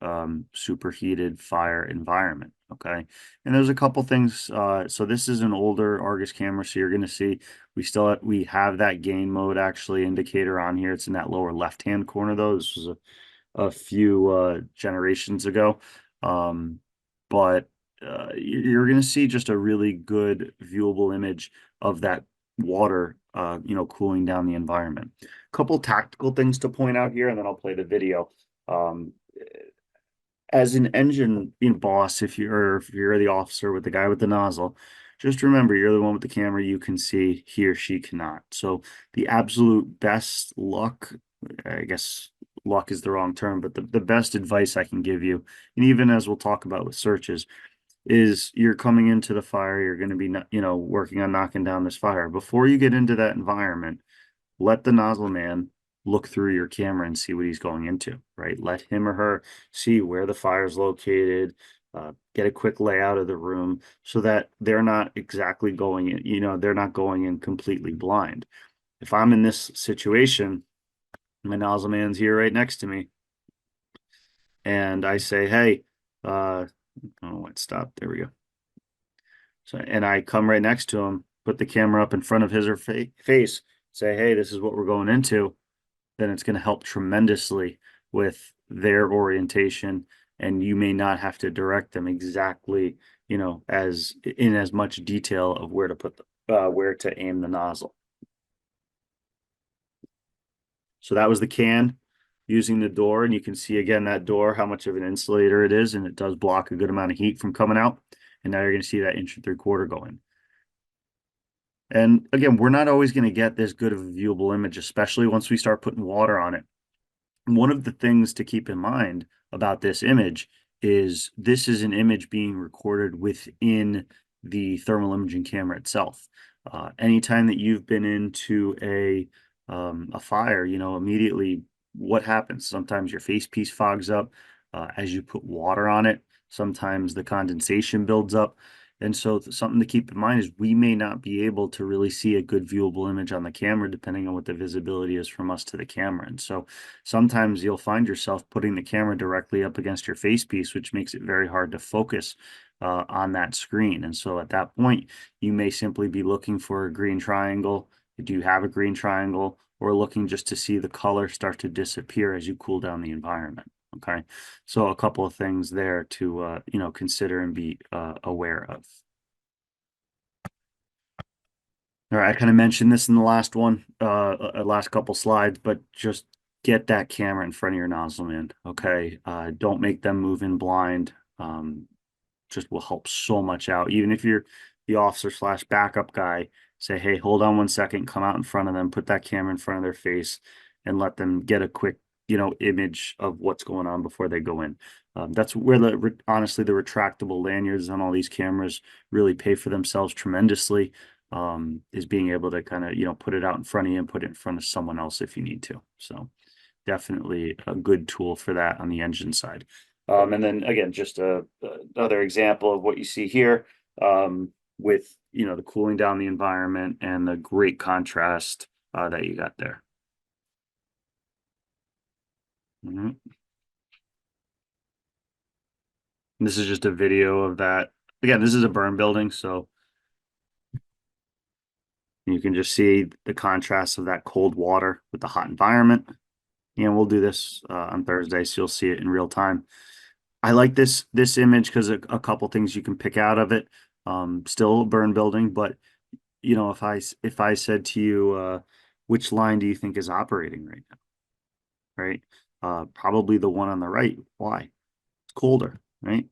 superheated fire environment. Okay. And there's a couple things. So this is an older Argus camera. So you're going to see we have that gain mode actually indicator on here. It's in that lower left-hand corner though. This was a few generations ago. But you're going to see just a really good viewable image of that water, cooling down the environment. A couple tactical things to point out here, and then I'll play the video. Um, as an engine boss, if you're the officer with the guy with the nozzle, just remember you're the one with the camera. You can see, he or she cannot. So the absolute best luck, I guess luck is the wrong term, but the best advice I can give you, and even as we'll talk about with searches, is you're coming into the fire, you're going to be, working on knocking down this fire. Before you get into that environment, let the nozzle man look through your camera and see what he's going into, right? Let him or her see where the fire is located, get a quick layout of the room so that they're not exactly going in, they're not going in completely blind. If I'm in this situation, my nozzle man's here right next to me, and I say, hey, oh, what stopped? There we go. So, and I come right next to him, put the camera up in front of his or face, say, hey, this is what we're going into, then it's going to help tremendously with their orientation. And you may not have to direct them exactly, as in as much detail of where to put where to aim the nozzle. So that was the can using the door, and you can see again that door, how much of an insulator it is, and it does block a good amount of heat from coming out. And now you're going to see that 1.75" going. And again, we're not always going to get this good of a viewable image, especially once we start putting water on it. One of the things to keep in mind about this image is this is an image being recorded within the thermal imaging camera itself. Anytime that you've been into a fire, immediately what happens? Sometimes your face piece fogs up as you put water on it. Sometimes the condensation builds up. And so something to keep in mind is we may not be able to really see a good viewable image on the camera, depending on what the visibility is from us to the camera. And so sometimes you'll find yourself putting the camera directly up against your face piece, which makes it very hard to focus on that screen. And so at that point, you may simply be looking for a green triangle. Do you have a green triangle? Or looking just to see the color start to disappear as you cool down the environment. Okay, so a couple of things there to consider and be aware of. All right, I kind of mentioned this in the last one, last couple slides, but just get that camera in front of your nozzle man. Okay, don't make them move in blind. Just will help so much out. Even if you're the officer slash backup guy, say, hey, hold on 1 second, come out in front of them, put that camera in front of their face, and let them get a quick image of what's going on before they go in. That's where honestly the retractable lanyards on all these cameras really pay for themselves tremendously, is being able to kind of put it out in front of you and put it in front of someone else if you need to. So definitely a good tool for that on the engine side. And then again, just another example of what you see here, with, the cooling down the environment and the great contrast that you got there. Mhm. This is just a video of that. Again, this is a burn building, so you can just see the contrast of that cold water with the hot environment. And we'll do this on Thursday, so you'll see it in real time. I like this image because a couple things you can pick out of it. Still a burn building, but if I said to you, which line do you think is operating right now? Right? Probably the one on the right. Why? It's colder, right?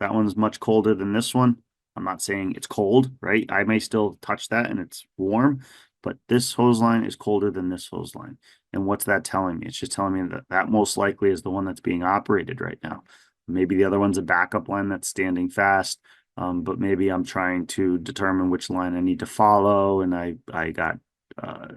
That one's much colder than this one. I'm not saying it's cold, right? I may still touch that and it's warm, but this hose line is colder than this hose line. And what's that telling me? It's just telling me that that most likely is the one that's being operated right now. Maybe the other one's a backup line that's standing fast, but maybe I'm trying to determine which line I need to follow, and I got uh,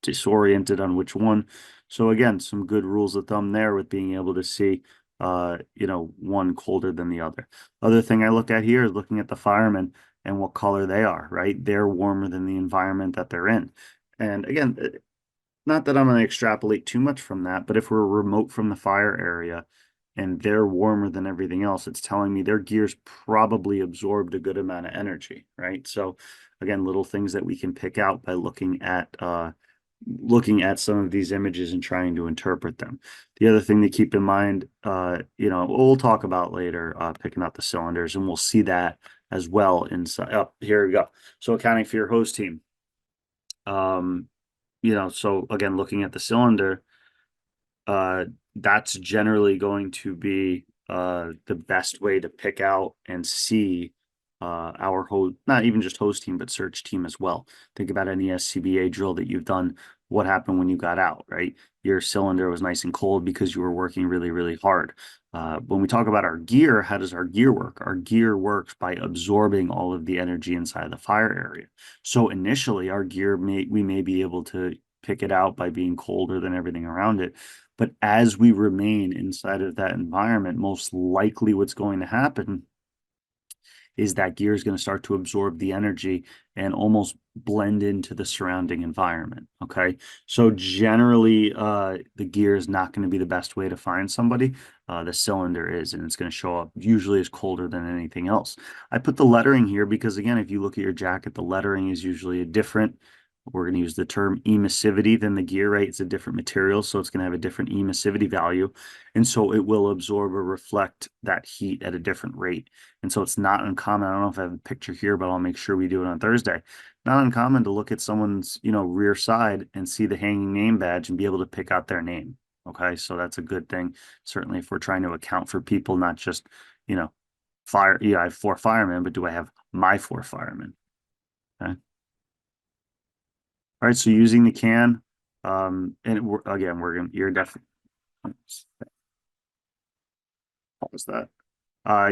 disoriented on which one. So again, some good rules of thumb there with being able to see one colder than the other. Other thing I look at here is looking at the firemen and what color they are, right? They're warmer than the environment that they're in. And again, not that I'm going to extrapolate too much from that, but if we're remote from the fire area and they're warmer than everything else, it's telling me their gears probably absorbed a good amount of energy, right? So again, little things that we can pick out by looking at some of these images and trying to interpret them. The other thing to keep in mind, we'll talk about later, picking out the cylinders, and we'll see that as well inside. Oh, here we go. So accounting for your hose team. So again, looking at the cylinder, that's generally going to be the best way to pick out and see our hose, not even just hose team, but search team as well. Think about any SCBA drill that you've done. What happened when you got out, right? Your cylinder was nice and cold because you were working really, really hard. When we talk about our gear, how does our gear work? Our gear works by absorbing all of the energy inside the fire area. So initially, our gear we may be able to pick it out by being colder than everything around it. But as we remain inside of that environment, most likely what's going to happen is that gear is going to start to absorb the energy and almost blend into the surrounding environment. Okay. So generally, the gear is not going to be the best way to find somebody. The cylinder is, and it's going to show up usually as colder than anything else. I put the lettering here because, again, if you look at your jacket, the lettering is usually a different. We're going to use the term emissivity than the gear, right? It's a different material, so it's going to have a different emissivity value. And so it will absorb or reflect that heat at a different rate. And so it's not uncommon. I don't know if I have a picture here, but I'll make sure we do it on Thursday. Not uncommon to look at someone's, rear side and see the hanging name badge and be able to pick out their name. Okay. So that's a good thing. Certainly if we're trying to account for people, not just, fire. Yeah, I have 4 firemen, but do I have my 4 firemen? Okay. All right, so using the can, and again, you're definitely, pause that.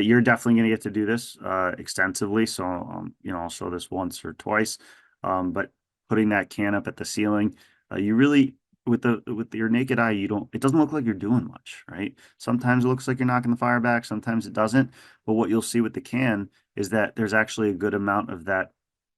You're definitely gonna get to do this extensively. So, I'll show this once or twice. But putting that can up at the ceiling, you really, with your naked eye, it doesn't look like you're doing much, right? Sometimes it looks like you're knocking the fire back, sometimes it doesn't. But what you'll see with the can is that there's actually a good amount of that,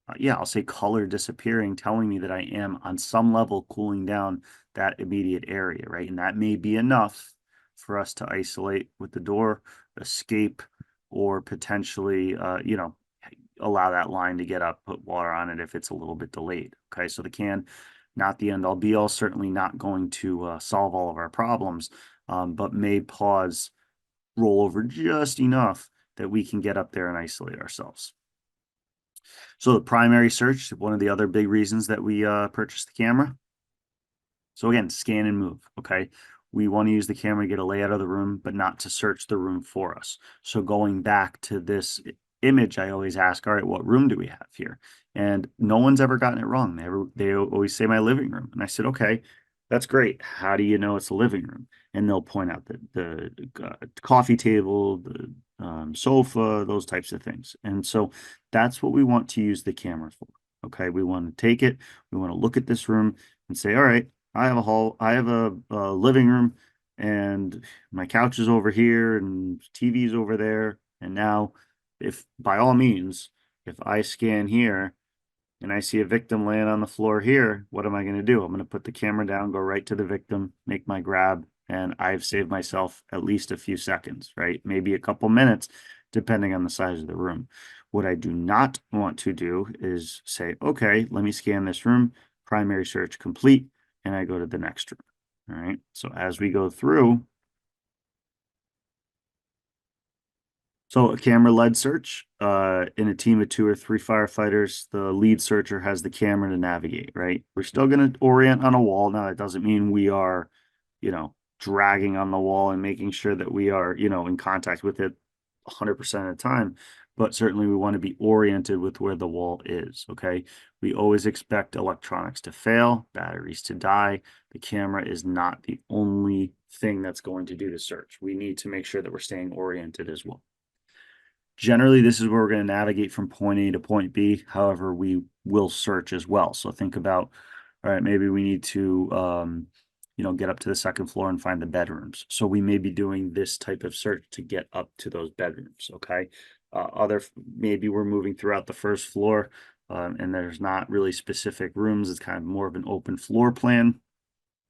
I'll say color disappearing, telling me that I am on some level cooling down that immediate area, right? And that may be enough for us to isolate with the door, escape, or potentially, allow that line to get up, put water on it if it's a little bit delayed. Okay, so the can, not the end all be all, certainly not going to solve all of our problems, but may pause, roll over just enough that we can get up there and isolate ourselves. So the primary search, one of the other big reasons that we purchased the camera. So again, scan and move, okay? We want to use the camera to get a layout of the room, but not to search the room for us. So going back to this image, I always ask, all right, what room do we have here? And no one's ever gotten it wrong. They always say my living room. And I said, okay, that's great. How do you know it's a living room? And they'll point out the coffee table, the sofa, those types of things. And so that's what we want to use the camera for. Okay, we want to take it, we want to look at this room and say, all right, I have a living room, and my couch is over here and TV's over there. And now, if by all means, if I scan here and I see a victim laying on the floor here, what am I going to do? I'm going to put the camera down, go right to the victim, make my grab, and I've saved myself at least a few seconds, right? Maybe a couple minutes, depending on the size of the room. What I do not want to do is say, okay, let me scan this room, primary search complete, and I go to the next room. All right. So as we go through, so a camera led search, in a team of 2 or 3 firefighters, the lead searcher has the camera to navigate, right? We're still going to orient on a wall. Now, that doesn't mean we are, dragging on the wall and making sure that we are, in contact with it 100% of the time. But certainly we want to be oriented with where the wall is, okay? We always expect electronics to fail, batteries to die. The camera is not the only thing that's going to do the search. We need to make sure that we're staying oriented as well. Generally, this is where we're going to navigate from point A to point B. However, we will search as well. So think about, all right, maybe we need to, get up to the second floor and find the bedrooms. So we may be doing this type of search to get up to those bedrooms. Okay. Maybe we're moving throughout the first floor, and there's not really specific rooms. It's kind of more of an open floor plan.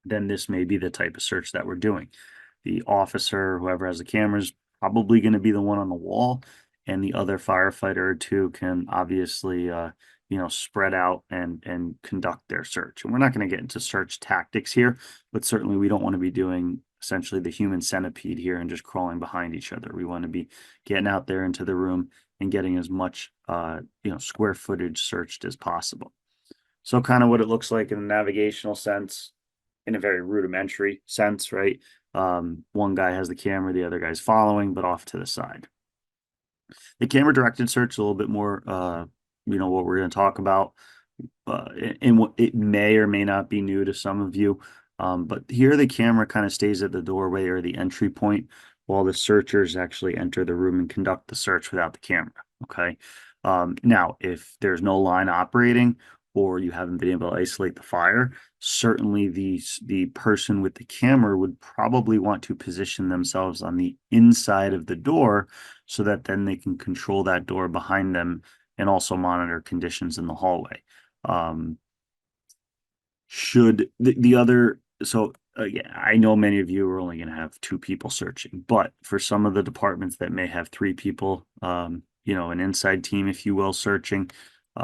Then this may be the type of search that we're doing. The officer, whoever has the cameras, probably going to be the one on the wall, and the other firefighter or two can obviously, spread out and conduct their search. And we're not going to get into search tactics here, but certainly we don't want to be doing essentially the human centipede here and just crawling behind each other. We want to be getting out there into the room and getting as much, square footage searched as possible. So kind of what it looks like in a navigational sense, in a very rudimentary sense, right? One guy has the camera, the other guy's following, but off to the side. The camera directed search is a little bit more, what we're going to talk about. And what it may or may not be new to some of you. But here the camera kind of stays at the doorway or the entry point while the searchers actually enter the room and conduct the search without the camera. Okay. Now, if there's no line operating or you haven't been able to isolate the fire, certainly the person with the camera would probably want to position themselves on the inside of the door so that then they can control that door behind them and also monitor conditions in the hallway. Should the other, so yeah, I know many of you are only going to have 2 people searching, but for some of the departments that may have 3 people, an inside team, if you will, searching,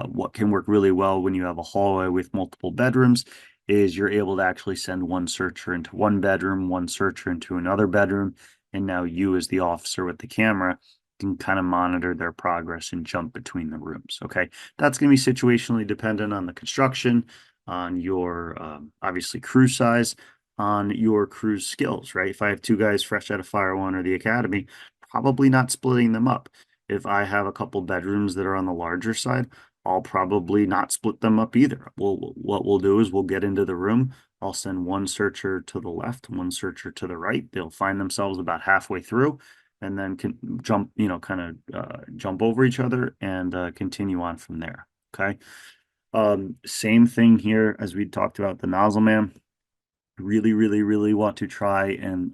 what can work really well when you have a hallway with multiple bedrooms is you're able to actually send one searcher into one bedroom, one searcher into another bedroom, and now you as the officer with the camera can kind of monitor their progress and jump between the rooms. Okay. That's going to be situationally dependent on the construction, on your obviously crew size, on your crew's skills, right? If I have 2 guys fresh out of Fire One or the Academy, probably not splitting them up. If I have a couple bedrooms that are on the larger side, I'll probably not split them up either. What we'll do is we'll get into the room. I'll send one searcher to the left, one searcher to the right. They'll find themselves about halfway through and then can jump, jump over each other and continue on from there. Okay. Same thing here as we talked about the nozzle man. Really, really, really want to try and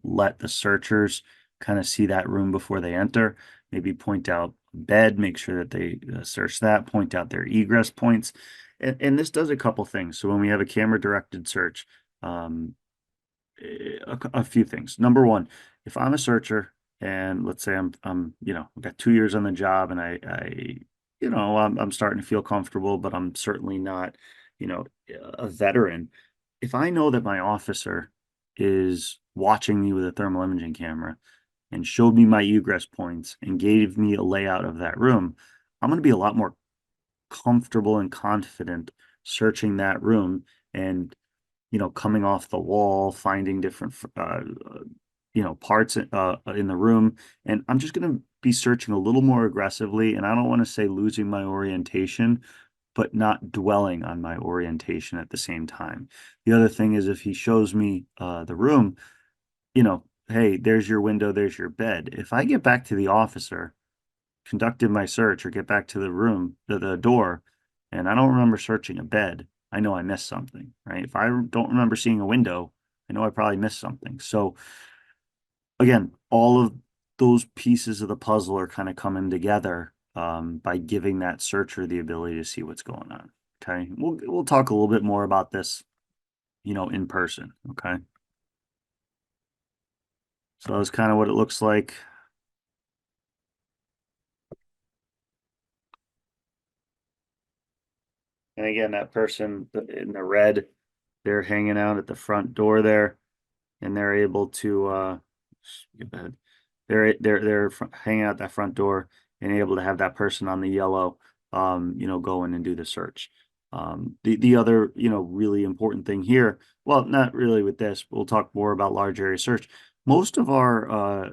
let the searchers kind of see that room before they enter. Maybe point out bed, make sure that they search that, point out their egress points. And this does a couple things. So when we have a camera directed search, a few things. Number one, if I'm a searcher and let's say I've got 2 years on the job and I'm starting to feel comfortable, but I'm certainly not, a veteran. If I know that my officer is watching me with a thermal imaging camera and showed me my egress points and gave me a layout of that room, I'm going to be a lot more comfortable and confident searching that room and coming off the wall, finding different, parts in the room. And I'm just going to be searching a little more aggressively. And I don't want to say losing my orientation, but not dwelling on my orientation at the same time. The other thing is if he shows me the room, hey, there's your window, there's your bed. If I get back to the officer, conducted my search, or get back to the room, the door, and I don't remember searching a bed, I know I missed something, right? If I don't remember seeing a window, I know I probably missed something. So again, all of those pieces of the puzzle are kind of coming together by giving that searcher the ability to see what's going on. Okay, we'll talk a little bit more about this, in person. Okay, so that's kind of what it looks like. And again, that person in the red, they're hanging out at the front door there, and they're able to get that. They're hanging out that front door and able to have that person on the yellow, go in and do the search. The other, really important thing here, well, not really with this, we'll talk more about large area search. Most of our,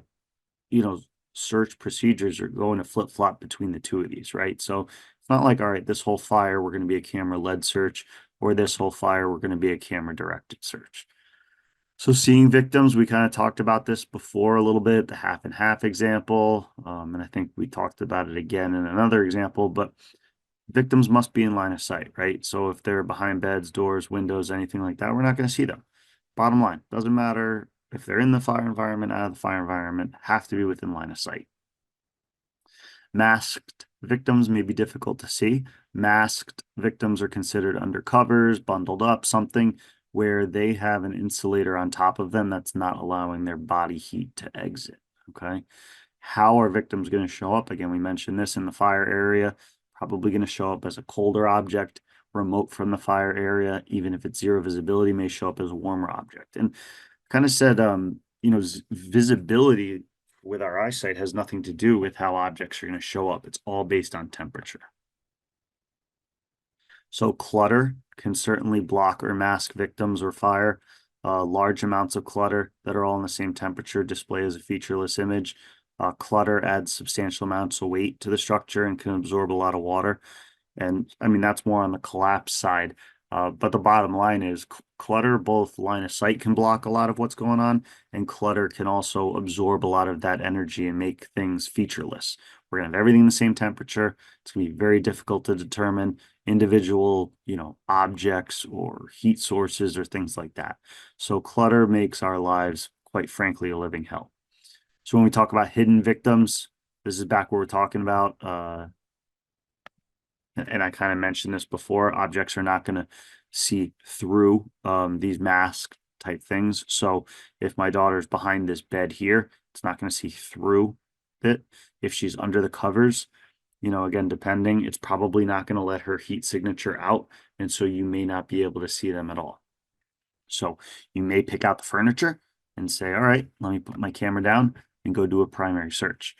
you know, search procedures are going to flip flop between the two of these, right? So it's not like, all right, this whole fire, we're going to be a camera led search, or this whole fire, we're going to be a camera directed search. So seeing victims, we kind of talked about this before a little bit, the half and half example. And I think we talked about it again in another example, but victims must be in line of sight, right? So if they're behind beds, doors, windows, anything like that, we're not going to see them. Bottom line, doesn't matter if they're in the fire environment, out of the fire environment, have to be within line of sight. Masked victims may be difficult to see. Masked victims are considered under covers, bundled up, something where they have an insulator on top of them that's not allowing their body heat to exit. Okay. How are victims going to show up? Again, we mentioned this in the fire area, probably going to show up as a colder object, remote from the fire area, even if it's zero visibility, may show up as a warmer object. And kind of said, visibility with our eyesight has nothing to do with how objects are going to show up. It's all based on temperature. So clutter can certainly block or mask victims or fire. Large amounts of clutter that are all in the same temperature display as a featureless image. Clutter adds substantial amounts of weight to the structure and can absorb a lot of water. And I mean, that's more on the collapse side. But the bottom line is clutter, both line of sight can block a lot of what's going on, and clutter can also absorb a lot of that energy and make things featureless. We're gonna have everything the same temperature. It's gonna be very difficult to determine individual, objects or heat sources or things like that. So clutter makes our lives, quite frankly, a living hell. So when we talk about hidden victims, this is back where we're talking about, and I kind of mentioned this before, objects are not going to see through these mask type things. So if my daughter's behind this bed here, it's not going to see through it. If she's under the covers, again, depending, it's probably not going to let her heat signature out. And so you may not be able to see them at all. So you may pick out the furniture and say, all right, let me put my camera down and go do a primary search.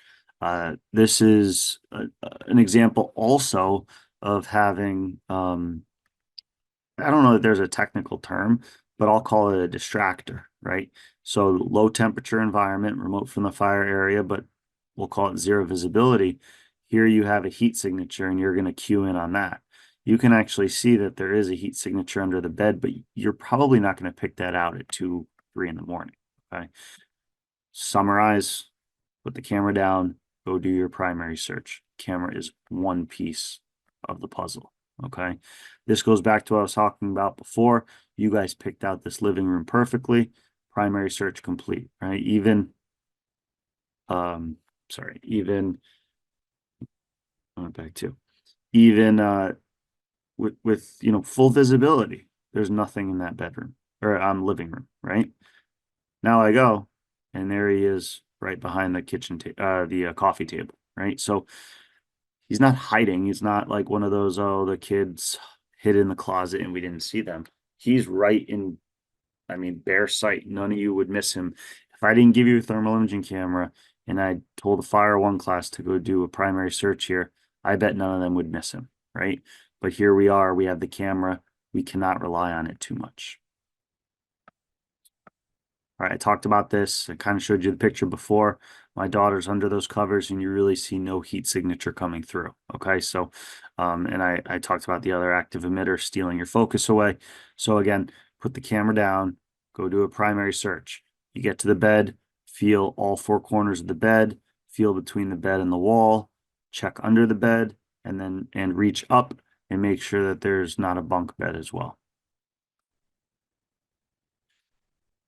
This is an example also of having, I don't know that there's a technical term, but I'll call it a distractor, right? So low temperature environment, remote from the fire area, but we'll call it zero visibility. Here you have a heat signature and you're going to cue in on that. You can actually see that there is a heat signature under the bed, but you're probably not going to pick that out at 2, 3 in the morning. Okay. Summarize, put the camera down, go do your primary search. Camera is one piece of the puzzle. Okay. This goes back to what I was talking about before. You guys picked out this living room perfectly. Primary search complete, right? Even, even, I went back to, even, with full visibility, there's nothing in that bedroom or living room, right? Now I go, and there he is right behind the coffee table, right? So he's not hiding. He's not like one of those, oh, the kids hid in the closet and we didn't see them. He's right in, bare sight. None of you would miss him. If I didn't give you a thermal imaging camera and I told the Fire 1 class to go do a primary search here, I bet none of them would miss him, right? But here we are, we have the camera. We cannot rely on it too much. All right, I talked about this. I kind of showed you the picture before. My daughter's under those covers and you really see no heat signature coming through. Okay, so, and I talked about the other active emitter stealing your focus away. So again, put the camera down, go do a primary search. You get to the bed, feel all 4 corners of the bed, feel between the bed and the wall, check under the bed, and reach up and make sure that there's not a bunk bed as well.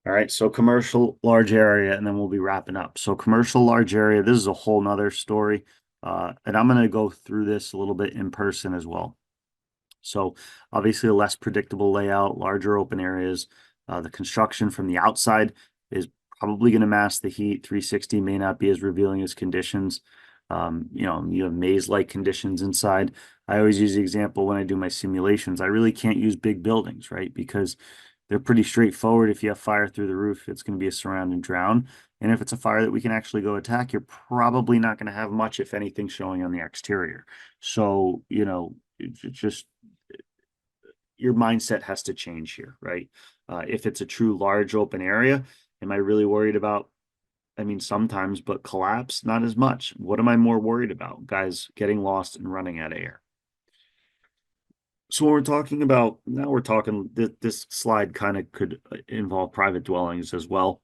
All right, so commercial large area, and then we'll be wrapping up. So commercial large area, this is a whole nother story. And I'm going to go through this a little bit in person as well. So obviously a less predictable layout, larger open areas. The construction from the outside is probably going to mask the heat. 360 may not be as revealing as conditions. You have maze-like conditions inside. I always use the example when I do my simulations. I really can't use big buildings, right? Because they're pretty straightforward. If you have fire through the roof, it's going to be a surround and drown. And if it's a fire that we can actually go attack, you're probably not going to have much, if anything, showing on the exterior. So, it's just your mindset has to change here, right? If it's a true large open area, am I really worried about? I mean, sometimes, but collapse, not as much. What am I more worried about? Guys getting lost and running out of air. So when we're talking about now, we're talking this slide kind of could involve private dwellings as well,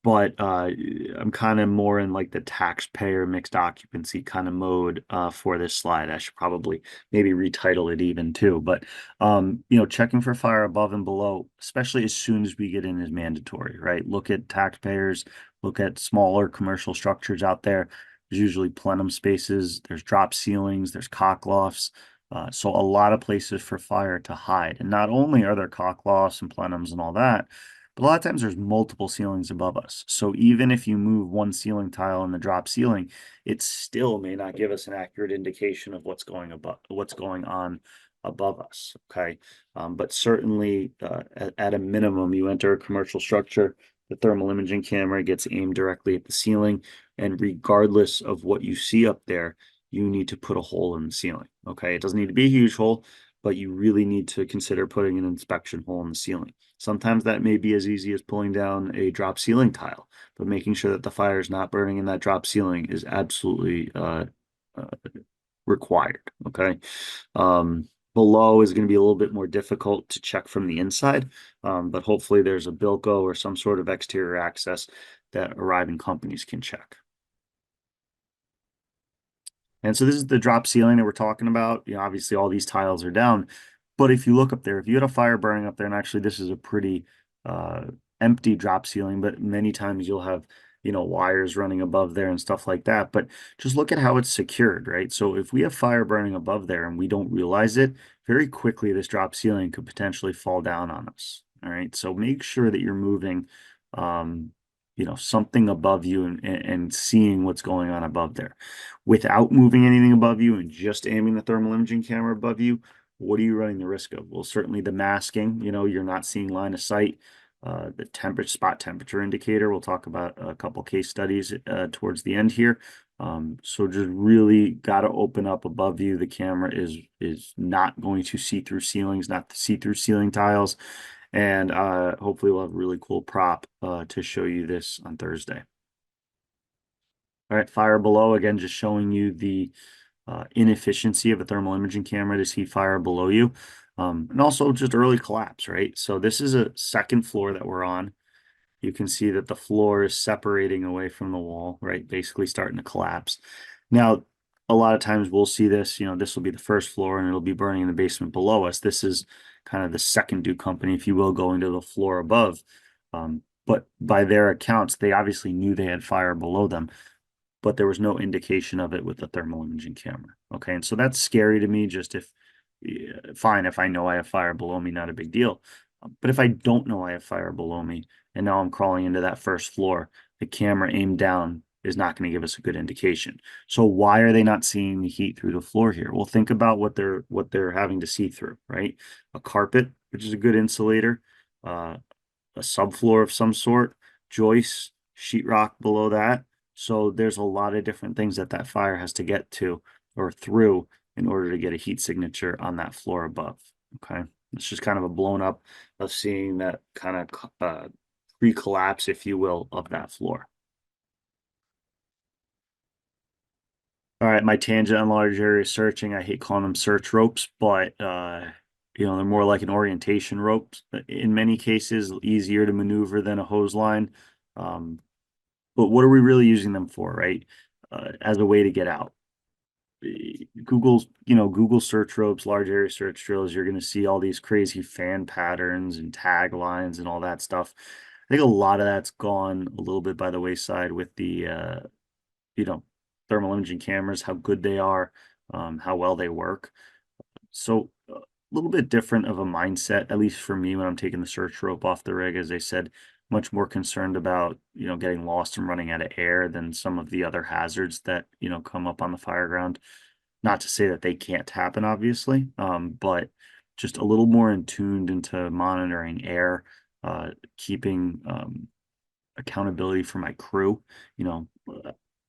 but I'm kind of more in like the taxpayer mixed occupancy kind of mode for this slide. I should probably maybe retitle it even too, but checking for fire above and below, especially as soon as we get in, is mandatory, right? Look at taxpayers, look at smaller commercial structures out there. There's usually plenum spaces, there's drop ceilings, there's cock lofts. So a lot of places for fire to hide. And not only are there cock lofts and plenums and all that, but a lot of times there's multiple ceilings above us. So even if you move one ceiling tile in the drop ceiling, it still may not give us an accurate indication of what's going on above us. Okay. But certainly at a minimum, you enter a commercial structure, the thermal imaging camera gets aimed directly at the ceiling. And regardless of what you see up there, you need to put a hole in the ceiling. Okay. It doesn't need to be a huge hole, but you really need to consider putting an inspection hole in the ceiling. Sometimes that may be as easy as pulling down a drop ceiling tile, but making sure that the fire is not burning in that drop ceiling is absolutely required. Okay. Below is going to be a little bit more difficult to check from the inside, but hopefully there's a Bilco or some sort of exterior access that arriving companies can check. And so this is the drop ceiling that we're talking about. Obviously all these tiles are down, but if you look up there, if you had a fire burning up there, and actually this is a pretty empty drop ceiling, but many times you'll have, wires running above there and stuff like that. But just look at how it's secured, right? So if we have fire burning above there and we don't realize it, very quickly this drop ceiling could potentially fall down on us. All right. So make sure that you're moving something above you and seeing what's going on above there. Without moving anything above you and just aiming the thermal imaging camera above you, what are you running the risk of? Well, certainly the masking, you're not seeing line of sight. The spot temperature indicator, we'll talk about a couple case studies towards the end here. So just really got to open up above you. The camera is not going to see through ceilings, not the see through ceiling tiles. And hopefully we'll have a really cool prop to show you this on Thursday. All right, fire below, again, just showing you the inefficiency of a thermal imaging camera to see fire below you. And also just early collapse, right? So this is a second floor that we're on. You can see that the floor is separating away from the wall, right? Basically starting to collapse. Now, a lot of times we'll see this, this will be the first floor and it'll be burning in the basement below us. This is kind of the second Duke company, if you will, going to the floor above. But by their accounts, they obviously knew they had fire below them, but there was no indication of it with the thermal imaging camera. Okay. And so that's scary to me. Just fine, if I know I have fire below me, not a big deal. But if I don't know I have fire below me and now I'm crawling into that first floor, the camera aimed down is not going to give us a good indication. So why are they not seeing the heat through the floor here? Well, think about what they're having to see through, right? A carpet, which is a good insulator, a subfloor of some sort, joists, sheetrock below that. So there's a lot of different things that fire has to get to or through in order to get a heat signature on that floor above. Okay. It's just kind of a blown up of seeing that kind of pre-collapse, if you will, of that floor. All right, my tangent on large area searching, I hate calling them search ropes, but they're more like an orientation rope. In many cases, easier to maneuver than a hose line. But what are we really using them for, right? As a way to get out. Google search ropes, large area search drills, you're going to see all these crazy fan patterns and tag lines and all that stuff. I think a lot of that's gone a little bit by the wayside with the, you know, thermal imaging cameras, how good they are, how well they work. So a little bit different of a mindset, at least for me, when I'm taking the search rope off the rig. As I said, much more concerned about, getting lost and running out of air than some of the other hazards that, come up on the fire ground. Not to say that they can't happen, obviously, but just a little more in tuned into monitoring air, keeping accountability for my crew. You know,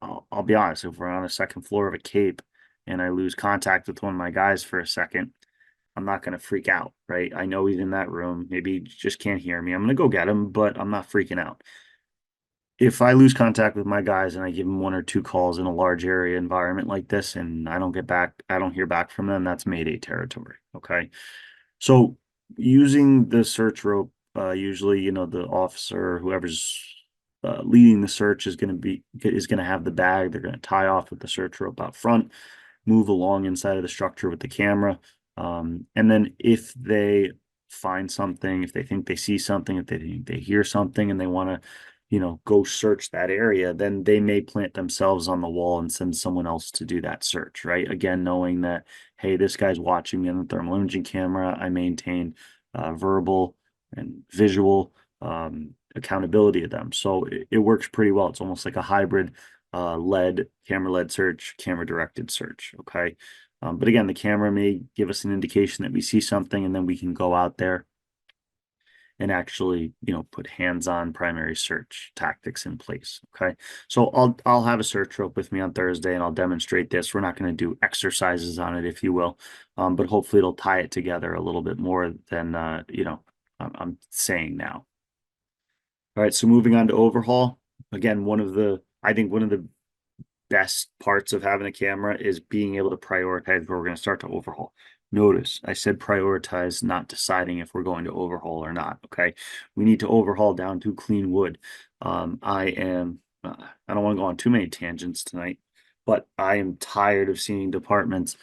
I'll be honest, if we're on a second floor of a cape and I lose contact with one of my guys for a second, I'm not going to freak out, right? I know he's in that room. Maybe he just can't hear me. I'm going to go get him, but I'm not freaking out. If I lose contact with my guys and I give them one or two calls in a large area environment like this and I don't hear back from them, that's Mayday territory. Okay. So using the search rope, usually, the officer, whoever's leading the search is going to have the bag. They're going to tie off with the search rope out front, move along inside of the structure with the camera. And then if they find something, if they think they see something, if they think they hear something and they want to, go search that area, then they may plant themselves on the wall and send someone else to do that search, right? Again, knowing that, hey, this guy's watching me on the thermal imaging camera. I maintain verbal and visual accountability of them. So it works pretty well. It's almost like a hybrid camera led search, camera directed search. Okay. But again, the camera may give us an indication that we see something, and then we can go out there and actually, put hands-on primary search tactics in place. Okay. So I'll have a search rope with me on Thursday and I'll demonstrate this. We're not going to do exercises on it, if you will. But hopefully it'll tie it together a little bit more than I'm saying now. All right, so moving on to overhaul. Again, I think one of the best parts of having a camera is being able to prioritize where we're going to start to overhaul. Notice I said prioritize, not deciding if we're going to overhaul or not. Okay. We need to overhaul down to clean wood. I don't want to go on too many tangents tonight, but I am tired of seeing departments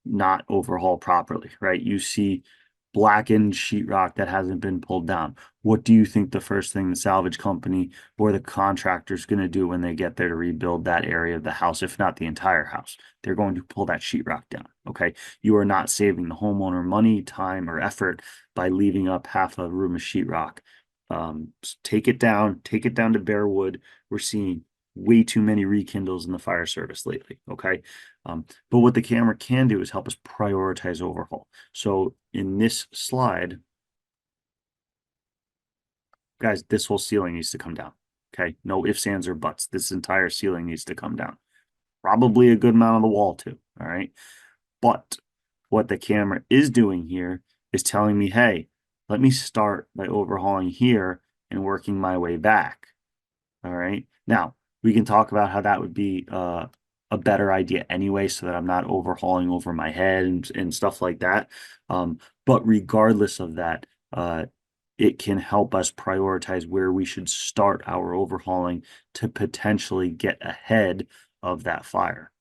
not overhaul properly, right? You see blackened sheetrock that hasn't been pulled down. What do you think the first thing the salvage company or the contractor is going to do when they get there to rebuild that area of the house, if not the entire house? They're going to pull that sheetrock down. Okay. You are not saving the homeowner money, time, or effort by leaving up half a room of sheetrock. Take it down to bare wood. We're seeing way too many rekindles in the fire service lately. Okay. But what the camera can do is help us prioritize overhaul. So in this slide, guys, this whole ceiling needs to come down. Okay. No ifs, ands, or buts. This entire ceiling needs to come down. Probably a good amount of the wall too. All right. But what the camera is doing here is telling me, hey, let me start by overhauling here and working my way back. All right. Now, we can talk about how that would be a better idea anyway, so that I'm not overhauling over my head and stuff like that. But regardless of that, it can help us prioritize where we should start our overhauling to potentially get ahead of that fire.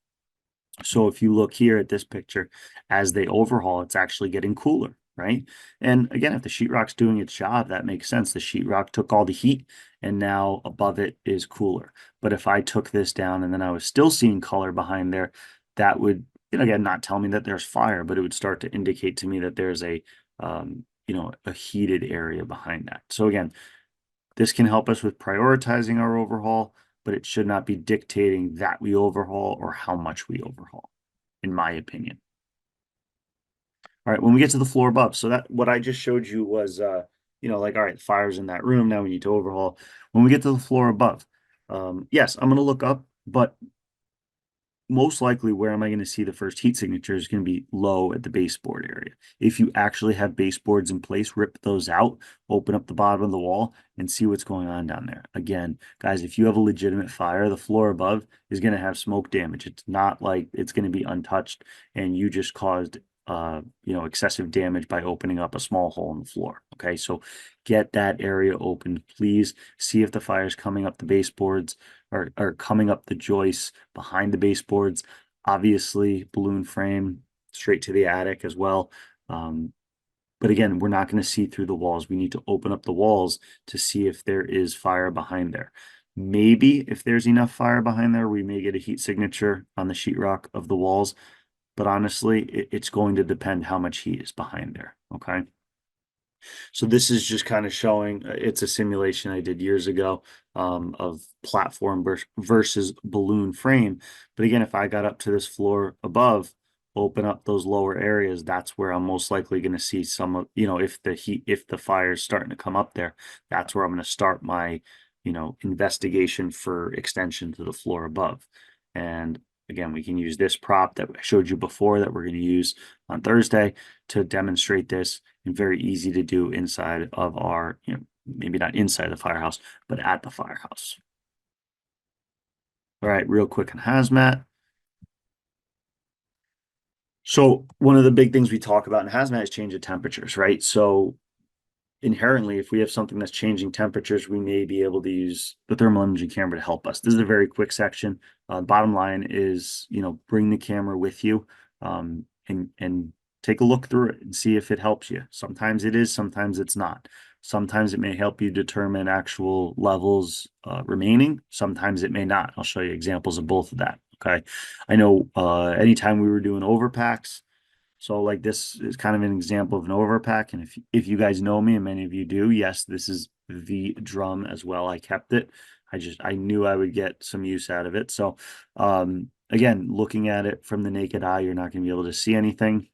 So if you look here at this picture, as they overhaul, it's actually getting cooler, right? And again, if the sheetrock's doing its job, that makes sense. The sheetrock took all the heat and now above it is cooler. But if I took this down and then I was still seeing color behind there, that would, again, not tell me that there's fire, but it would start to indicate to me that there's a heated area behind that. So again, this can help us with prioritizing our overhaul, but it should not be dictating that we overhaul or how much we overhaul, in my opinion. All right, when we get to the floor above, so that what I just showed you was, like, all right, fire's in that room, now we need to overhaul. When we get to the floor above, yes, I'm going to look up, but most likely where am I going to see the first heat signature is going to be low at the baseboard area. If you actually have baseboards in place, rip those out, open up the bottom of the wall and see what's going on down there. Again, guys, if you have a legitimate fire, the floor above is going to have smoke damage. It's not like it's going to be untouched and you just caused excessive damage by opening up a small hole in the floor. Okay, so get that area open, please. See if the fire is coming up the baseboards or coming up the joists behind the baseboards. obviously balloon frame straight to the attic as well. But again, we're not going to see through the walls. We need to open up the walls to see if there is fire behind there. Maybe if there's enough fire behind there, we may get a heat signature on the sheetrock of the walls. But honestly, it's going to depend how much heat is behind there. Okay. So this is just kind of showing, it's a simulation I did years ago of platform versus balloon frame. But again, if I got up to this floor above, open up those lower areas, that's where I'm most likely going to see some of, if the fire is starting to come up there, that's where I'm going to start my, investigation for extension to the floor above. And again, we can use this prop that I showed you before that we're going to use on Thursday to demonstrate this, and very easy to do inside of our, maybe not inside the firehouse, but at the firehouse. All right, real quick on hazmat. So one of the big things we talk about in hazmat is change of temperatures, right? So inherently, if we have something that's changing temperatures, we may be able to use the thermal imaging camera to help us. This is a very quick section. Bottom line is, bring the camera with you, and take a look through it and see if it helps you. Sometimes it is, sometimes it's not. Sometimes it may help you determine actual levels remaining. Sometimes it may not. I'll show you examples of both of that. Okay. I know anytime we were doing overpacks, so like this is kind of an example of an overpack. And if you guys know me, and many of you do, yes, this is the drum as well. I kept it. I knew I would get some use out of it. So again, looking at it from the naked eye, you're not going to be able to see anything.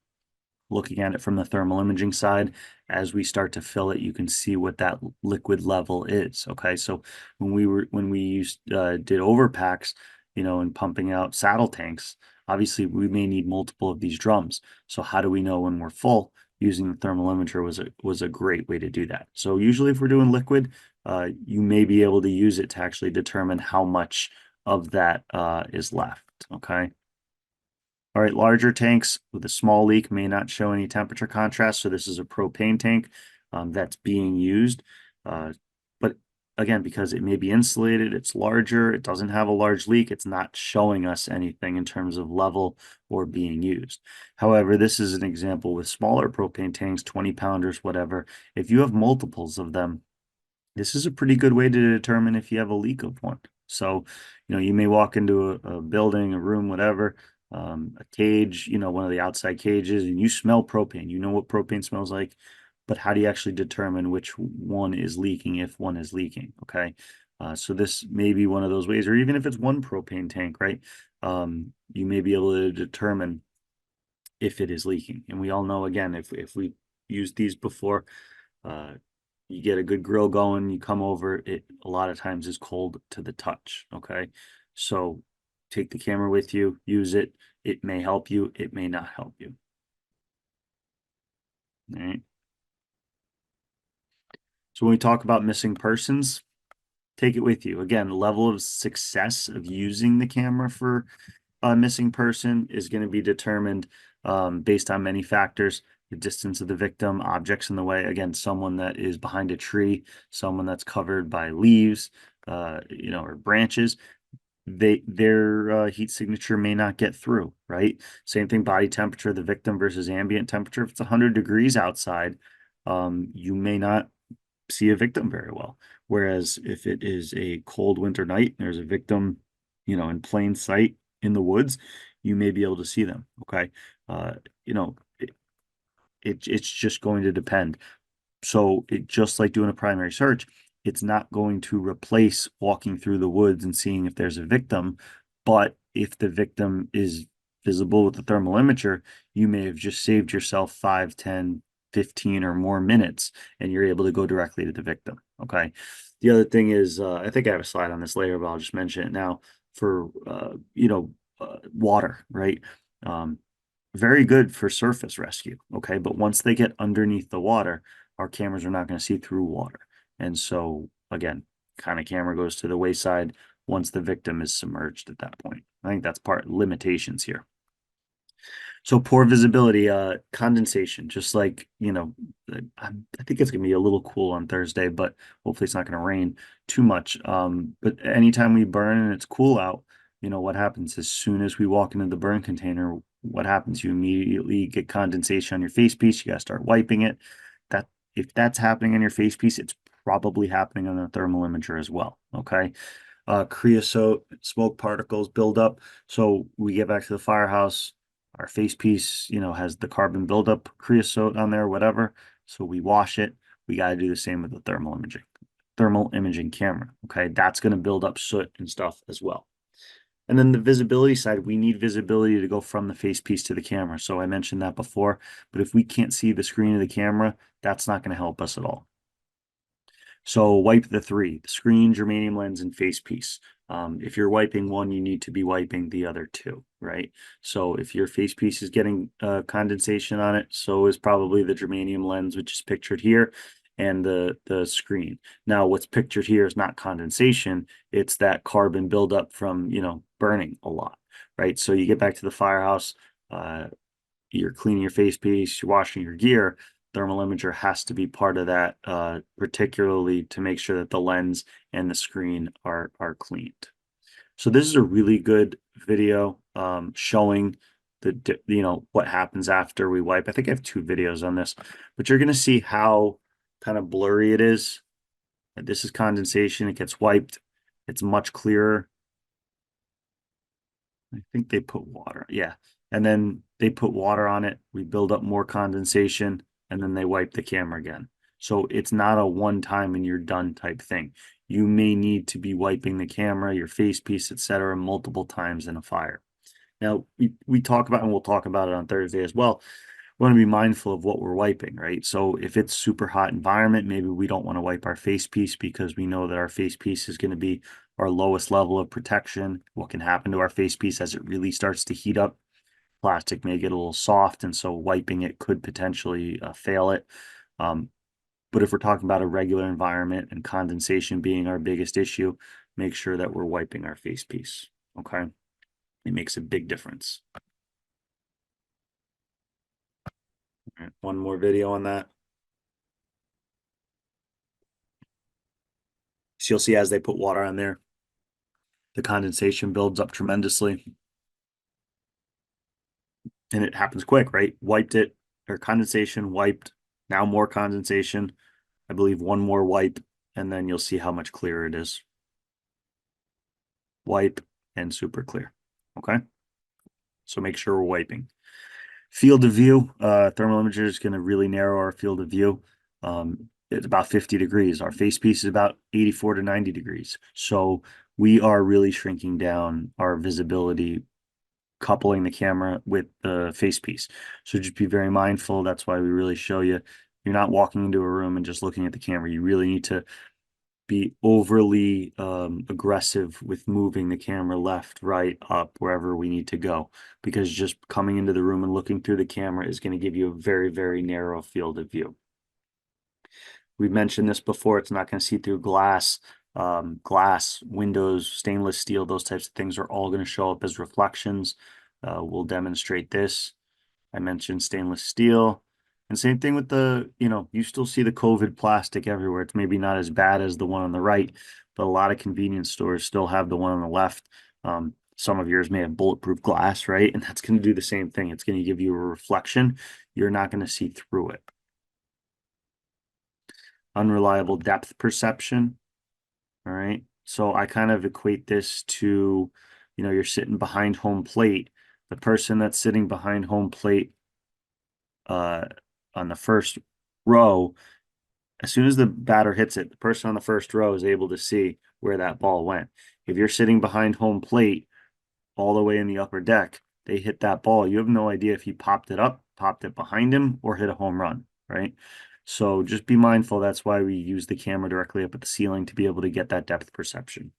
Looking at it from the thermal imaging side, as we start to fill it, you can see what that liquid level is. Okay, so when we used did overpacks, and pumping out saddle tanks, obviously we may need multiple of these drums. So how do we know when we're full? Using the thermal imager was a great way to do that. So usually if we're doing liquid, you may be able to use it to actually determine how much of that is left. Okay. All right, larger tanks with a small leak may not show any temperature contrast. So this is a propane tank that's being used. But again, because it may be insulated, it's larger, it doesn't have a large leak, it's not showing us anything in terms of level or being used. However, this is an example with smaller propane tanks, 20 pounders, whatever. If you have multiples of them, this is a pretty good way to determine if you have a leak of one. So, you may walk into a building, a room, whatever, a cage, one of the outside cages, and you smell propane. You know what propane smells like, but how do you actually determine which one is leaking if one is leaking? Okay. So this may be one of those ways, or even if it's one propane tank, right? You may be able to determine if it is leaking. And we all know, again, if we used these before, you get a good grill going, you come over, it a lot of times is cold to the touch. Okay. So take the camera with you, use it. It may help you, it may not help you. All right. So when we talk about missing persons, take it with you. Again, level of success of using the camera for a missing person is going to be determined based on many factors: the distance of the victim, objects in the way. Again, someone that is behind a tree, someone that's covered by leaves, or branches, their heat signature may not get through, right? Same thing, body temperature, the victim versus ambient temperature. If it's 100 degrees outside, you may not see a victim very well. Whereas if it is a cold winter night, there's a victim, in plain sight in the woods, you may be able to see them. Okay. It's just going to depend. So it just like doing a primary search, it's not going to replace walking through the woods and seeing if there's a victim. But if the victim is visible with the thermal imager, you may have just saved yourself 5, 10, 15 or more minutes, and you're able to go directly to the victim. Okay. The other thing is, I think I have a slide on this later, but I'll just mention it now for, water, right? Very good for surface rescue. Okay. But once they get underneath the water, our cameras are not going to see through water. And so again, kind of camera goes to the wayside once the victim is submerged at that point. I think that's part limitations here. So poor visibility, condensation, just like, I think it's gonna be a little cool on Thursday, but hopefully it's not gonna rain too much. But anytime we burn and it's cool out, you know, what happens as soon as we walk into the burn container? What happens? You immediately get condensation on your face piece. You got to start wiping it. That if that's happening on your face piece, it's probably happening on the thermal imager as well. Okay. Creosote, smoke particles build up. So we get back to the firehouse, our face piece, you know, has the carbon buildup, creosote on there, whatever. So we wash it. We got to do the same with the thermal imaging camera. Okay. That's going to build up soot and stuff as well. And then the visibility side, we need visibility to go from the face piece to the camera. So I mentioned that before, but if we can't see the screen of the camera, that's not going to help us at all. So wipe the three: the screen, germanium lens, and face piece. If you're wiping one, you need to be wiping the other two, right? So if your face piece is getting condensation on it, so is probably the germanium lens, which is pictured here, and the screen. Now, what's pictured here is not condensation, it's that carbon buildup from, you know, burning a lot, right? So you get back to the firehouse, you're cleaning your face piece, you're washing your gear, thermal imager has to be part of that, particularly to make sure that the lens and the screen are cleaned. So this is a really good video showing the, you know, what happens after we wipe. I think I have two videos on this, but you're going to see how kind of blurry it is. This is condensation. It gets wiped. It's much clearer. I think they put water. Yeah. And then they put water on it. We build up more condensation and then they wipe the camera again. So it's not a one time and you're done type thing. You may need to be wiping the camera, your face piece, etc., multiple times in a fire. Now we talk about, and we'll talk about it on Thursday as well. We want to be mindful of what we're wiping, right? So if it's super hot environment, maybe we don't want to wipe our face piece because we know that our face piece is going to be our lowest level of protection. What can happen to our face piece as it really starts to heat up? Plastic may get a little soft, and so wiping it could potentially fail it. But if we're talking about a regular environment and condensation being our biggest issue, make sure that we're wiping our face piece. Okay. It makes a big difference. All right, one more video on that. So you'll see as they put water on there, the condensation builds up tremendously. And it happens quick, right? Wiped it, or condensation, wiped, now more condensation. I believe one more wipe, and then you'll see how much clearer it is. Wipe and super clear. Okay. So make sure we're wiping. Field of view, thermal imager is going to really narrow our field of view. It's about 50 degrees. Our face piece is about 84 to 90 degrees. So we are really shrinking down our visibility, coupling the camera with the face piece. So just be very mindful. That's why we really show you, you're not walking into a room and just looking at the camera. You really need to be overly aggressive with moving the camera left, right, up, wherever we need to go, because just coming into the room and looking through the camera is going to give you a very, very narrow field of view. We've mentioned this before. It's not going to see through glass, windows, stainless steel, those types of things are all going to show up as reflections. We'll demonstrate this. I mentioned stainless steel. And same thing with the, you know, you still see the COVID plastic everywhere. It's maybe not as bad as the one on the right, but a lot of convenience stores still have the one on the left. Some of yours may have bulletproof glass, right? And that's going to do the same thing. It's going to give you a reflection. You're not going to see through it. Unreliable depth perception. All right. So I kind of equate this to, you know, you're sitting behind home plate. The person that's sitting behind home plate on the first row, as soon as the batter hits it, the person on the first row is able to see where that ball went. If you're sitting behind home plate all the way in the upper deck, they hit that ball. You have no idea if he popped it up, popped it behind him, or hit a home run, right? So just be mindful. That's why we use the camera directly up at the ceiling to be able to get that depth perception.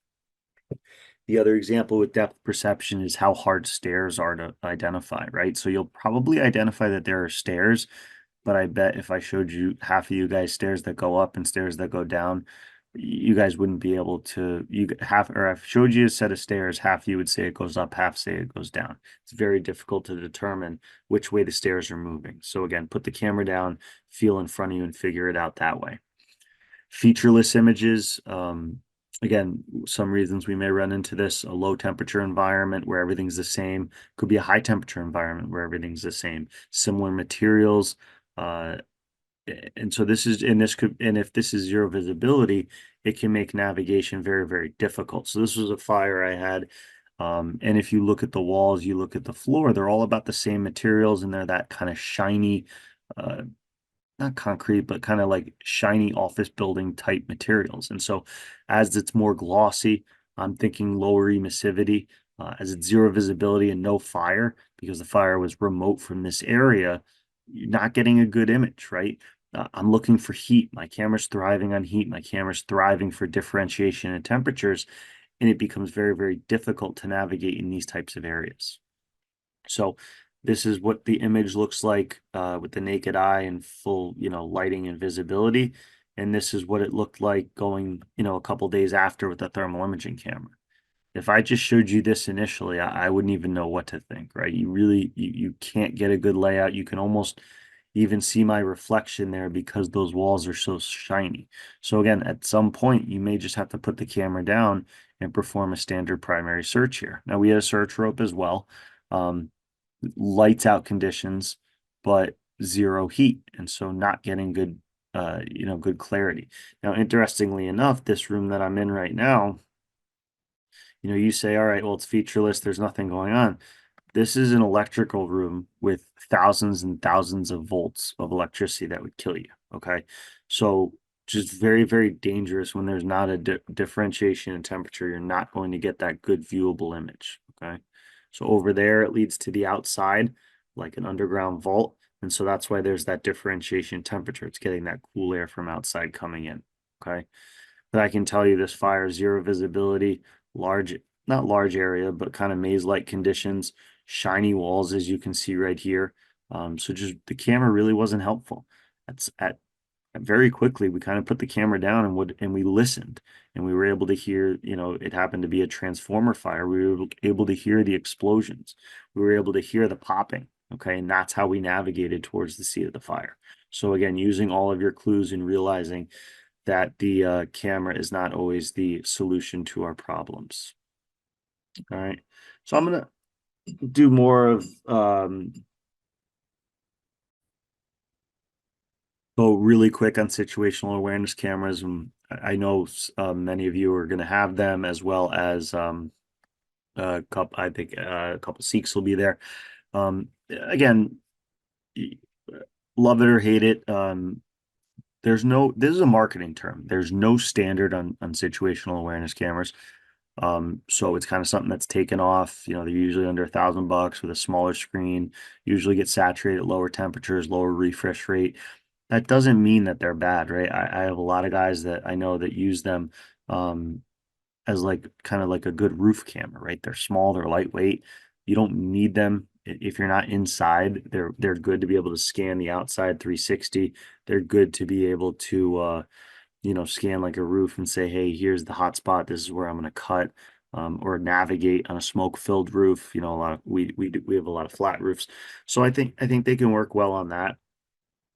The other example with depth perception is how hard stairs are to identify, right? So you'll probably identify that there are stairs, but I bet if I showed you half of you guys stairs that go up and stairs that go down, you guys wouldn't be able to, or if I showed you a set of stairs, half of you would say it goes up, half say it goes down. It's very difficult to determine which way the stairs are moving. So again, put the camera down, feel in front of you and figure it out that way. Featureless images, Again, some reasons we may run into this: a low temperature environment where everything's the same, could be a high temperature environment where everything's the same, similar materials. Uh, and so this is, and this could, and if this is zero visibility, it can make navigation very, very difficult. So this was a fire I had. And if you look at the walls, you look at the floor, they're all about the same materials, and they're that kind of shiny, uh, not concrete, but kind of like shiny office building type materials. And so as it's more glossy, I'm thinking lower emissivity. As it's zero visibility and no fire, because the fire was remote from this area, you're not getting a good image, right? I'm looking for heat. My camera's thriving on heat. My camera's thriving for differentiation and temperatures, and it becomes very, very difficult to navigate in these types of areas. So this is what the image looks like with the naked eye and full, lighting and visibility. And this is what it looked like going, a couple days after with the thermal imaging camera. If I just showed you this initially, I wouldn't even know what to think, right? You really, you can't get a good layout. You can almost even see my reflection there because those walls are so shiny. So again, at some point, you may just have to put the camera down and perform a standard primary search here. Now we had a search rope as well. Lights out conditions, but zero heat. And so not getting good, good clarity. Now, interestingly enough, this room that I'm in right now, you say, all right, well, it's featureless. There's nothing going on. This is an electrical room with thousands and thousands of volts of electricity that would kill you. Okay. So just very, very dangerous when there's not a differentiation in temperature. You're not going to get that good viewable image. Okay. So over there, it leads to the outside, like an underground vault. And so that's why there's that differentiation in temperature. It's getting that cool air from outside coming in. Okay. But I can tell you this fire, zero visibility, large, not large area, but kind of maze-like conditions, shiny walls, as you can see right here. So just the camera really wasn't helpful. That's at very quickly we kind of put the camera down and we listened, and we were able to hear, it happened to be a transformer fire. We were able to hear the explosions. We were able to hear the popping. Okay, and that's how we navigated towards the seat of the fire. So again, using all of your clues and realizing that the camera is not always the solution to our problems. All right. So I'm going to do more of go really quick on situational awareness cameras. And I know many of you are going to have them, as well as a couple, I think a couple Sikhs will be there. Again, love it or hate it. This is a marketing term. There's no standard on situational awareness cameras. So it's kind of something that's taken off. They're usually under $1,000 with a smaller screen, usually get saturated at lower temperatures, lower refresh rate. That doesn't mean that they're bad, right? I have a lot of guys that I know that use them as like kind of like a good roof camera, right? They're small, they're lightweight. You don't need them if you're not inside. They're good to be able to scan the outside 360. They're good to be able to scan like a roof and say, hey, here's the hot spot. This is where I'm going to cut, or navigate on a smoke-filled roof. A lot of we have a lot of flat roofs, so I think they can work well on that.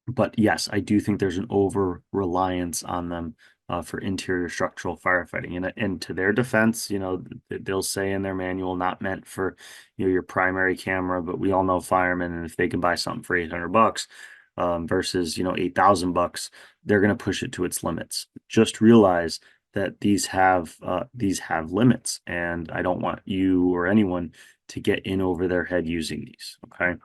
But yes, I do think there's an over reliance on them for interior structural firefighting. And to their defense, they'll say in their manual, not meant for your primary camera. But we all know firemen, and if they can buy something for $800 versus $8,000, they're going to push it to its limits. Just realize that these have limits, and I don't want you or anyone to get in over their head using these. Okay.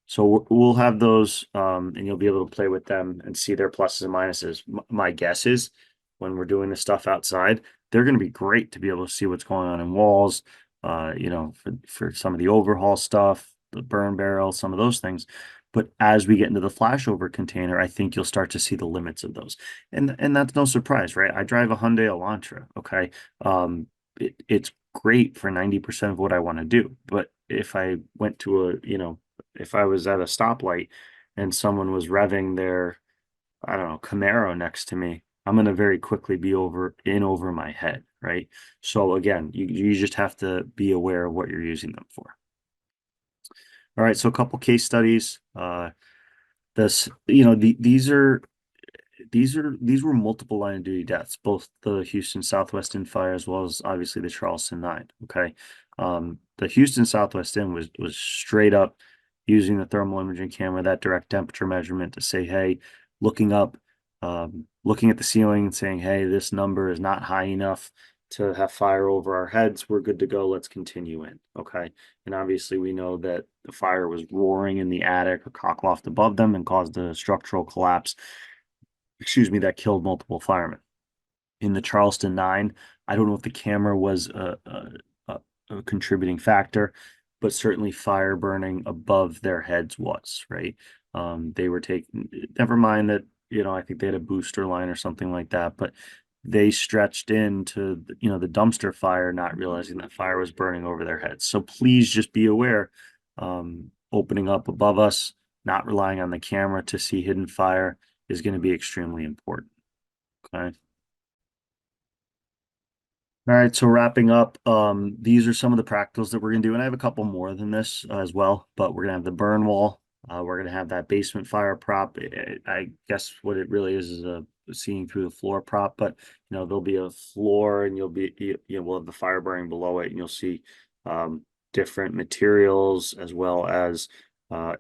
So we'll have those, and you'll be able to play with them and see their pluses and minuses. My guess is when we're doing the stuff outside, they're going to be great to be able to see what's going on in walls, for some of the overhaul stuff, the burn barrel, some of those things. But as we get into the flashover container, I think you'll start to see the limits of those. And that's no surprise, right? I drive a Hyundai Elantra, okay? It's great for 90% of what I want to do. But if I went to if I was at a stoplight and someone was revving their, I don't know, Camaro next to me, I'm going to very quickly be over my head, right? So again, you just have to be aware of what you're using them for. All right, so a couple case studies. These are these were multiple line of duty deaths, both the Houston Southwest End fire as well as obviously the Charleston Nine. Okay. The Houston Southwest End was straight up using the thermal imaging camera, that direct temperature measurement to say, hey, looking up, looking at the ceiling and saying, hey, this number is not high enough to have fire over our heads. We're good to go. Let's continue in. Okay. And obviously we know that the fire was roaring in the attic or cockloft above them and caused a structural collapse, excuse me, that killed multiple firemen. In the Charleston Nine, I don't know if the camera was a contributing factor, but certainly fire burning above their heads was, right? They were taking, never mind that, I think they had a booster line or something like that, but they stretched into, the dumpster fire, not realizing that fire was burning over their heads. So please just be aware, opening up above us, not relying on the camera to see hidden fire is going to be extremely important. Okay. All right, so wrapping up, these are some of the practicals that we're gonna do, and I have a couple more than this as well, but we're gonna have the burn wall. We're gonna have that basement fire prop. I guess what it really is a seeing through the floor prop, but there'll be a floor and we'll have the fire burning below it, and you'll see different materials as well as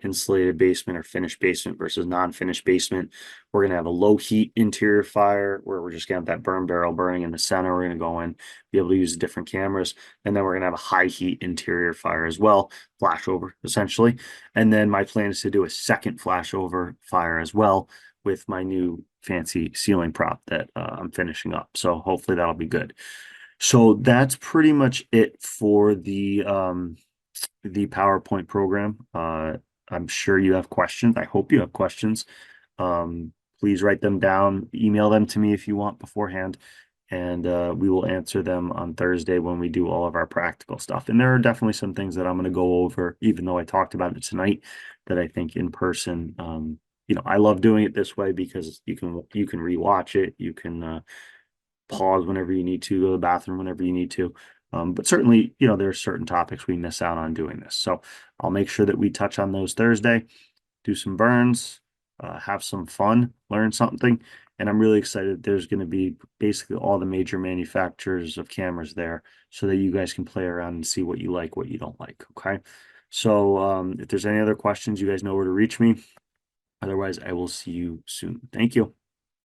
insulated basement or finished basement versus non-finished basement. We're gonna have a low heat interior fire where we're just gonna have that burn barrel burning in the center. We're gonna go in, be able to use the different cameras, and then we're gonna have a high heat interior fire as well, flashover essentially. And then my plan is to do a second flashover fire as well with my new fancy ceiling prop that I'm finishing up. So hopefully that'll be good. So that's pretty much it for the PowerPoint program. I'm sure you have questions. I hope you have questions. Please write them down, email them to me if you want beforehand, and we will answer them on Thursday when we do all of our practical stuff. And there are definitely some things that I'm going to go over, even though I talked about it tonight, that I think in person, I love doing it this way because you can rewatch it, you can pause whenever you need to, go to the bathroom whenever you need to. But certainly, there are certain topics we miss out on doing this. So I'll make sure that we touch on those Thursday, do some burns, have some fun, learn something. And I'm really excited. There's going to be basically all the major manufacturers of cameras there so that you guys can play around and see what you like, what you don't like. Okay. So if there's any other questions, you guys know where to reach me. Otherwise, I will see you soon. Thank you.